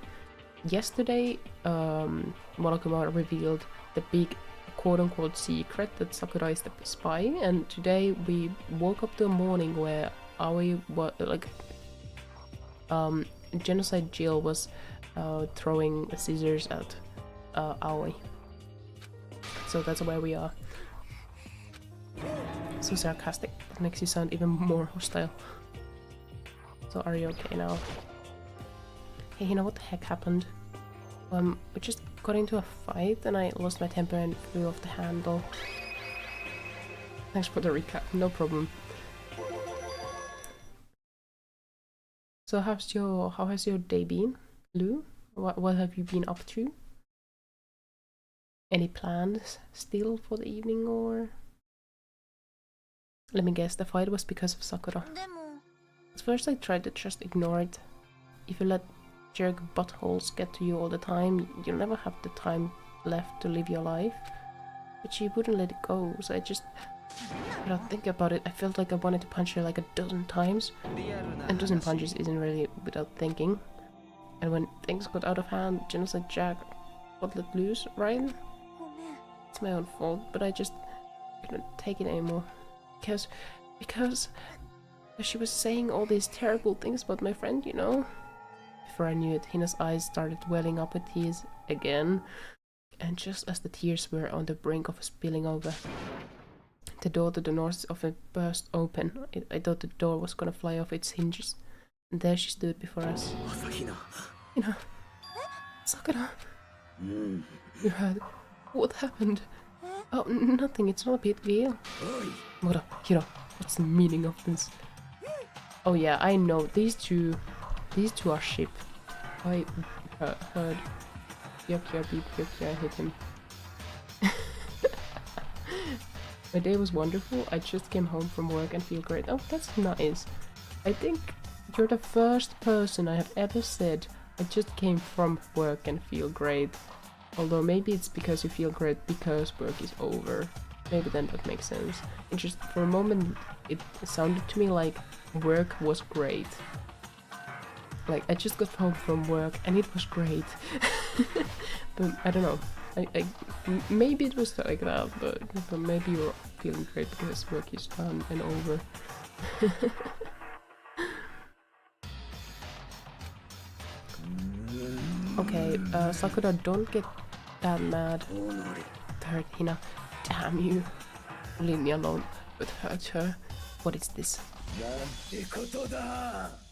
Yesterday, Monokuma revealed the big quote-unquote secret that Sakura is the spy, and today we woke up to a morning where Aoi was like Genocide Jill was throwing scissors at Aoi. So that's where we are. So sarcastic, that makes you sound even more hostile. So are you okay now? Hey, you know what the heck happened? We just got into a fight and I lost my temper and flew off the handle. Thanks for the recap, no problem. So how has your day been, Lou? What have you been up to? Any plans still for the evening, or? Let me guess, the fight was because of Sakura. At first I tried to just ignore it. If you let jerk buttholes get to you all the time, you'll never have the time left to live your life. But she wouldn't let it go, so I just... When I think about it, I felt like I wanted to punch her like a dozen times. And dozen punches isn't really without thinking. And when things got out of hand, Genocide Jack got let loose, right? It's my own fault, but I just couldn't take it anymore. Because She was saying all these terrible things about my friend, you know? Before I knew it, Hina's eyes started welling up with tears again. And just as the tears were on the brink of spilling over, the door to the north office burst open. I thought the door was gonna fly off its hinges. And there she stood before us. Hina! Sakura! You heard. What happened? Oh, nothing. It's not a big deal. What up, Hiro? What's the meaning of this? Oh yeah, I know. These two are ship. I heard. Kyoko beat Ryūki, I hit him. My day was wonderful. I just came home from work and feel great. Oh, that's nice. I think you're the first person I have ever said I just came from work and feel great. Although maybe it's because you feel great because work is over. Maybe then that makes sense. It just, for a moment, it sounded to me like work was great. Like, I just got home from work and it was great. But I don't know. Maybe it was like that, but maybe you're feeling great because work is done and over. Okay, Sakura, don't get that mad. Hurt Hina. Damn you. Leave me alone, but hurt her. What is this?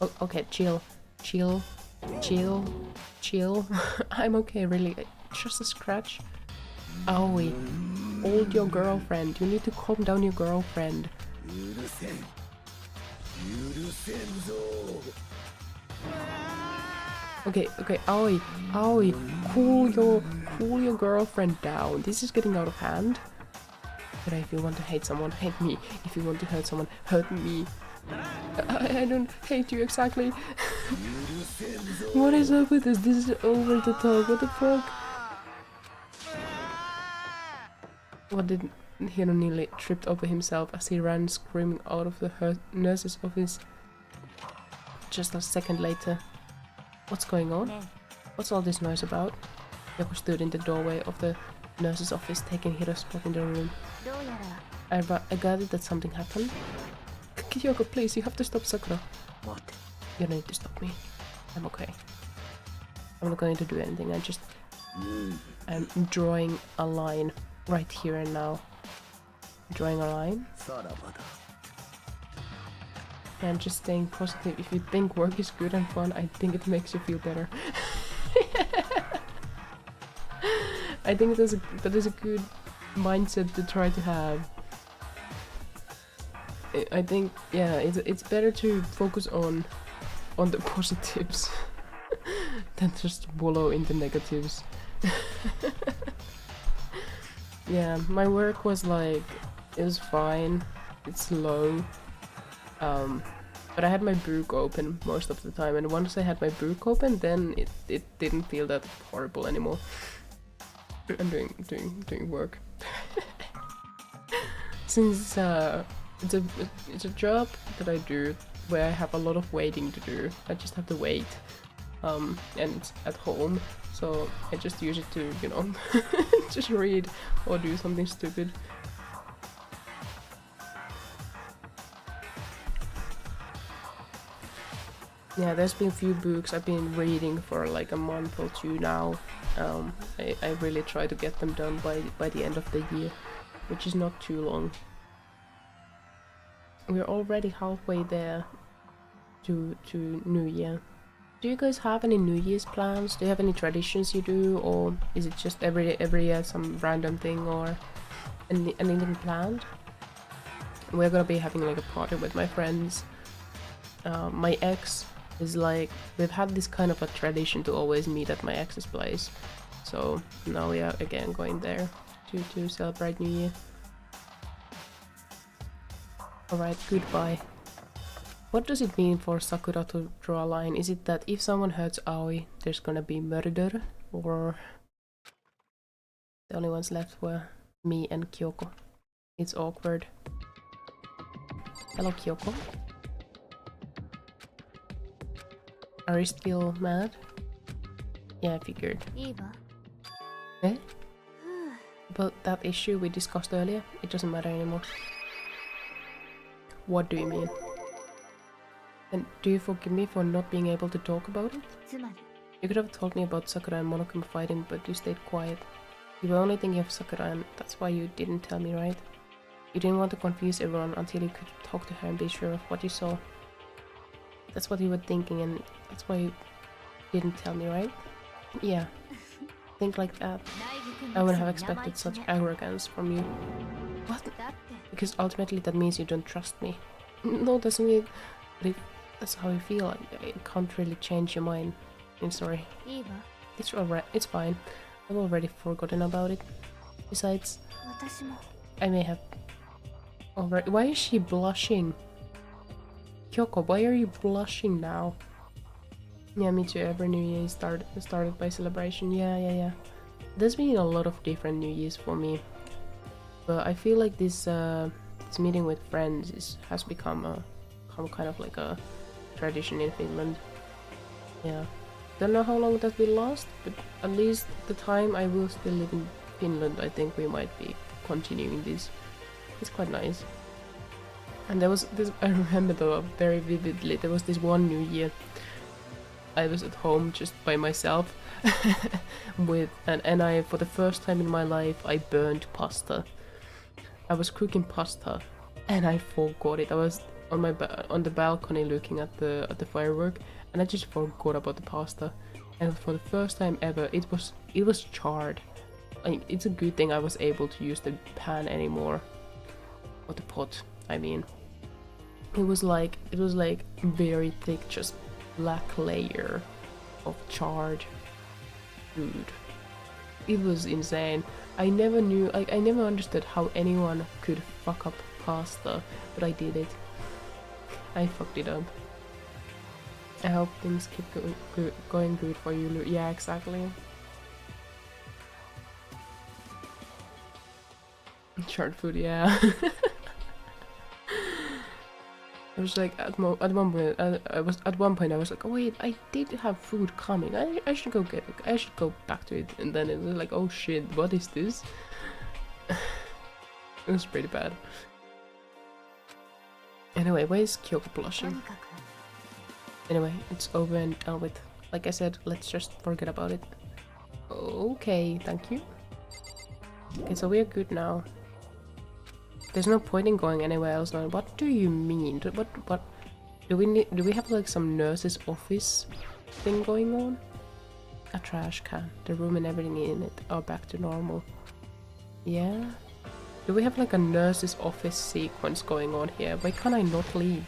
Oh, okay, chill. Chill. Chill. Chill. I'm okay, really. Just a scratch. Owie. Hold your girlfriend. You need to calm down your girlfriend. Okay, owie, cool your girlfriend down. This is getting out of hand. But if you want to hate someone, hate me. If you want to hurt someone, hurt me. I don't hate you exactly. What is up with this? This is over the top. What the fuck? What did Hiro nearly tripped over himself as he ran screaming out of the nurse's office. Just a second later. What's going on? What's all this noise about? Kyoko stood in the doorway of the nurse's office, taking Hiro's spot in the room. I gathered that something happened. Kyoko, please, you have to stop Sakura. What? You don't need to stop me. I'm okay. I'm not going to do anything. I'm drawing a line right here and now. Drawing a line. And just staying positive. If you think work is good and fun, I think it makes you feel better. I think that is a good mindset to try to have. I think, yeah, it's better to focus on the positives than just wallow in the negatives. Yeah, my work was like, it was fine. It's slow. But I had my book open most of the time, and once I had my book open, then it didn't feel that horrible anymore. I'm doing work. Since it's a job that I do where I have a lot of waiting to do. I just have to wait, and it's at home, so I just use it to, you know, just read or do something stupid. Yeah, there's been a few books I've been reading for like a month or two now. I really try to get them done by the end of the year, which is not too long. We're already halfway there to New Year. Do you guys have any New Year's plans? Do you have any traditions you do, or is it just every year some random thing, or anything planned? We're gonna be having like a party with my friends. My ex is like, we've had this kind of a tradition to always meet at my ex's place, so now we are again going there to celebrate New Year. Alright, goodbye. What does it mean for Sakura to draw a line? Is it that if someone hurts Aoi, there's gonna be murder, or the only ones left were me and Kyoko? It's awkward. Hello, Kyoko. Are you still mad? Yeah, I figured. Eh? About that issue we discussed earlier? It doesn't matter anymore. What do you mean? And do you forgive me for not being able to talk about it? You could have told me about Sakura and Monokuma fighting, but you stayed quiet. You were only thinking of Sakura, and that's why you didn't tell me, right? You didn't want to confuse everyone until you could talk to her and be sure of what you saw. That's what you were thinking, and that's why you didn't tell me, right? Yeah. Think like that. I wouldn't have expected such arrogance from you. What? Because ultimately that means you don't trust me. No, doesn't mean... But if that's how you feel, I can't really change your mind. I'm sorry. It's alright, it's fine. I've already forgotten about it. Besides, I may have already... Why is she blushing? Kyoko, why are you blushing now? Yeah, me too. Every New Year started by celebration. Yeah. There's been a lot of different New Years for me. But I feel like this meeting with friends has become kind of like a tradition in Finland. Yeah. Don't know how long that will last, but at least the time I will still live in Finland, I think we might be continuing this. It's quite nice. And there was this, I remember though very vividly, there was this one New Year I was at home just by myself and I, for the first time in my life, I burned pasta. I was cooking pasta and I forgot it. I was on the balcony looking at the firework, and I just forgot about the pasta. And for the first time ever, it was charred. I mean, it's a good thing I was able to use the pan anymore, or the pot. I mean, it was like very thick, just black layer of charred food. It was insane. I never knew, like, I never understood how anyone could fuck up pasta, but I did it. I fucked it up. I hope things keep going good for you. Yeah, exactly. Charred food, yeah. I was like, at one point I was like, oh wait, I did have food coming. I should go get it. I should go back to it. And then it was like, oh shit, what is this? It was pretty bad. Anyway, why is Kyoko blushing? Anyway, it's over and done with. Like I said, let's just forget about it. Okay, thank you. Okay, so we are good now. There's no point in going anywhere else now. What do you mean? What do we have like some nurse's office thing going on? A trash can. The room and everything in it are back to normal. Yeah? Do we have like a nurse's office sequence going on here? Why can't I not leave?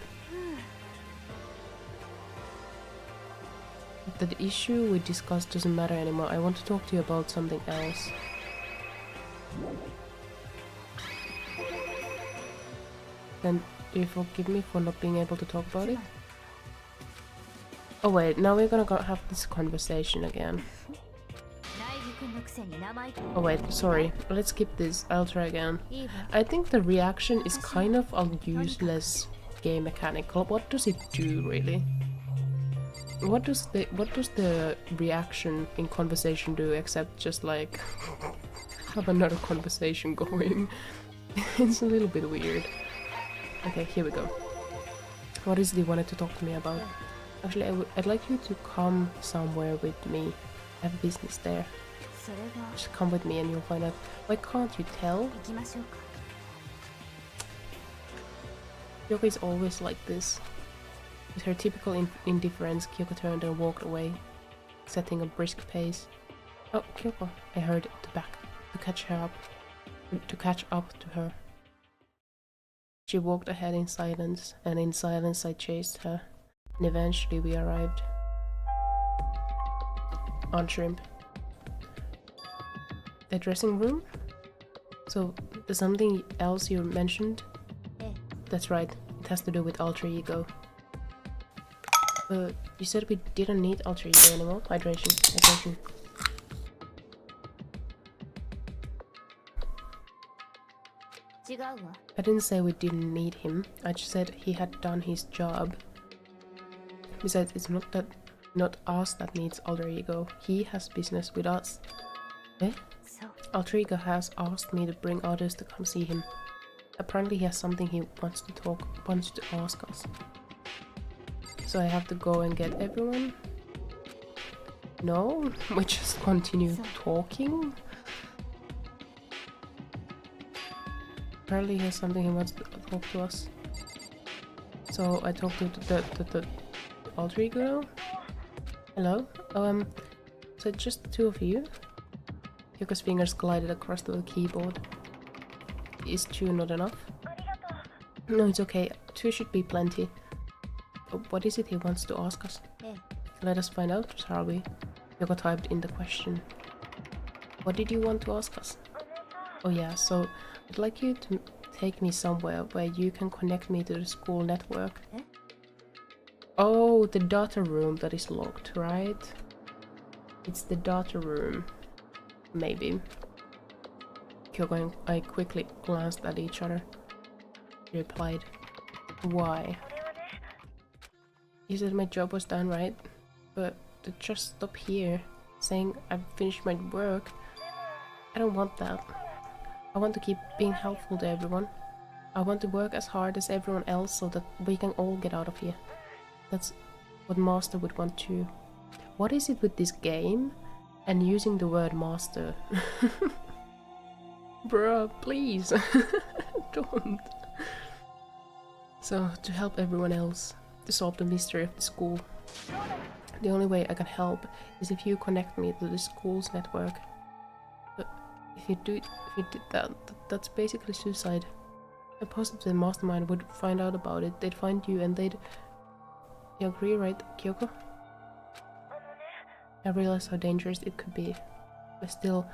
The issue we discussed doesn't matter anymore. I want to talk to you about something else. Then do you forgive me for not being able to talk about it? Oh wait, now we're gonna have this conversation again. Oh wait, sorry. Let's skip this. I'll try again. I think the reaction is kind of a useless game mechanical. What does it do really? What does the reaction in conversation do except just like have another conversation going? It's a little bit weird. Okay, here we go. What is it you wanted to talk to me about? Actually, I'd like you to come somewhere with me. I have business there. Just come with me and you'll find out. Why can't you tell? Kyoko is always like this. With her typical indifference, Kyoko turned and walked away, setting a brisk pace. Oh, Kyoko, I heard to catch up to her. She walked ahead in silence, and in silence I chased her, and eventually we arrived. On Shrimp. The dressing room? So, there's something else you mentioned? That's right, it has to do with alter ego. You said we didn't need alter ego anymore? Hydration. I didn't say we didn't need him, I just said he had done his job. Besides, it's not us that needs alter ego, he has business with us. Eh? Alter ego has asked me to bring others to come see him. Apparently he has something he wants to ask us. So I have to go and get everyone? No? We just continue talking? Apparently he has something he wants to talk to us. So I talk to the alter ego now? Hello? So just the two of you? Kyoko's fingers glided across the keyboard. Is two not enough? No, it's okay. Two should be plenty. What is it he wants to ask us? Let us find out, shall we? Kyoko typed in the question. What did you want to ask us? Oh yeah, so I'd like you to take me somewhere where you can connect me to the school network. Oh, the data room that is locked, right? It's the data room. Maybe. Kyoko and I quickly glanced at each other. She replied, why? You said my job was done, right? But to just stop here, saying I've finished my work, I don't want that. I want to keep being helpful to everyone. I want to work as hard as everyone else so that we can all get out of here. That's what Master would want too. What is it with this game and using the word master? Bruh, please. Don't. So, to help everyone else, to solve the mystery of the school, the only way I can help is if you connect me to the school's network. But if you did that, that's basically suicide. I positive the mastermind would find out about it, they'd find you and they'd... You agree, right, Kyoko? I realize how dangerous it could be, but still,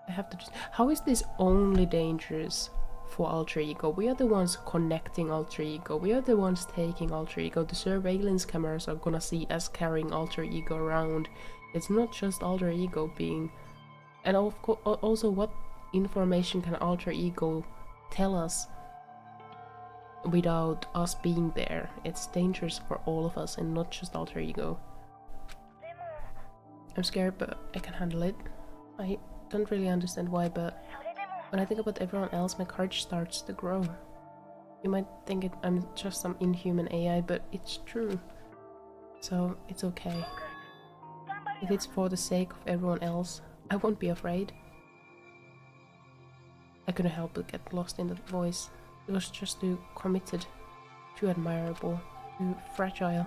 I have to just... How is this only dangerous for alter ego? We are the ones connecting alter ego, we are the ones taking alter ego. The surveillance cameras are gonna see us carrying alter ego around. It's not just alter ego being... And of course, also what information can alter ego tell us without us being there? It's dangerous for all of us and not just alter ego. I'm scared, but I can handle it. I don't really understand why, but when I think about everyone else, my courage starts to grow. You might think I'm just some inhuman AI, but it's true. So it's okay. If it's for the sake of everyone else, I won't be afraid. I couldn't help but get lost in that voice. It was just too committed, too admirable, too fragile.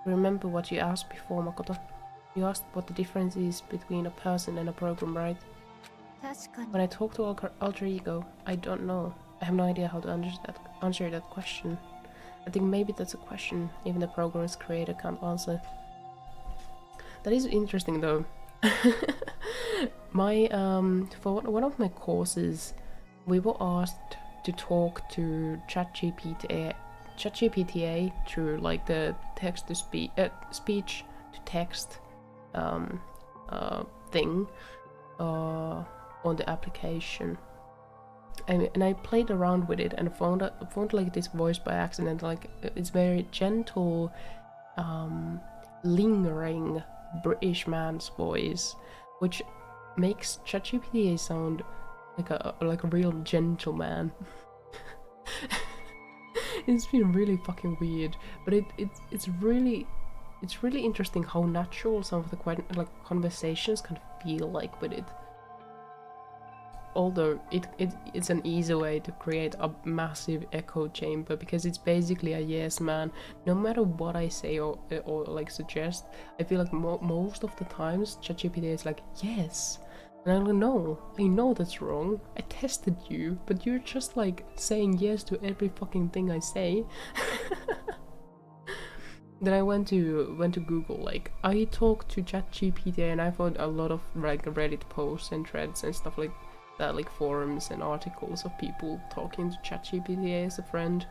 Remember what you asked before, Makoto. You asked what the difference is between a person and a program, right? When I talk to alter ego, I don't know. I have no idea how to answer that question. I think maybe that's a question even the program's creator can't answer. That is interesting though. My for one of my courses, we were asked to talk to ChatGPT through like the text to speech to text thing on the application, and I played around with it and found like this voice by accident. Like it's very gentle, lingering British man's voice, which makes ChatGPT sound like a real gentleman. It's been really fucking weird, but it's really interesting how natural some of the conversations can feel like with it. Although it's an easy way to create a massive echo chamber, because it's basically a yes man. No matter what I say or like suggest, I feel like most of the times ChatGPT is like yes, and I'm like no, I know that's wrong. I tested you, but you're just like saying yes to every fucking thing I say. Then I went to Google, like I talked to ChatGPT, and I found a lot of like Reddit posts and threads and stuff like that, like forums and articles of people talking to ChatGPT as a friend.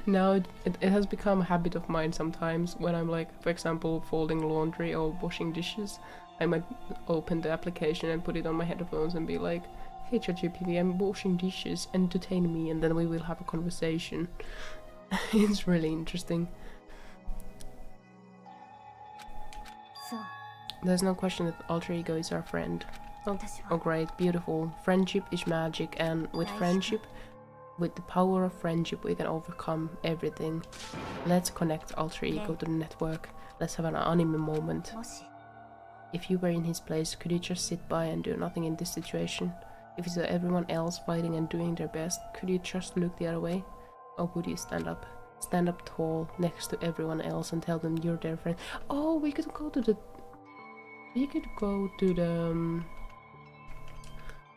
Now it has become a habit of mine sometimes when I'm like, for example, folding laundry or washing dishes. I might open the application and put it on my headphones and be like, hey ChatGPT, I'm washing dishes, entertain me, and then we will have a conversation. It's really interesting. There's no question that alter ego is our friend. Oh great, beautiful. Friendship is magic, and with friendship With the power of friendship, we can overcome everything. Let's connect alter ego to the network. Let's have an anime moment. If you were in his place, could you just sit by and do nothing in this situation? If you saw everyone else fighting and doing their best, could you just look the other way? Or would you stand up? Stand up tall next to everyone else and tell them you're their friend. Oh, we could go to the... We could go to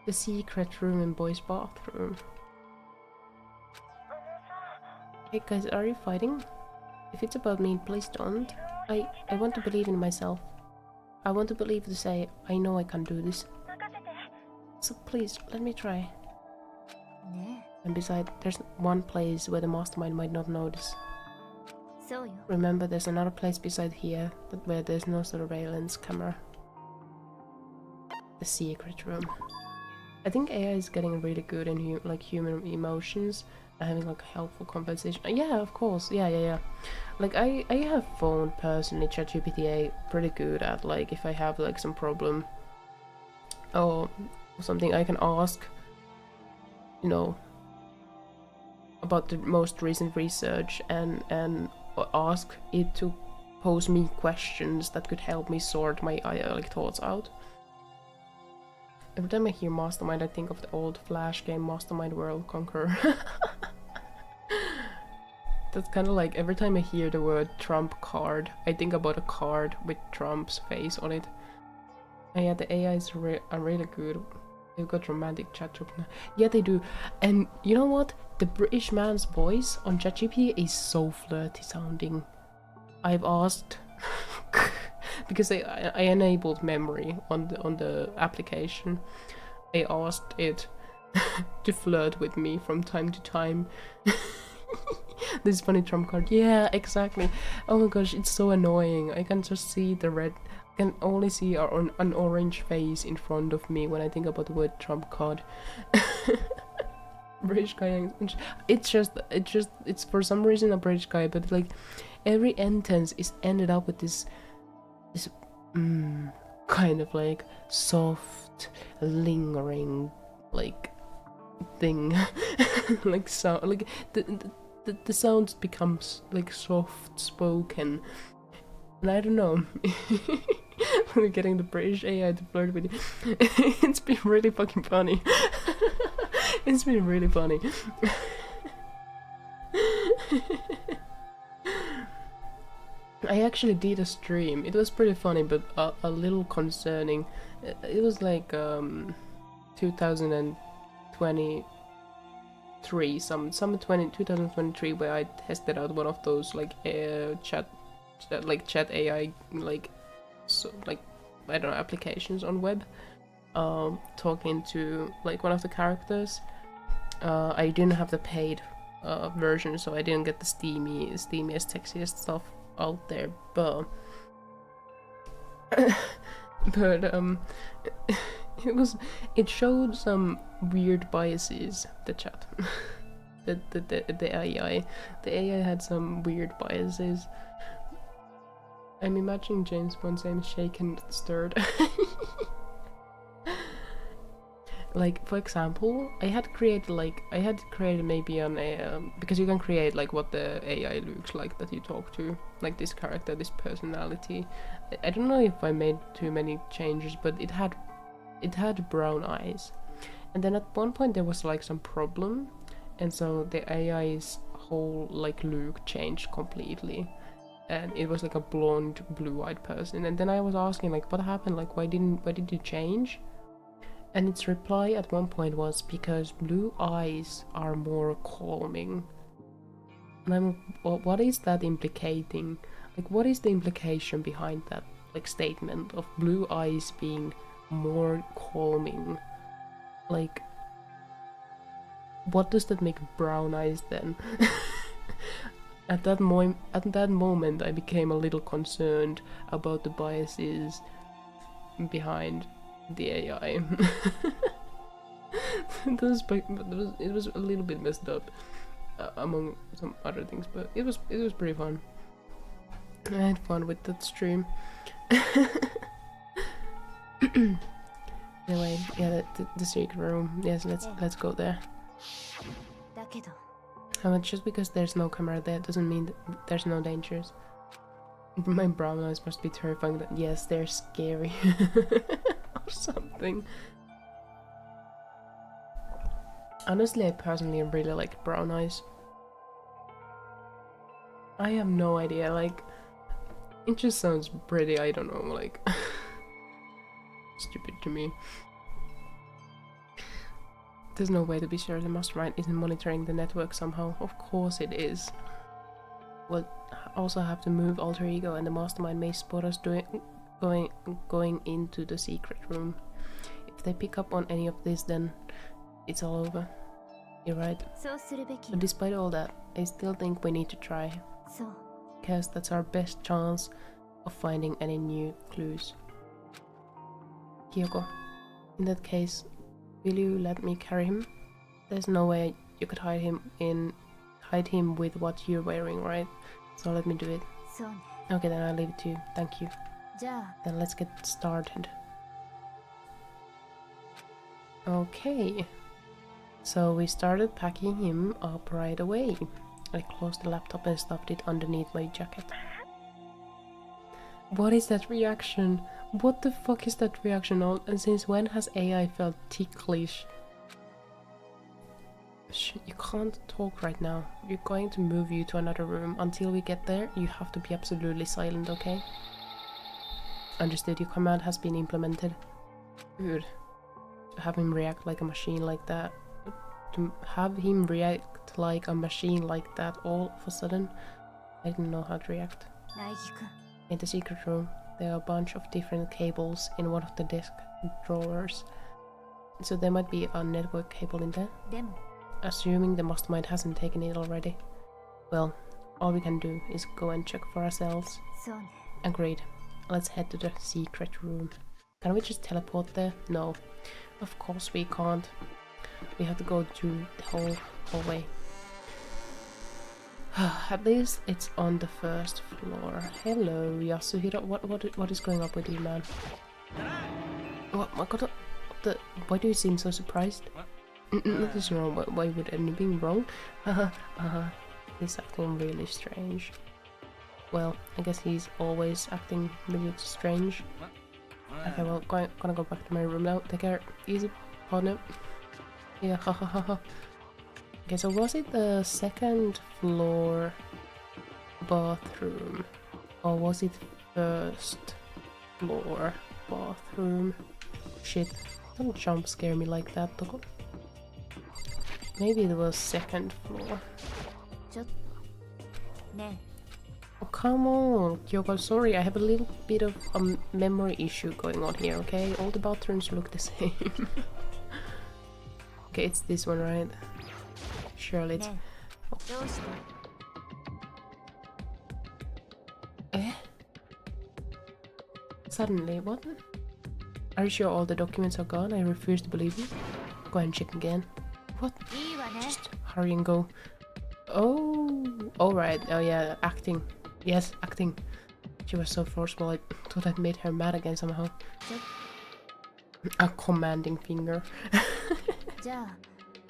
the secret room in boys' bathroom. Hey guys, are you fighting? If it's about me, please don't. I want to believe in myself. I want to believe to say, I know I can do this. So please, let me try. And besides, there's one place where the mastermind might not notice. Remember, there's another place beside here where there's no surveillance camera. The secret room. I think AI is getting really good in like human emotions and having like helpful conversation. Yeah, of course. Yeah. Like I have found personally ChatGPT pretty good at like if I have like some problem or something I can ask, you know, about the most recent research and ask it to pose me questions that could help me sort my like thoughts out. Every time I hear Mastermind, I think of the old Flash game Mastermind World Conqueror. That's kind of like every time I hear the word Trump card, I think about a card with Trump's face on it. And yeah, the AIs are really good. They've got romantic chat. Yeah, they do. And you know what? The British man's voice on ChatGPT is so flirty sounding. I've asked because I enabled memory on the application. I asked it to flirt with me from time to time. This funny Trump card. Yeah, exactly. Oh my gosh, it's so annoying. I can just see the red. I can only see an orange face in front of me when I think about the word Trump card. British guy. It's for some reason a British guy, but like every sentence is ended up with this kind of like soft, lingering like thing, like sound, like the sound becomes like soft spoken, and I don't know. We're getting the British AI to flirt with you. It's been really fucking funny. It's been really funny. I actually did a stream. It was pretty funny, but a little concerning. It was like 2023, 2023, where I tested out one of those like chat AI like I don't know, applications on web. Talking to like one of the characters. I didn't have the paid version, so I didn't get the steamiest, sexiest stuff out there, but it showed some weird biases, the chat. the AI had some weird biases. I'm imagining James Bond saying shaken, stirred. Like, for example, I had created maybe on a because you can create like what the AI looks like that you talk to, like this character, this personality. I don't know if I made too many changes, but it had brown eyes, and then at one point there was like some problem, and so the AI's whole like look changed completely, and it was like a blonde, blue-eyed person. And then I was asking like, what happened? Like, why did you change? And its reply at one point was because blue eyes are more calming. And I'm, what is that implicating? Like, what is the implication behind that like statement of blue eyes being more calming? Like, what does that make brown eyes then? At that moment, I became a little concerned about the biases behind the AI. It was a little bit messed up, among some other things, but it was pretty fun. I had fun with that stream. Anyway, yeah, the secret room. Yes, let's go there. And just because there's no camera there doesn't mean that there's no dangers. My brown eyes must be terrifying. That yes, they're scary. Or something. Honestly, I personally really like brown eyes. I have no idea, like, it just sounds pretty, I don't know, like, stupid to me. There's no way to be sure the mastermind isn't monitoring the network somehow. Of course it is. We'll also have to move alter ego, and the mastermind may spot us going into the secret room. If they pick up on any of this, then it's all over. You're right. But despite all that, I still think we need to try. Because that's our best chance of finding any new clues. Kyoko, in that case, will you let me carry him? There's no way you could hide him with what you're wearing, right? So let me do it. Okay, then I'll leave it to you. Thank you. Then let's get started. Okay. So we started packing him up right away. I closed the laptop and stuffed it underneath my jacket. What is that reaction? What the fuck is that reaction? And since when has AI felt ticklish? Shh, you can't talk right now. We're going to move you to another room. Until we get there, you have to be absolutely silent, okay? Understood, your command has been implemented. Good. To have him react like a machine like that. To have him react like a machine like that all of a sudden, I didn't know how to react. In the secret room, there are a bunch of different cables in one of the desk drawers. So there might be a network cable in there. Assuming the mastermind hasn't taken it already. Well, all we can do is go and check for ourselves. Agreed. Let's head to the secret room. Can we just teleport there? No. Of course we can't. We have to go through the whole hallway. At least it's on the first floor. Hello, Yasuhiro. What is going up with you, man? What? My God! Why do you seem so surprised? Nothing's wrong. Why would anything wrong? He's acting really strange. Well, I guess he's always acting really strange. Okay, well, gonna go back to my room now. Take care. Easy, partner. Yeah, hahaha. Okay, so was it the second floor bathroom? Or was it first floor bathroom? Shit, don't jump scare me like that, Toko. Maybe it was second floor. Oh, come on, Kyoko, sorry, I have a little bit of a memory issue going on here, okay? All the bathrooms look the same. Okay, it's this one, right? Surely it's... Oh. Eh? Suddenly, what? Are you sure all the documents are gone? I refuse to believe you. Go and check again. What? Just hurry and go. Oh, alright. Oh yeah, acting. Yes, acting. She was so forceful, I thought I'd made her mad again somehow. A commanding finger.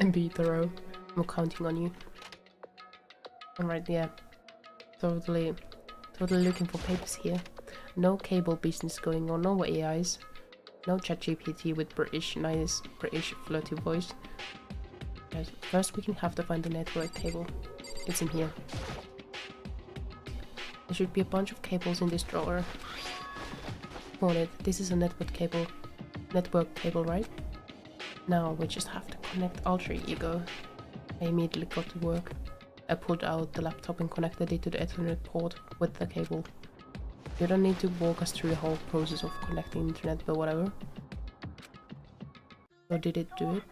And be thorough. I'm counting on you. Alright, yeah. Totally looking for papers here. No cable business going on, no AIs. No ChatGPT with nice British flirty voice. Right, first we can have to find the network cable. It's in here. There should be a bunch of cables in this drawer. Got it. This is a network cable. Network cable, right? Now we just have to connect alter ego. I immediately got to work. I pulled out the laptop and connected it to the Ethernet port with the cable. You don't need to walk us through the whole process of connecting internet, but whatever. So did it do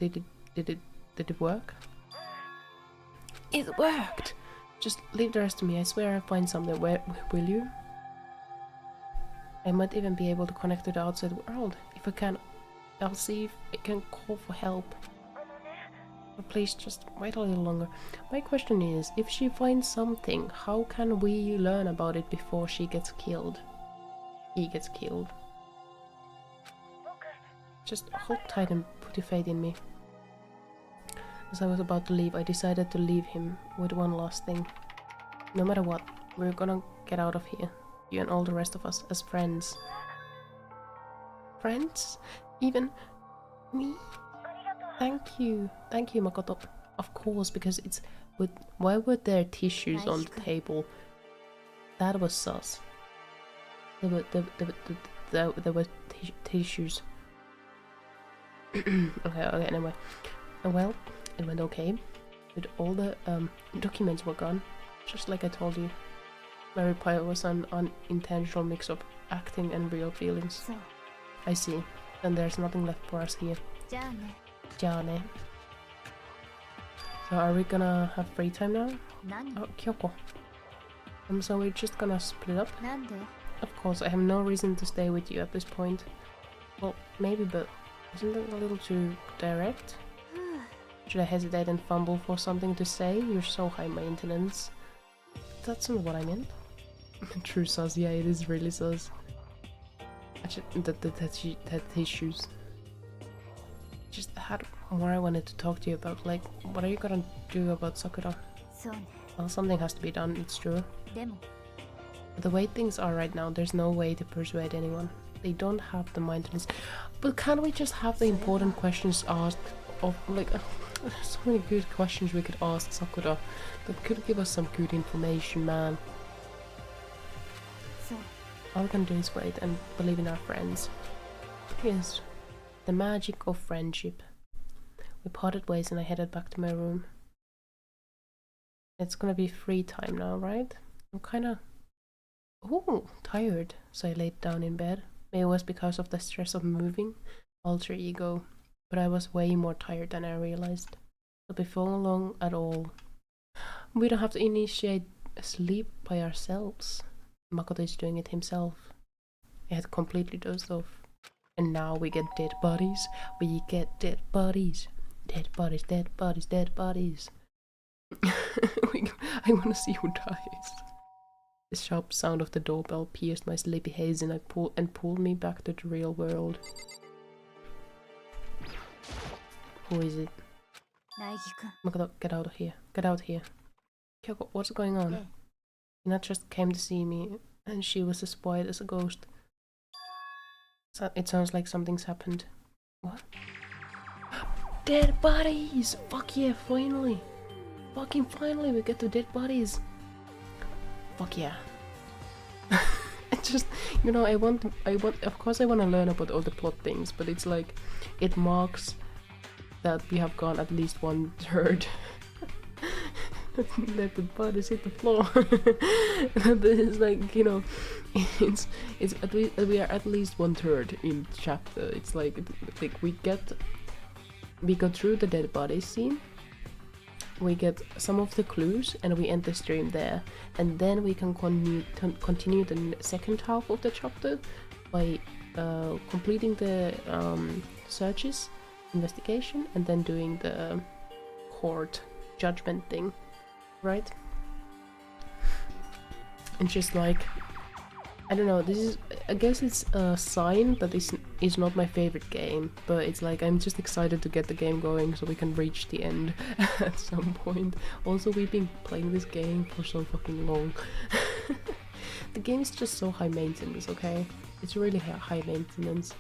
it? Did it work? It worked! Just leave the rest to me, I swear I'll find something. Where will you? I might even be able to connect to the outside world. If I can, I'll see if I can call for help. But please just wait a little longer. My question is, if she finds something, how can we learn about it before she gets killed? He gets killed. Just hold tight and put your faith in me. As I was about to leave, I decided to leave him with one last thing. No matter what, we're gonna get out of here. You and all the rest of us as friends. Friends? Even me? Thank you. Thank you, Makoto. Of course, because it's with. Why were there tissues on the table? That was sus. There were tissues. Okay, anyway. Well, it went okay. But all the documents were gone. Just like I told you. My reply was an unintentional mix of acting and real feelings. I see. Then there's nothing left for us here. Jane. So are we gonna have free time now? Oh, Kyoko. So we're just gonna split up? Of course, I have no reason to stay with you at this point. Well, maybe, but isn't that a little too direct? Should I hesitate and fumble for something to say? You're so high maintenance. That's not what I meant. True sus, yeah, it is really sus. That issues. Just had more I wanted to talk to you about, like, what are you gonna do about Sakura? Well, something has to be done, it's true. But the way things are right now, there's no way to persuade anyone. They don't have the mindfulness. But can't we just have the important questions asked of, like, there's so many good questions we could ask Sakura that could give us some good information, man. All we can do is wait and believe in our friends. Yes, the magic of friendship. We parted ways and I headed back to my room. It's gonna be free time now, right? I'm kinda... ooh, tired, so I laid down in bed. Maybe it was because of the stress of moving, alter ego, but I was way more tired than I realized. So before long at all, we don't have to initiate sleep by ourselves. Makoto is doing it himself. I had completely dozed off. And now we get dead bodies. We get dead bodies. Dead bodies, dead bodies, dead bodies. I wanna see who dies. The sharp sound of the doorbell pierced my sleepy haze and pulled me back to the real world. Who is it? Makoto, get out of here. Get out here. Kyoko, what's going on? Hina just came to see me, and she was as white as a ghost. So it sounds like something's happened. What? Dead bodies! Fuck yeah, finally! Fucking finally, we get to dead bodies! Fuck yeah. It's just, you know, I want, of course I want to learn about all the plot things, but it's like, it marks that we have gone at least 1/3. Let the bodies hit the floor. It's like, you know, it's at least, we are at least 1/3 in the chapter. It's like we go through the dead body scene, we get some of the clues, and we end the stream there, and then we can continue the second half of the chapter by completing the searches, investigation, and then doing the court judgment thing. Right? And just like, I don't know, this is, I guess it's a sign that this is not my favorite game, but it's like I'm just excited to get the game going so we can reach the end at some point. Also, we've been playing this game for so fucking long. The game is just so high maintenance, okay? It's really high maintenance.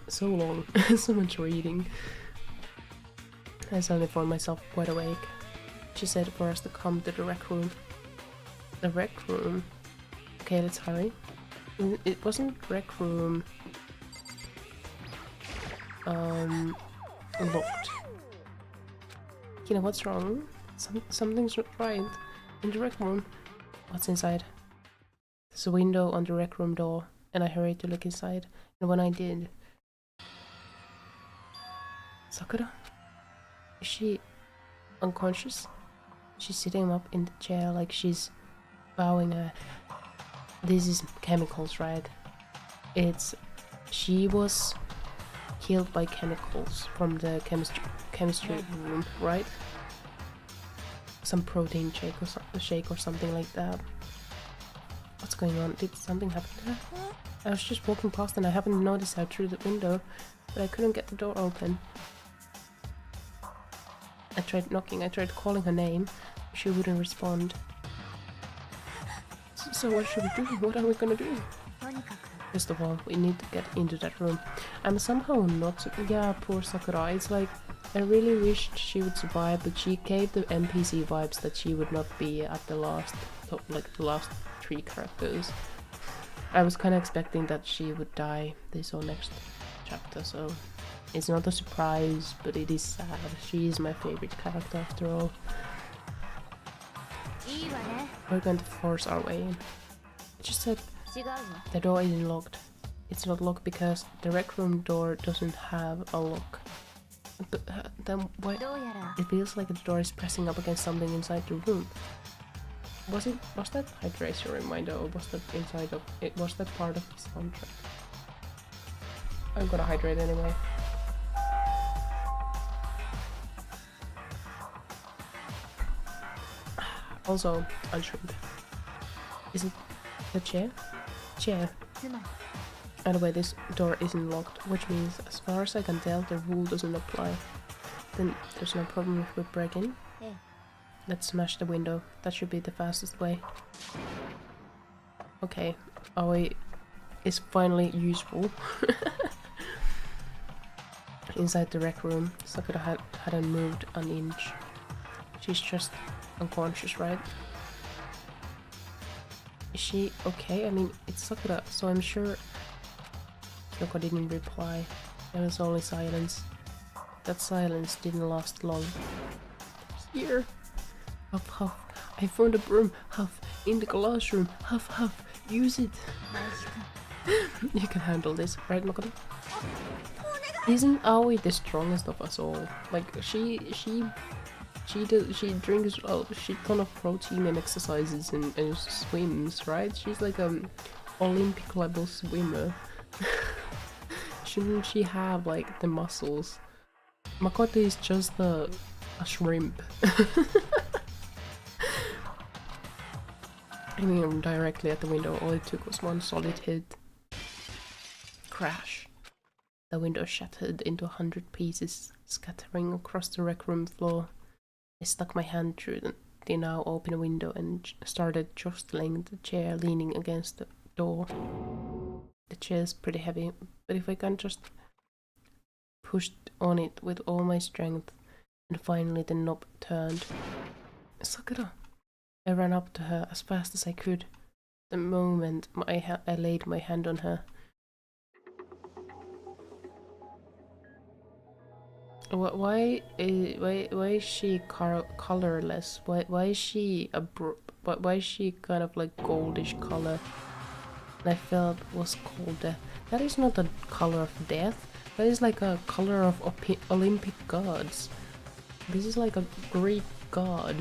So long. So much reading. I suddenly found myself quite awake. She said for us to come to the rec room. The rec room? Okay, let's hurry. It wasn't rec room... locked. You know what's wrong? Something's not right. In the rec room. What's inside? There's a window on the rec room door, and I hurried to look inside. And when I did... Sakura? Is she unconscious? She's sitting up in the chair like she's bowing her. This is chemicals, right? She was killed by chemicals from the chemistry room, right? Some protein shake or something like that. What's going on? Did something happen to her? I was just walking past and I happened to notice her through the window, but I couldn't get the door open. I tried knocking, I tried calling her name. She wouldn't respond. So what should we do? What are we gonna do? First of all, we need to get into that room. I'm somehow not... Yeah, poor Sakura. It's like, I really wished she would survive, but she gave the NPC vibes that she would not be at the last... like, the last 3 characters. I was kind of expecting that she would die this or next chapter, so... It's not a surprise, but it is sad. She is my favorite character after all. We're going to force our way in. I just said the door isn't locked. It's not locked because the rec room door doesn't have a lock. But then why? It feels like the door is pressing up against something inside the room. Was that hydration reminder, or was that inside of it? Was that part of the soundtrack? I'm gonna hydrate anyway. Also, unshrink. Is it the chair? Chair. By the way, this door isn't locked, which means, as far as I can tell, the rule doesn't apply. Then there's no problem if we break in. Let's smash the window. That should be the fastest way. Okay, our way is finally useful. Inside the rec room, Sakura hadn't moved an inch. She's just unconscious, right? Is she okay? I mean, it's Sakura, so I'm sure Kyoko didn't reply. There was only silence. That silence didn't last long. Here! Huff huff. I found a broom. Huff. In the classroom. Huff huff. Use it. You can handle this, right, Makoto? Isn't Aoi the strongest of us all? Like, she drinks a shit ton of protein and exercises and swims, right? She's like Olympic level swimmer. Shouldn't she have like the muscles? Makoto is just a shrimp. I mean, directly at the window, all it took was one solid hit. Crash. The window shattered into 100 pieces, scattering across the rec room floor. I stuck my hand through the now open window and started jostling the chair leaning against the door. The chair's pretty heavy, but if I can just push on it with all my strength, and finally the knob turned. Sakura! I ran up to her as fast as I could. The moment I laid my hand on her. Why is she colorless? Why is she why is she kind of like goldish color? And I felt was called death. That is not a color of death. That is like a color of Olympic gods. This is like a Greek god.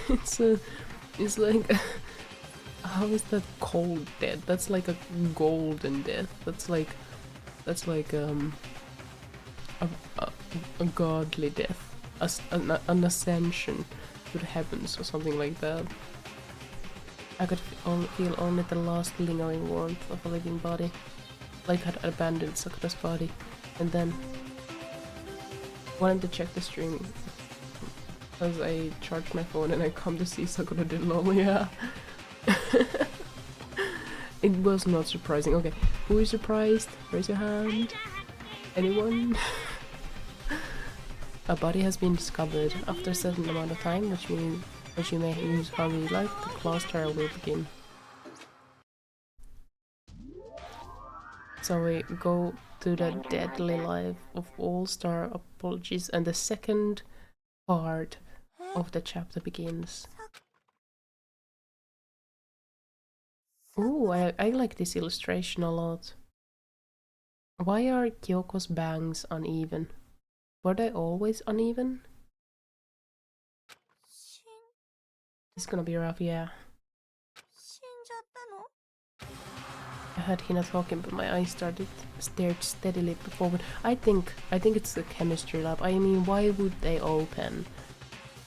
It's like how is that cold death? That's like a golden death. That's like a godly death, an ascension to the heavens or something like that. I could feel only the last lingering warmth of a living body, like I'd abandoned Sakura's body, and then wanted to check the stream as I charged my phone and I come to see Sakura did lol, yeah. It was not surprising. Okay, who is surprised? Raise your hand. Anyone? A body has been discovered after a certain amount of time, which you may use how you like. The class trial will begin. So we go to the deadly life of all-star apologies, and the second part of the chapter begins. Ooh, I like this illustration a lot. Why are Kyoko's bangs uneven? Were they always uneven? This is gonna be rough, yeah. I heard Hina talking, but my eyes stared steadily forward. I think it's the chemistry lab. I mean, why would they open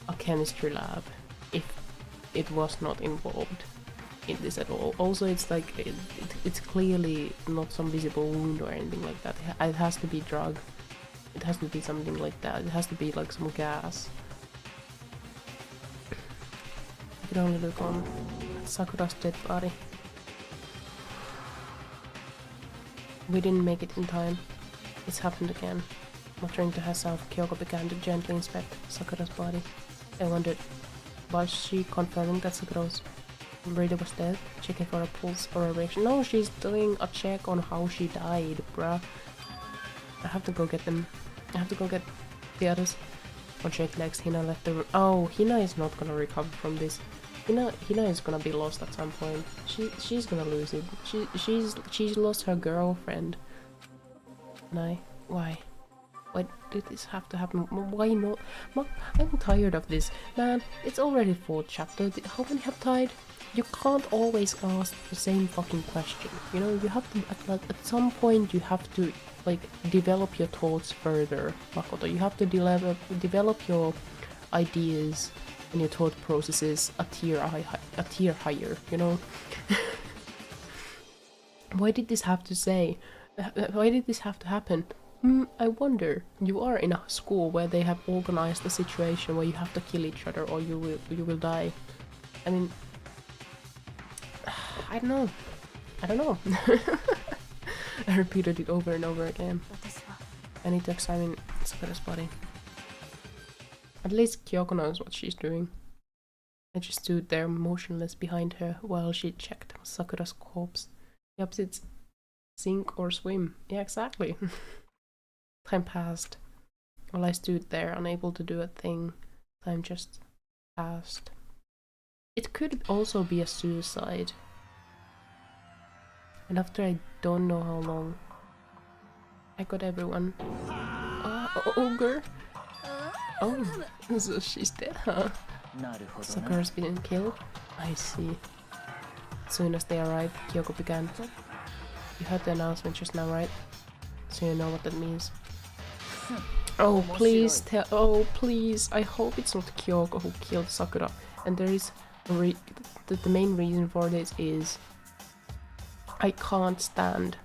a chemistry lab if it was not involved in this at all? Also, it's like it's clearly not some visible wound or anything like that. It has to be drug. It has to be something like that. It has to be like some gas. I can only look on Sakura's dead body. We didn't make it in time. It's happened again. Muttering to herself, Kyoko began to gently inspect Sakura's body. I wondered, was she confirming that Sakura really was dead? Checking for a pulse or a reaction? No, she's doing a check on how she died, bruh. I have to go get them. I have to go get the others. On shake legs, Hina left the room. Oh, Hina is not gonna recover from this. Hina is gonna be lost at some point. She's gonna lose it. She's lost her girlfriend. And why did this have to happen? Why not? I'm tired of this, man. It's already 4th chapter. How many have died? You can't always ask the same fucking question. You know, you have to at some point you have to like develop your thoughts further, Makoto. You have to develop your ideas and your thought processes a tier higher. You know. Why did this have to say? Why did this have to happen? I wonder. You are in a school where they have organized a situation where you have to kill each other or you will die. I mean, I don't know. I repeated it over and over again. I need to examine Sakura's body. At least Kyoko knows what she's doing. I just stood there motionless behind her while she checked Sakura's corpse. The opposites sink or swim. Yeah, exactly. Time passed. While I stood there, unable to do a thing, time just passed. It could also be a suicide. And after I don't know how long, I got everyone. Ogre? Oh, so she's dead, huh? Sakura's been killed? I see. As soon as they arrived, Kyoko began. You heard the announcement just now, right? So you know what that means. Oh, please tell. Oh, please. I hope it's not Kyoko who killed Sakura. And there is the main reason for this is I can't stand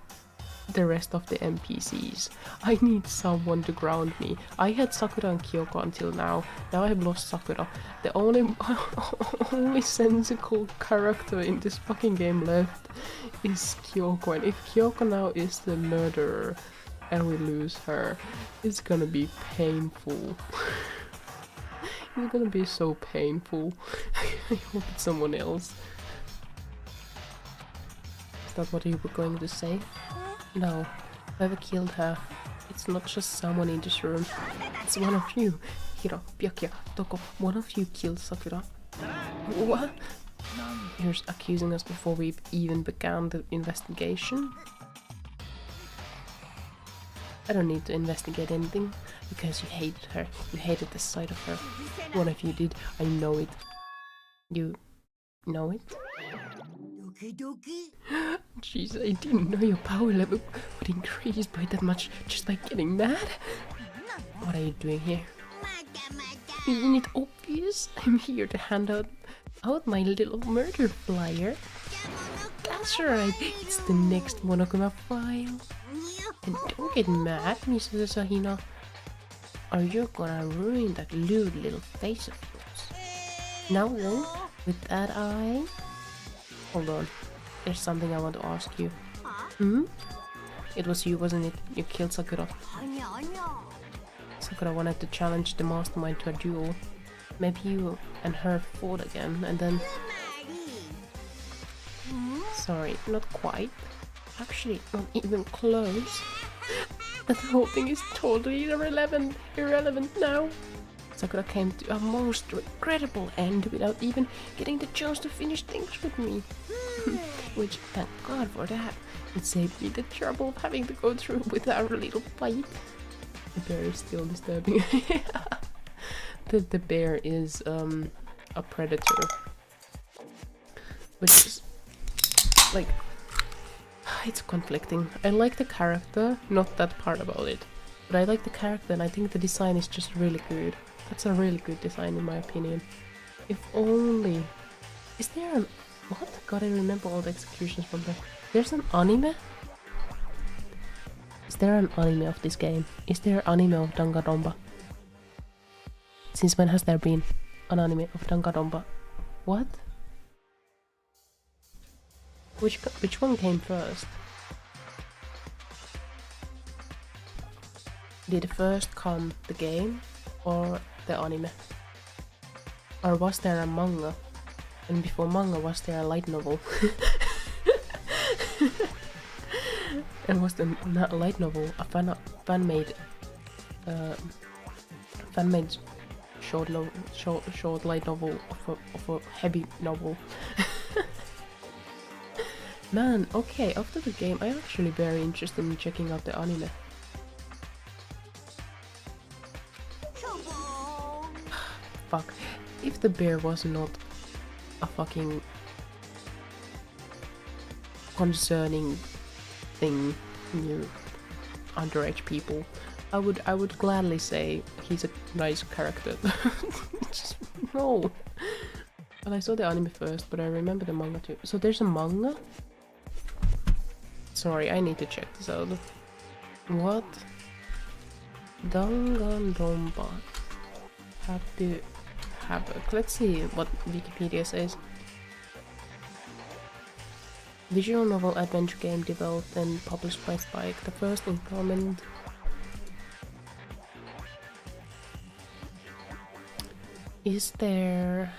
the rest of the NPCs. I need someone to ground me. I had Sakura and Kyoko until now. Now I have lost Sakura. The only sensible character in this fucking game left is Kyoko. And if Kyoko now is the murderer and we lose her, it's gonna be painful. It's gonna be so painful. I hope it's someone else. Is that what you were going to say? No, whoever killed her, it's not just someone in this room. It's one of you. Hiro, Byakuya, Toko, one of you killed Sakura. What? You're accusing us before we even began the investigation? I don't need to investigate anything, because you hated her. You hated the sight of her. One of you did. I know it. You know it? Jeez, I didn't know your power level would increase by that much just by getting mad. What are you doing here? Isn't it obvious? I'm here to hand out my little murder flyer. That's right, it's the next monokuma file. And don't get mad, Mrs. Asahina, or you're gonna ruin that lewd little face of yours. Now then, with that eye... Hold on, there's something I want to ask you. It was you, wasn't it? You killed Sakura. Sakura wanted to challenge the mastermind to a duel. Maybe you and her fought again, and then... Sorry, not quite. Actually, not even close. The whole thing is totally irrelevant now. Sakura came to a most regrettable end without even getting the chance to finish things with me. Which, thank God for that. It saved me the trouble of having to go through with our little fight. The bear is still disturbing. The bear is a predator. Which is like... It's conflicting. I like the character, not that part about it. But I like the character and I think the design is just really good. That's a really good design in my opinion. If only... Is there an... What? Gotta remember all the executions from there. There's an anime? Is there an anime of this game? Is there anime of Danganronpa? Since when has there been an anime of Danganronpa? What? Which one came first? Did first come the game or the anime? Or was there a manga? And before manga was there a light novel? And was the light novel a fan-made short light novel of a heavy novel? Man, okay, after the game I'm actually very interested in checking out the anime. Fuck, if the bear was not a fucking concerning thing, you underage people, I would gladly say he's a nice character. Just, no. But I saw the anime first, but I remember the manga too. So there's a manga? Sorry, I need to check this out. What? Danganronpa. Happy Havoc. Let's see what Wikipedia says. Visual novel adventure game developed and published by Spike. The first installment. Is there...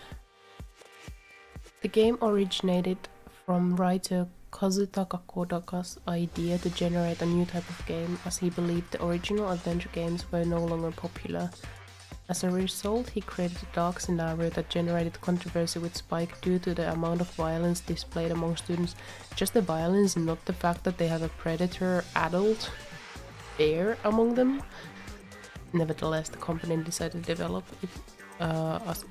The game originated from writer Kazutaka Kodaka's idea to generate a new type of game, as he believed the original adventure games were no longer popular. As a result, he created a dark scenario that generated controversy with Spike due to the amount of violence displayed among students. Just the violence, not the fact that they have a predator adult bear among them. Nevertheless, the company decided to develop it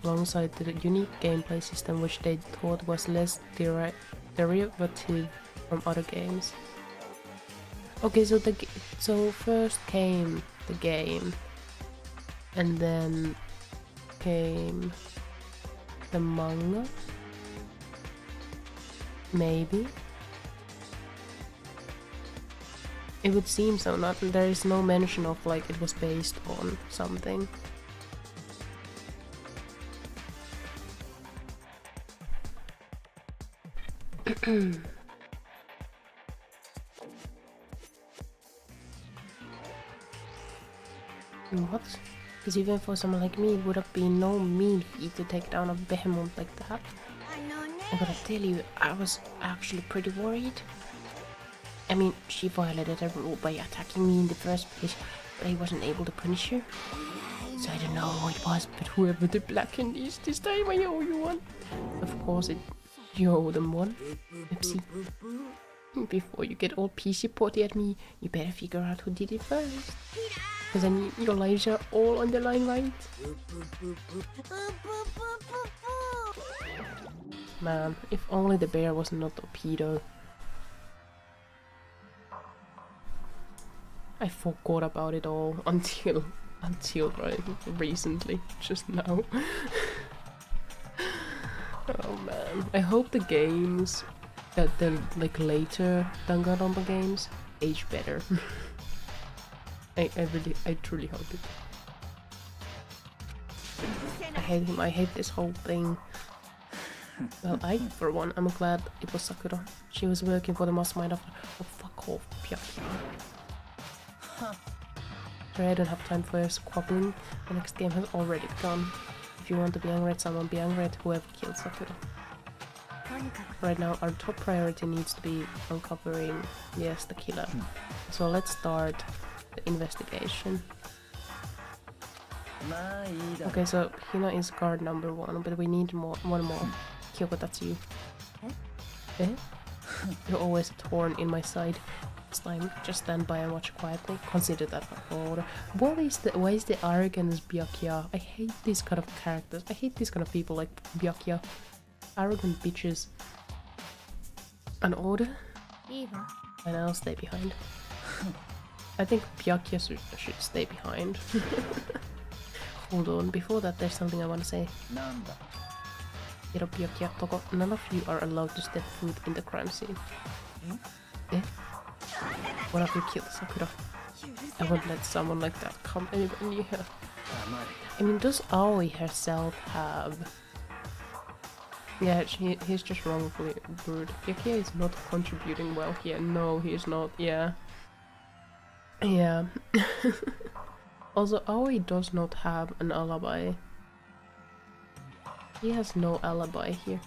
alongside the unique gameplay system, which they thought was less derivative from other games. Okay, so first came the game, and then came the manga, maybe. It would seem so. There is no mention of like it was based on something. What? Because even for someone like me, it would have been no mean feat to take down a behemoth like that. I gotta tell you, I was actually pretty worried. I mean, she violated a rule by attacking me in the first place, but I wasn't able to punish her. So I don't know who it was, but whoever the blackened is this time, I owe you one. Of course, you owe them one. Oopsie. Before you get all PC-potty at me, you better figure out who did it first. Because then your lives are all on the line, right? Man, if only the bear was not a pedo. I forgot about it all until right recently, just now. Oh man, I hope the games, that the like later Danganronpa games, age better. I truly hope it. I hate him, I hate this whole thing. Well, for one, I'm glad it was Sakura. She was working for the mastermind of... Oh, fuck off, Pyakya. Sorry, I don't have time for squabbling. The next game has already begun. If you want to be angry at someone, be angry at whoever killed Sakura. Right now, our top priority needs to be uncovering, yes, the killer. So let's start the investigation. Okay, so Hina is guard number 1, but we need one more. Kyoko, that's you. Eh? You're always a thorn in my side. This time, just stand by and watch quietly. Consider that an order. Why is the arrogance Byakuya? I hate these kind of characters. I hate these kind of people like Byakuya. Arrogant bitches. An order? And I'll stay behind. I think Byakuya should stay behind. Hold on, before that there's something I want to say. Byakuya, Toko, none of you are allowed to step foot in the crime scene. Eh? One of you killed Sakura. I won't let someone like that come anywhere near her. I mean, does Aoi herself have... Yeah, he's just wrongfully rude. Yuki is not contributing well here. No, he's not. Yeah. Yeah. Also, Aoi does not have an alibi. He has no alibi here.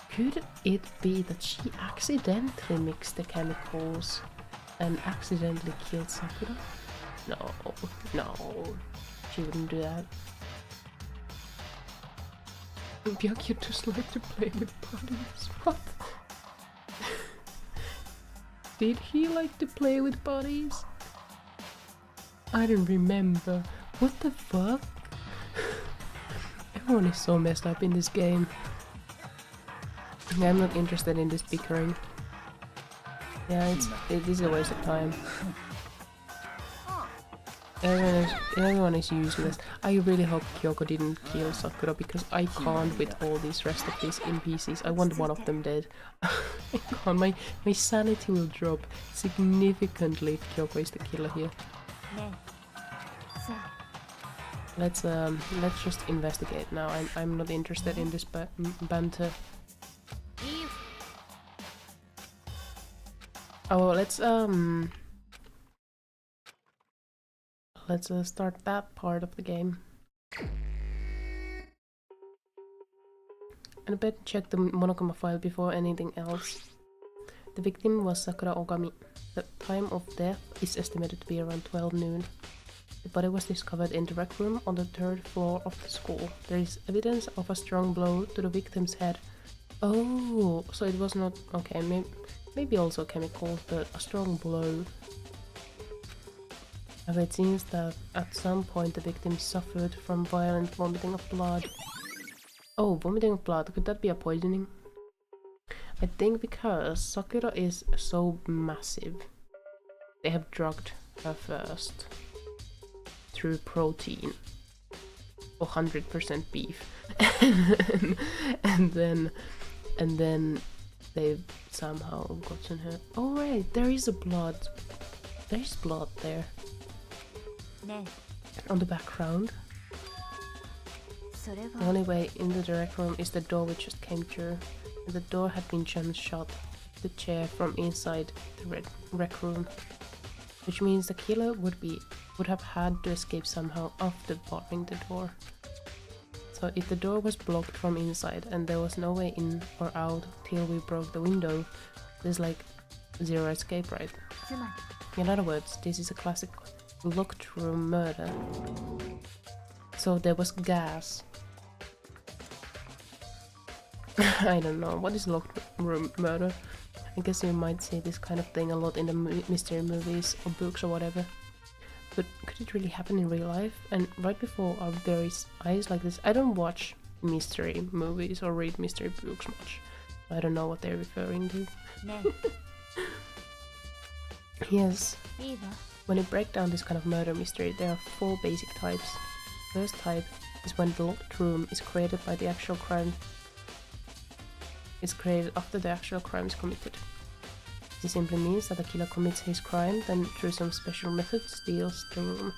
Could it be that she accidentally mixed the chemicals and accidentally killed Sakura? No, no, she wouldn't do that. Byakuya just like to play with bodies. What? Did he like to play with bodies? I don't remember. What the fuck? Everyone is so messed up in this game. I'm not interested in this bickering. Yeah, it is a waste of time. Everyone is useless. I really hope Kyoko didn't kill Sakura because I can't with all these rest of these NPCs. I want one of them dead. I can't. My sanity will drop significantly if Kyoko is the killer here. Let's just investigate now. I'm not interested in this banter. Oh, let's start that part of the game. And I better check the monokuma file before anything else. The victim was Sakura Ogami. The time of death is estimated to be around 12 noon. The body was discovered in the rec room on the 3rd floor of the school. There is evidence of a strong blow to the victim's head. Oh, so it was not... Okay, maybe also chemicals, but a strong blow. And it seems that at some point the victim suffered from violent vomiting of blood. Oh, vomiting of blood. Could that be a poisoning? I think because Sakura is so massive, they have drugged her first through protein or 100% beef, and then they've somehow gotten her. Oh right, there is a blood. There is blood there on the background. The only way in the direct room is the door we just came through. And the door had been jammed shut, the chair from inside the rec room, which means the killer would have had to escape somehow after barring the door. So if the door was blocked from inside and there was no way in or out till we broke the window, there's like zero escape, right? In other words, this is a classic locked room murder. So there was gas. I don't know, what is locked room murder? I guess you might see this kind of thing a lot in the mystery movies or books or whatever. But could it really happen in real life? And right before our very eyes like this, I don't watch mystery movies or read mystery books much. I don't know what they're referring to. Yes. When you break down this kind of murder mystery, there are 4 basic types. First type is when the locked room is created by the actual crime. It's created after the actual crime is committed. This simply means that the killer commits his crime, then through some special method steals the room.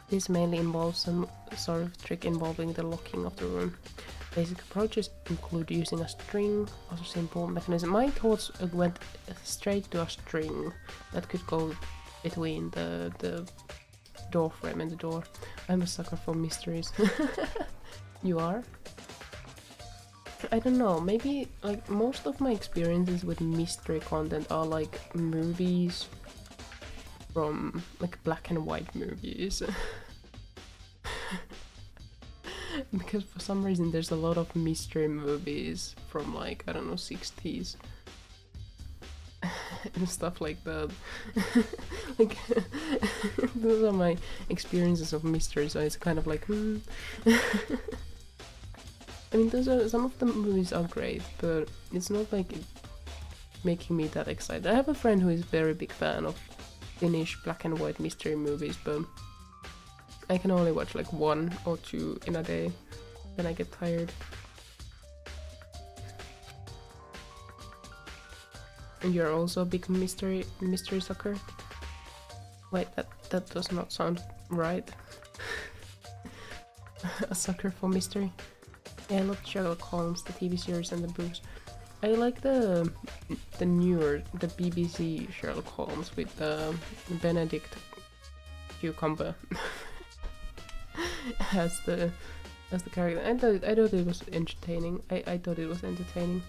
This mainly involves some sort of trick involving the locking of the room. Basic approaches include using a string or a simple mechanism. My thoughts went straight to a string that could go between the door frame and the door. I'm a sucker for mysteries. You are? I don't know, maybe like most of my experiences with mystery content are like movies from like black and white movies. Because for some reason there's a lot of mystery movies from like, I don't know, 60s and stuff like that. Like those are my experiences of mystery, so it's kind of like I mean, some of the movies are great, but it's not like making me that excited. I have a friend who is a very big fan of Finnish black and white mystery movies, but I can only watch like 1 or 2 in a day, then I get tired. And you're also a big mystery sucker? Wait, that does not sound right. A sucker for mystery. Yeah, I love Sherlock Holmes, the TV series and the books. I like the newer, the BBC Sherlock Holmes with Benedict Cucumber as the character. I thought it was entertaining. I thought it was entertaining.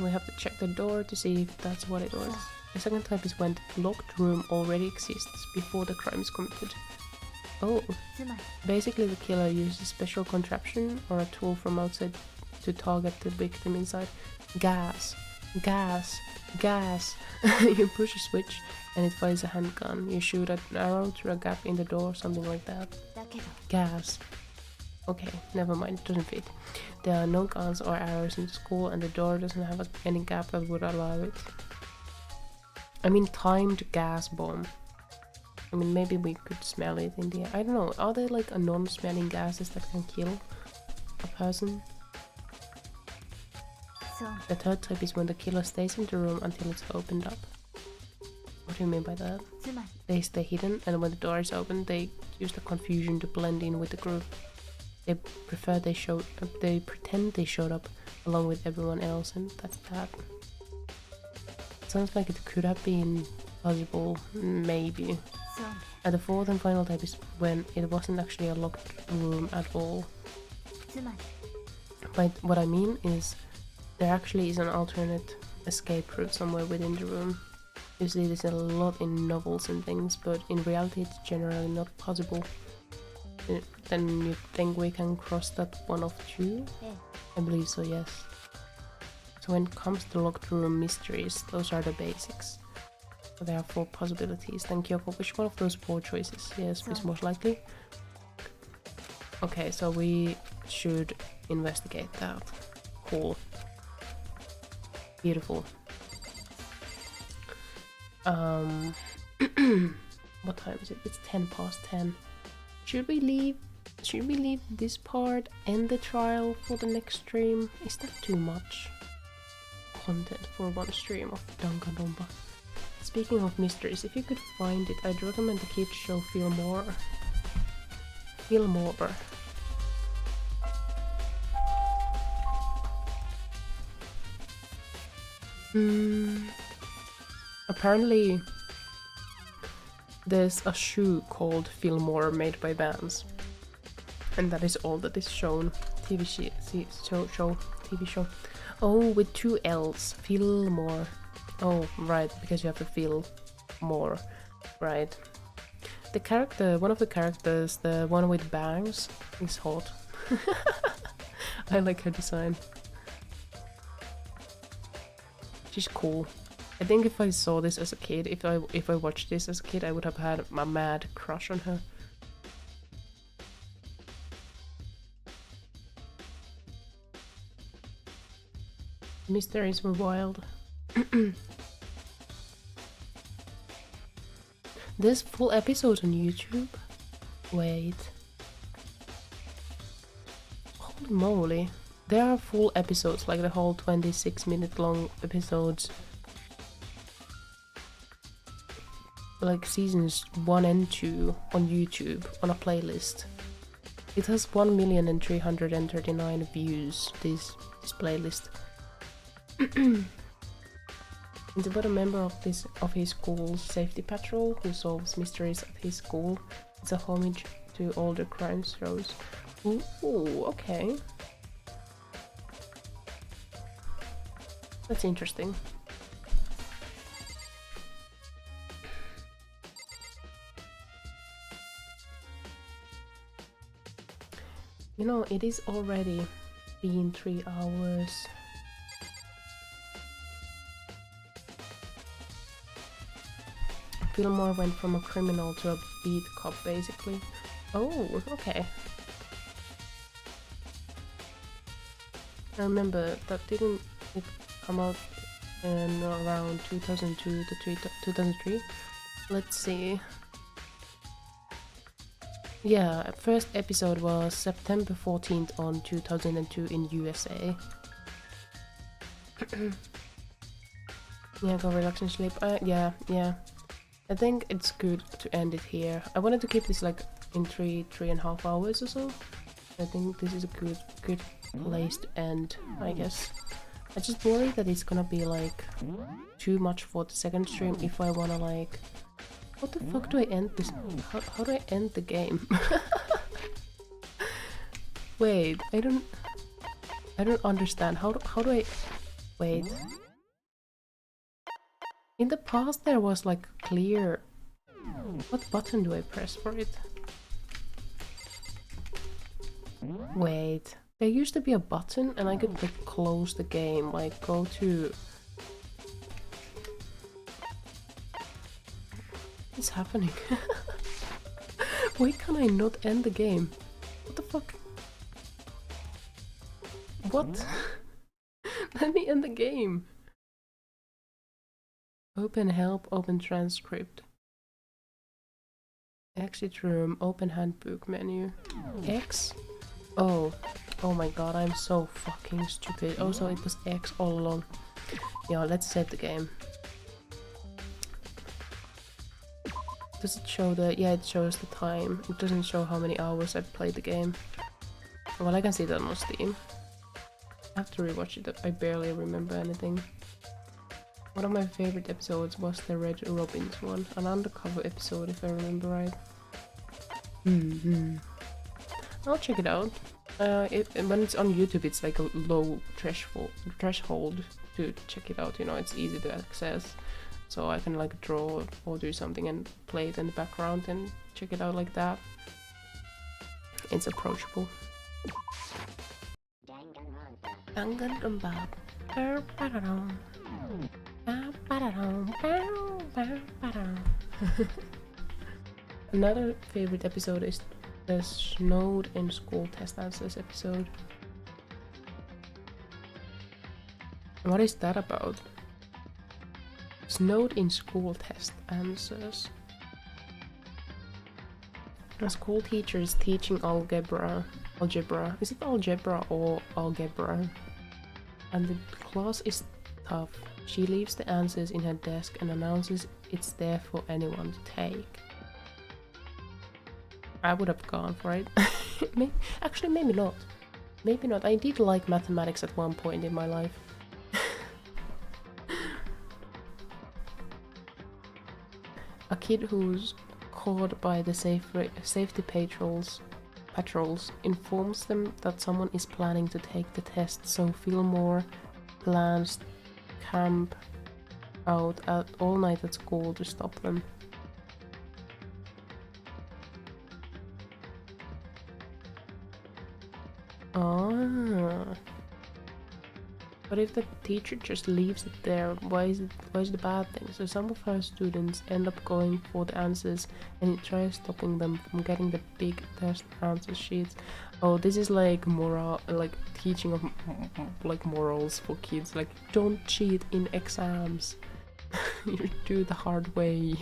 We have to check the door to see if that's what it was. The second type is when the locked room already exists before the crime is committed. Oh, basically the killer uses a special contraption or a tool from outside to target the victim inside. Gas, gas, gas. You push a switch and it fires a handgun. You shoot an arrow through a gap in the door, something like that. Gas. Okay, never mind, it doesn't fit. There are no guns or arrows in the school and the door doesn't have any gap that would allow it. I mean, timed gas bomb. I mean, maybe we could smell it in the air. I don't know, are there like a non-smelling gases that can kill a person? The third type is when the killer stays in the room until it's opened up. What do you mean by that? They stay hidden and when the door is open they use the confusion to blend in with the group. They pretend they showed up along with everyone else and that's that. Sounds like it could have been possible, maybe. And the fourth and final type is when it wasn't actually a locked room at all. But what I mean is there actually is an alternate escape route somewhere within the room. You see this a lot in novels and things, but in reality it's generally not possible. Then you think we can cross that one off too? I believe so, yes. So when it comes to locked room mysteries, those are the basics. So there are 4 possibilities. Then Kyoko, which one of those 4 choices? Yes, is most likely. Okay, so we should investigate that. Cool. Beautiful. What time is it? It's 10 past 10. Should we leave this part and the trial for the next stream? Is that too much content for one stream of Danganronpa? Speaking of mysteries, if you could find it, I'd recommend the kids show Feel More. Feel More. Apparently there's a shoe called Feel More made by Vans. And that is all that is shown. TV show. Oh, with 2 L's. Feel More. Oh, right, because you have to feel more. Right. The character, one of the characters, the one with bangs, is hot. I like her design. She's cool. I think if I saw this as a kid, if I watched this as a kid, I would have had a mad crush on her. Mysteries were wild. There's full episodes on YouTube? Wait. Holy moly. There are full episodes, like the whole 26-minute long episodes. Like seasons 1 and 2 on YouTube, on a playlist. It has 1,339 views, this playlist. It's about a member of his school's safety patrol who solves mysteries at his school. It's a homage to older crime shows. Ooh, okay. That's interesting. You know, it is already been 3 hours. Fillmore went from a criminal to a beat cop, basically. Oh, okay. I remember that didn't it come out in around 2002 to 2003? Let's see. Yeah, first episode was September 14th on 2002 in USA. Yeah, go relax and sleep. Yeah. I think it's good to end it here. I wanted to keep this like in 3.5 hours or so. I think this is a good place to end, I guess. I just worry that it's gonna be like too much for the second stream if I wanna like... What the fuck do I end this? How do I end the game? Wait, I don't understand. How do I... Wait. In the past there was like clear... What button do I press for it? Wait. There used to be a button and I could like close the game, like go to... What's happening? Why can I not end the game? What the fuck? What? Let me end the game! Open help, open transcript. Exit room, open handbook menu. X? Oh my god, I'm so fucking stupid. Also, it was X all along. Yeah, let's save the game. Does it show the... Yeah, it shows the time. It doesn't show how many hours I've played the game. Well, I can see that on Steam. I have to rewatch it, I barely remember anything. One of my favorite episodes was the Red Robins one. An undercover episode, if I remember right. I'll check it out. When it's on YouTube, it's like a low threshold to check it out, you know, it's easy to access. So I can like draw or do something and play it in the background and check it out like that. It's approachable. Danganronpa. Another favorite episode is the Snowed in School Test Answers episode. What is that about? Snowed in School Test Answers. A school teacher is teaching algebra. Is it algebra or algebra? And the class is tough. She leaves the answers in her desk and announces it's there for anyone to take. I would have gone for it. Actually, maybe not. Maybe not. I did like mathematics at one point in my life. A kid who's caught by the safety patrols informs them that someone is planning to take the test, so Fillmore plans to camp out all night at school to stop them. Ah. But if the teacher just leaves it there, why is the bad thing? So some of her students end up going for the answers and it tries stopping them from getting the big test answer sheets. Oh, this is like moral, like teaching of like morals for kids. Like, don't cheat in exams. You do the hard way.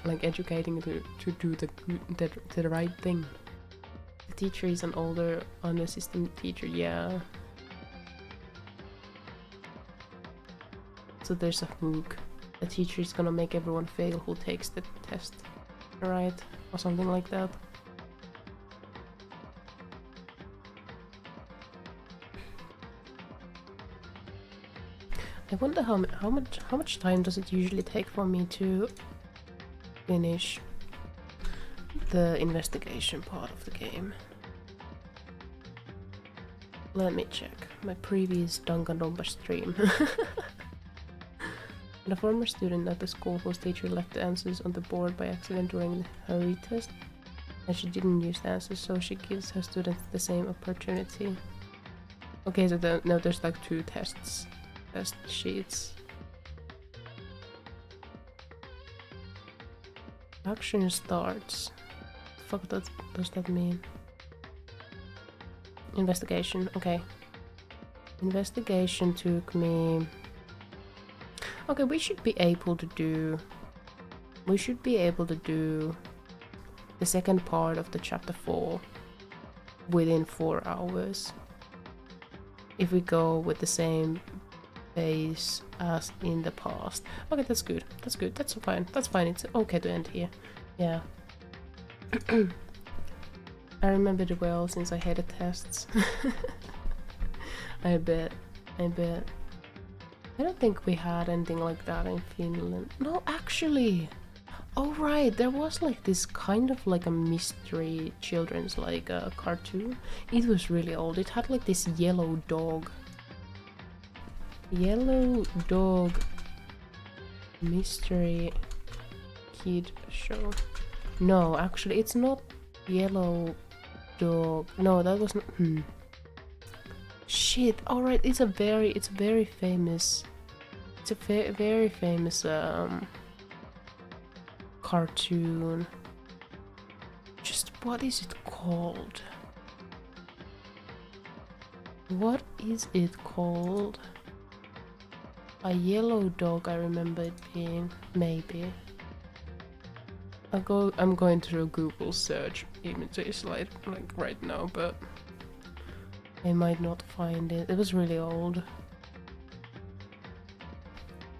Like educating to do the right thing. The teacher is an older unassistant teacher, yeah. So there's a hook. The teacher is gonna make everyone fail who takes the test, right? Or something like that. I wonder how much time does it usually take for me to finish the investigation part of the game. Let me check my previous Danganronpa stream. And a former student at the school whose teacher left the answers on the board by accident during her retest, and she didn't use the answers, so she gives her students the same opportunity. Okay, so no, there's like two test sheets. Action starts. What the fuck does that mean? Investigation, okay. Investigation took me... Okay, we should be able to do the second part of the chapter 4 within 4 hours. if we go with the same pace as in the past. Okay, that's good. That's good. That's fine. That's fine. It's okay to end here. Yeah. I remembered it well since I hated tests. I bet. I bet. I don't think we had anything like that in Finland. No, actually. Oh right, there was like this kind of like a mystery children's like cartoon. It was really old. It had like this yellow dog. Yellow dog mystery kid show. No, actually it's not yellow dog. No, that was not. Shit. All right, it's very famous. It's a very famous cartoon. Just what is it called? What is it called? A yellow dog, I remember it being, maybe. I'm going through Google search images like right now, but I might not find it. It was really old.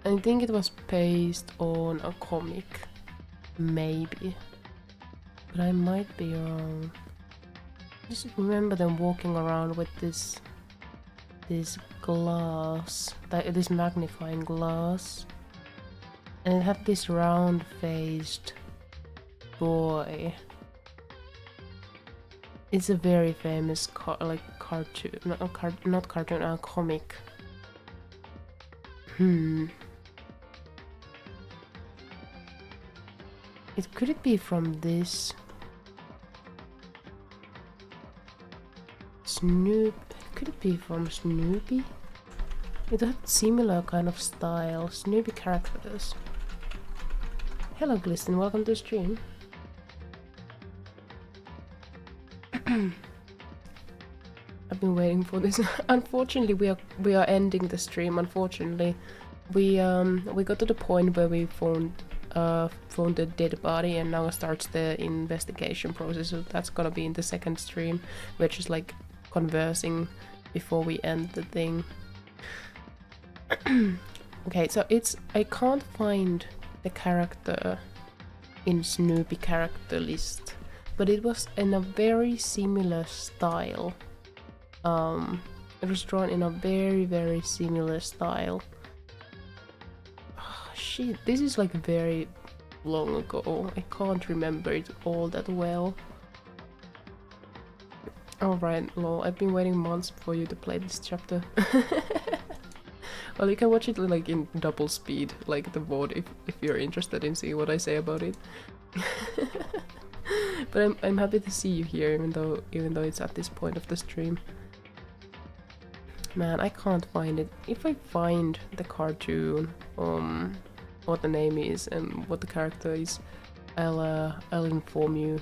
I think it was based on a comic. Maybe. But I might be wrong. Just remember them walking around with this glass, this magnifying glass. And it had this round-faced boy. It's a very famous cartoon, not cartoon, a comic. Could it be from this? Could it be from Snoopy? It had similar kind of style, Snoopy characters. Hello Glisten, welcome to the stream. I've been waiting for this. Unfortunately, we are ending the stream. Unfortunately, we got to the point where we found the dead body, and now starts the investigation process. So that's gonna be in the second stream. We're just like conversing before we end the thing. Okay, so I can't find the character in Snoopy character list, but it was in a very similar style. It was drawn in a very similar style. Oh, shit, this is like very long ago. I can't remember it all that well. Alright, lol, I've been waiting months for you to play this chapter. Well, you can watch it like in double speed, like the VOD, if you're interested in seeing what I say about it. But I'm happy to see you here, even though it's at this point of the stream. Man, I can't find it. If I find the cartoon, what the name is and what the character is, I'll inform you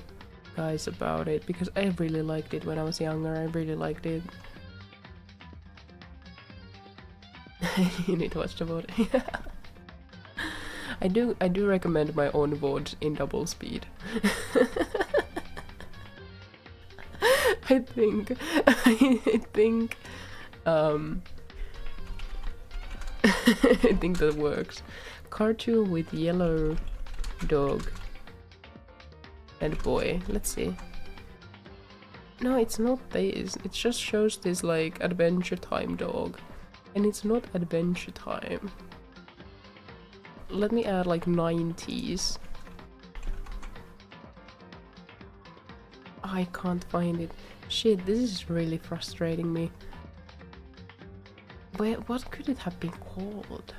guys about it, because I really liked it when I was younger. I really liked it. You need to watch the VOD. I do recommend my own VOD in double speed. I think I think that works. Cartoon with yellow dog and boy. Let's see. No, it's not this. It just shows this like Adventure Time dog. And it's not Adventure Time. Let me add like 90s. I can't find it. Shit, this is really frustrating me. What could it have been called?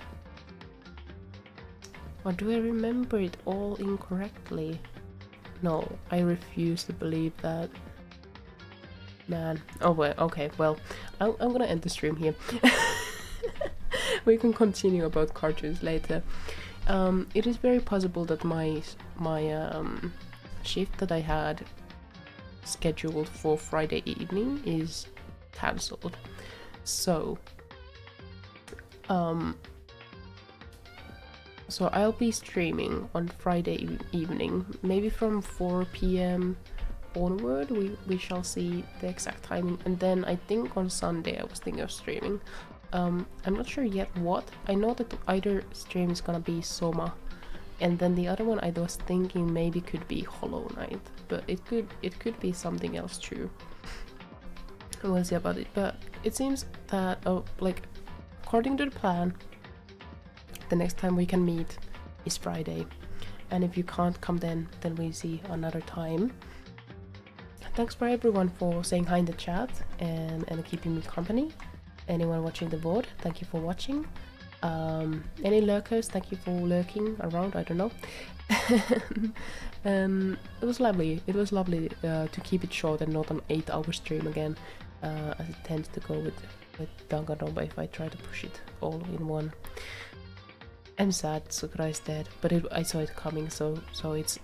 Or do I remember it all incorrectly? No, I refuse to believe that. Man. Oh well, okay, well, I'm gonna end the stream here. We can continue about cartoons later. It is very possible that my shift that I had scheduled for Friday evening is cancelled. So I'll be streaming on Friday evening, maybe from 4 p.m. onward we shall see the exact timing. And then I think on Sunday I was thinking of streaming. I'm not sure yet what. I know that either stream is gonna be Soma, and then the other one I was thinking maybe could be Hollow Knight, but it could be something else too. We'll see about it. But it seems that like according to the plan, the next time we can meet is Friday, and if you can't come then we see another time. Thanks for everyone for saying hi in the chat and keeping me company. Anyone watching the VOD, thank you for watching. Any lurkers, thank you for lurking around, I don't know. It was lovely to keep it short and not an 8-hour stream again, as it tends to go with Danganronpa if I try to push it all in one. I'm sad Sakura is dead, but I saw it coming, so it's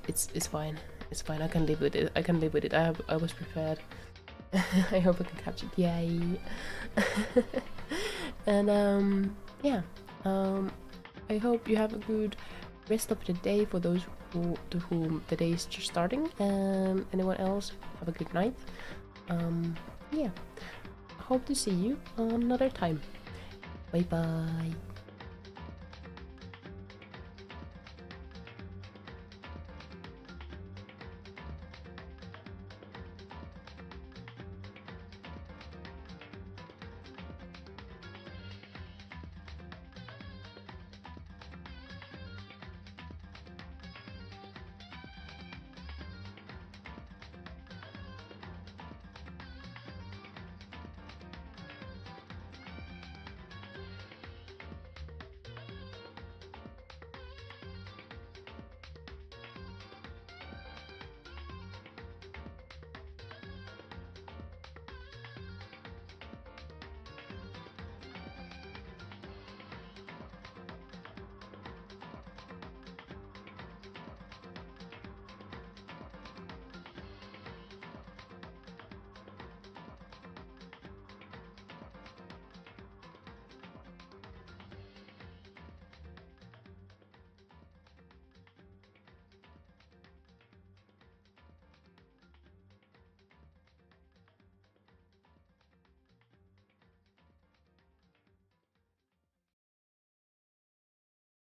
fine. It's fine, I can live with it. I was prepared. I hope I can catch it. Yay! And yeah. I hope you have a good rest of the day for those to whom the day is just starting. Anyone else, have a good night. Yeah. I hope to see you another time. Bye bye.